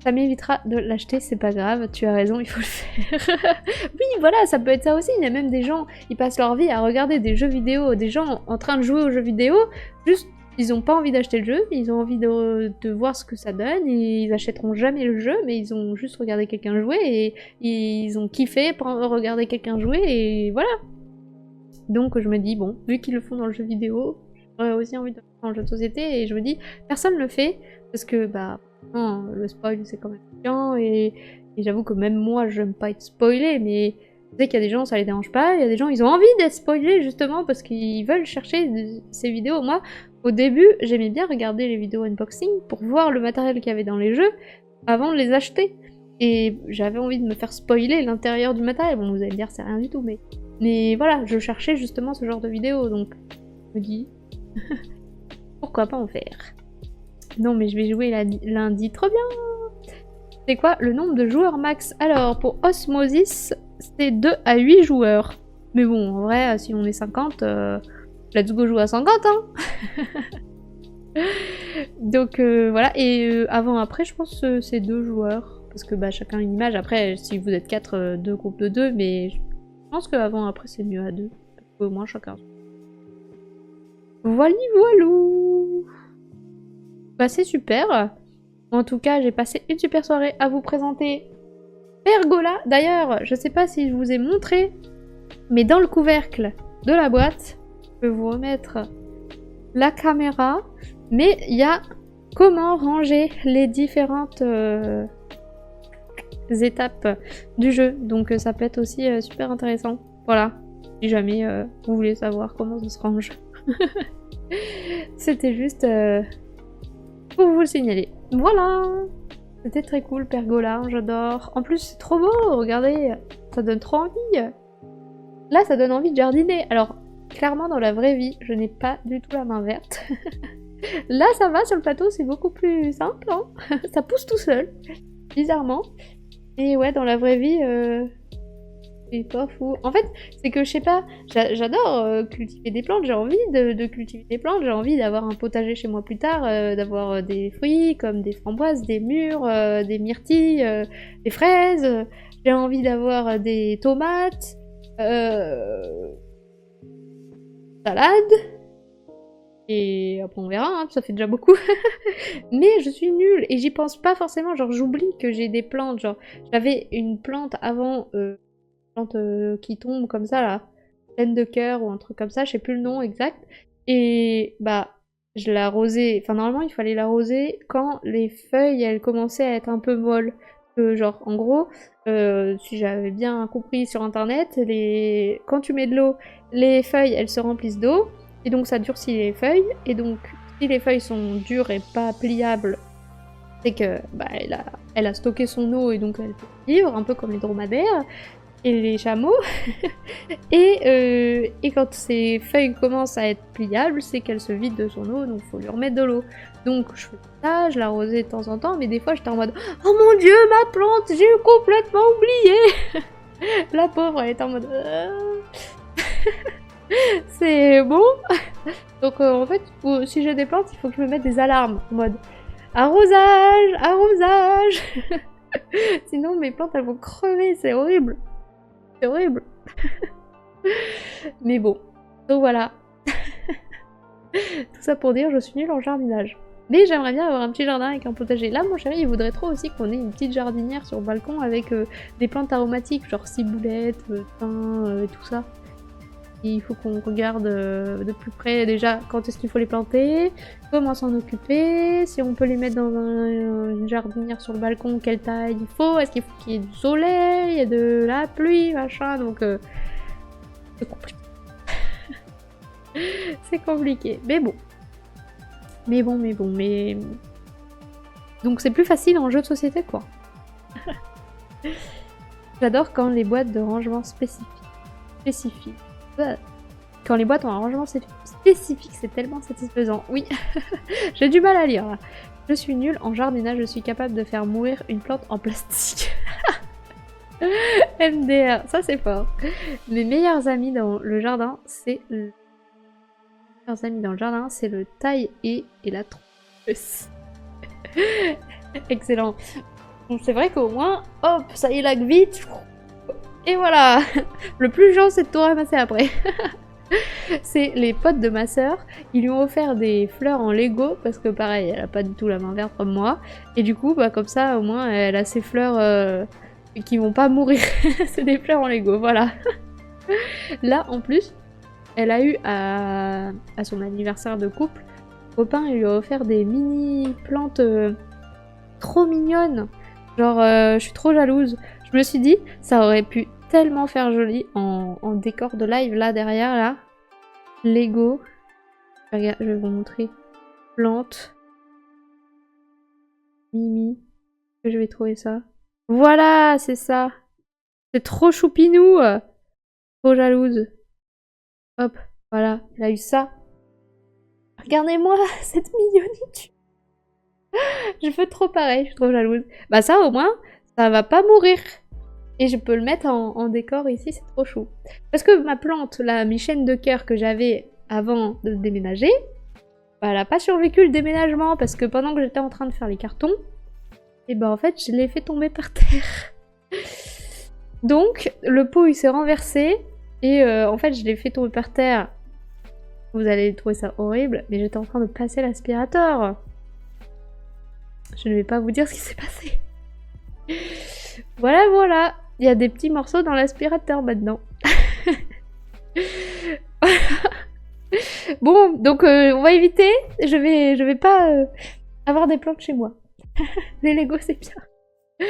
Ça m'évitera de l'acheter, c'est pas grave, tu as raison, il faut le faire. Oui, voilà, ça peut être ça aussi. Il y a même des gens, ils passent leur vie à regarder des jeux vidéo, des gens en train de jouer aux jeux vidéo, juste, ils ont pas envie d'acheter le jeu, ils ont envie de voir ce que ça donne, et ils achèteront jamais le jeu, mais ils ont juste regardé quelqu'un jouer, et ils ont kiffé pour regarder quelqu'un jouer, et voilà. Donc je me dis, bon, vu qu'ils le font dans le jeu vidéo, j'aurais aussi envie de le faire dans le jeu de société, et je me dis, personne le fait, parce que, bah... Non, le spoil c'est quand même chiant et j'avoue que même moi j'aime pas être spoilé, mais je sais qu'il y a des gens ça les dérange pas, il y a des gens ils ont envie d'être spoilés justement parce qu'ils veulent chercher ces vidéos. Moi au début j'aimais bien regarder les vidéos unboxing pour voir le matériel qu'il y avait dans les jeux avant de les acheter et j'avais envie de me faire spoiler l'intérieur du matériel. Bon vous allez me dire c'est rien du tout mais voilà, je cherchais justement ce genre de vidéos donc je me dis pourquoi pas en faire. Non mais je vais jouer lundi, trop bien. C'est quoi le nombre de joueurs max? Alors pour Osmosis, c'est 2 à 8 joueurs. Mais bon, en vrai, si on est 50, let's go jouer à 50 hein. Donc voilà, et avant-après, je pense que c'est 2 joueurs. Parce que bah chacun une image, après si vous êtes 4, 2 groupes de 2, mais je pense qu'avant-après c'est mieux à 2. Au moins chacun. Voilà, voilou. Bah c'est super. En tout cas, j'ai passé une super soirée à vous présenter Pergola. D'ailleurs, je sais pas si je vous ai montré, mais dans le couvercle de la boîte, je peux vous remettre la caméra, mais il y a comment ranger les différentes étapes du jeu. Donc ça peut être aussi super intéressant. Voilà, si jamais vous voulez savoir comment ça se range. C'était juste... pour vous le signaler. Voilà. C'était très cool, Pergola, j'adore. En plus, c'est trop beau, regardez. Ça donne trop envie. Là, ça donne envie de jardiner. Alors, clairement, dans la vraie vie, je n'ai pas du tout la main verte. Là, ça va, sur le plateau, c'est beaucoup plus simple, hein. Ça pousse tout seul, bizarrement. Et ouais, dans la vraie vie, c'est pas fou. En fait, c'est que, je sais pas, j'adore cultiver des plantes, j'ai envie de cultiver des plantes, j'ai envie d'avoir un potager chez moi plus tard, d'avoir des fruits comme des framboises, des mûres, des myrtilles, des fraises, j'ai envie d'avoir des tomates, salade, et après on verra, hein, ça fait déjà beaucoup. Mais je suis nulle et j'y pense pas forcément, genre j'oublie que j'ai des plantes, genre j'avais une plante avant, plante qui tombe comme ça là, pleine de cœur ou un truc comme ça, je sais plus le nom exact, et bah je l'arrosais, enfin normalement il fallait l'arroser quand les feuilles elles commençaient à être un peu molles. Genre en gros, si j'avais bien compris sur internet, quand tu mets de l'eau, les feuilles elles se remplissent d'eau, et donc ça durcit les feuilles, et donc si les feuilles sont dures et pas pliables, c'est que bah, elle a stocké son eau et donc elle peut vivre, un peu comme les dromadaires et les chameaux. Et quand ces feuilles commencent à être pliables, c'est qu'elle se vide de son eau, donc faut lui remettre de l'eau. Donc je fais ça, je l'arrosais de temps en temps, mais des fois j'étais en mode « Oh mon dieu, ma plante, j'ai complètement oublié !» La pauvre, elle était en mode c'est bon. Donc en fait, si j'ai des plantes, il faut que je me mette des alarmes en mode arrosage, arrosage. Sinon mes plantes elles vont crever, c'est horrible. C'est horrible. Mais bon, donc voilà. Tout ça pour dire, je suis nulle en jardinage. Mais j'aimerais bien avoir un petit jardin avec un potager. Là, mon chéri, il voudrait trop aussi qu'on ait une petite jardinière sur le balcon avec des plantes aromatiques, genre ciboulette, thym, et tout ça. Et il faut qu'on regarde de plus près déjà quand est-ce qu'il faut les planter, comment s'en occuper, si on peut les mettre dans une jardinière sur le balcon, quelle taille il faut, est-ce qu'il faut qu'il y ait du soleil, de la pluie, machin, donc c'est compliqué. C'est compliqué, mais bon. Mais... Donc c'est plus facile en jeu de société, quoi. J'adore quand les boîtes de rangement spécifiques. Quand les boîtes ont un rangement spécifique, c'est tellement satisfaisant. Oui, j'ai du mal à lire là. Je suis nulle en jardinage, je suis capable de faire mourir une plante en plastique. MDR, ça c'est fort. Mes meilleurs amis dans le jardin, c'est le... taille et la trousse. Excellent. Donc c'est vrai qu'au moins, hop, ça y lague vite. Et voilà. Le plus chiant, c'est de tout ramasser après. C'est les potes de ma sœur, ils lui ont offert des fleurs en Lego, parce que pareil, elle a pas du tout la main verte comme moi. Et du coup, bah comme ça, au moins, elle a ses fleurs qui vont pas mourir. C'est des fleurs en Lego, voilà. Là, en plus, elle a eu à son anniversaire de couple, le copain il lui a offert des mini plantes trop mignonnes. Genre, je suis trop jalouse. Je me suis dit, ça aurait pu tellement faire joli en décor de live là derrière là. Lego. Regarde, je vais vous montrer. Plante. Mimi. Que je vais trouver ça. Voilà, c'est ça. C'est trop choupinou. Trop jalouse. Hop, voilà, elle a eu ça. Regardez-moi cette mignonitude. Je veux trop pareil, je suis trop jalouse. Bah ça au moins, ça va pas mourir. Et je peux le mettre en décor ici, c'est trop chou. Parce que ma plante, la michaine de cœur que j'avais avant de déménager, bah, elle a pas survécu le déménagement parce que pendant que j'étais en train de faire les cartons, et bah en fait je l'ai fait tomber par terre. Donc le pot il s'est renversé et en fait je l'ai fait tomber par terre. Vous allez trouver ça horrible, mais j'étais en train de passer l'aspirateur. Je ne vais pas vous dire ce qui s'est passé. Voilà, voilà. Il y a des petits morceaux dans l'aspirateur maintenant. Bon, donc on va éviter. Je vais pas avoir des plantes chez moi. Les Lego, c'est bien.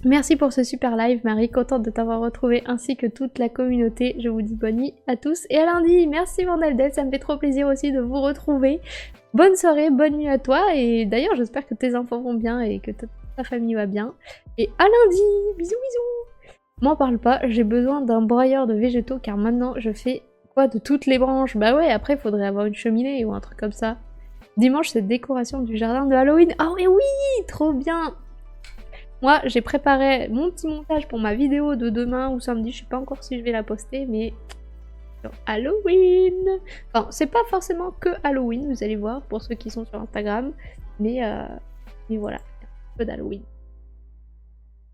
Merci pour ce super live, Marie. Contente de t'avoir retrouvée ainsi que toute la communauté. Je vous dis bonne nuit à tous et à lundi. Merci Vandeldel, ça me fait trop plaisir aussi de vous retrouver. Bonne soirée, bonne nuit à toi. Et d'ailleurs, j'espère que tes enfants vont bien et que ta famille va bien. Et à lundi. Bisous, bisous. M'en parle pas, j'ai besoin d'un broyeur de végétaux car maintenant je fais quoi de toutes les branches. Bah ouais, après il faudrait avoir une cheminée ou un truc comme ça. Dimanche, c'est décoration du jardin de Halloween. Ah oui, oui, trop bien. Moi, j'ai préparé mon petit montage pour ma vidéo de demain ou samedi. Je sais pas encore si je vais la poster, mais sur Halloween. Enfin, c'est pas forcément que Halloween, vous allez voir, pour ceux qui sont sur Instagram. Mais voilà, un peu d'Halloween.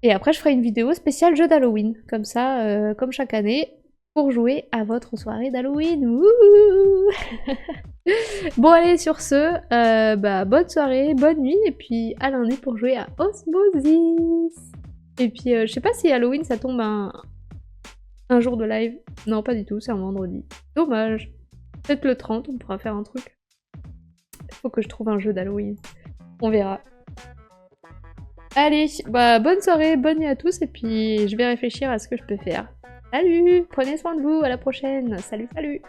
Et après, je ferai une vidéo spéciale jeu d'Halloween, comme ça, comme chaque année, pour jouer à votre soirée d'Halloween. Wouhou. Bon allez, sur ce, bonne soirée, bonne nuit, et puis à lundi pour jouer à Osmosis. Et puis je sais pas si Halloween ça tombe un jour de live. Non, pas du tout, c'est un vendredi. Dommage. Peut-être le 30, on pourra faire un truc. Faut que je trouve un jeu d'Halloween. On verra. Allez, bonne soirée, bonne nuit à tous, et puis je vais réfléchir à ce que je peux faire. Salut, prenez soin de vous, à la prochaine. Salut, salut.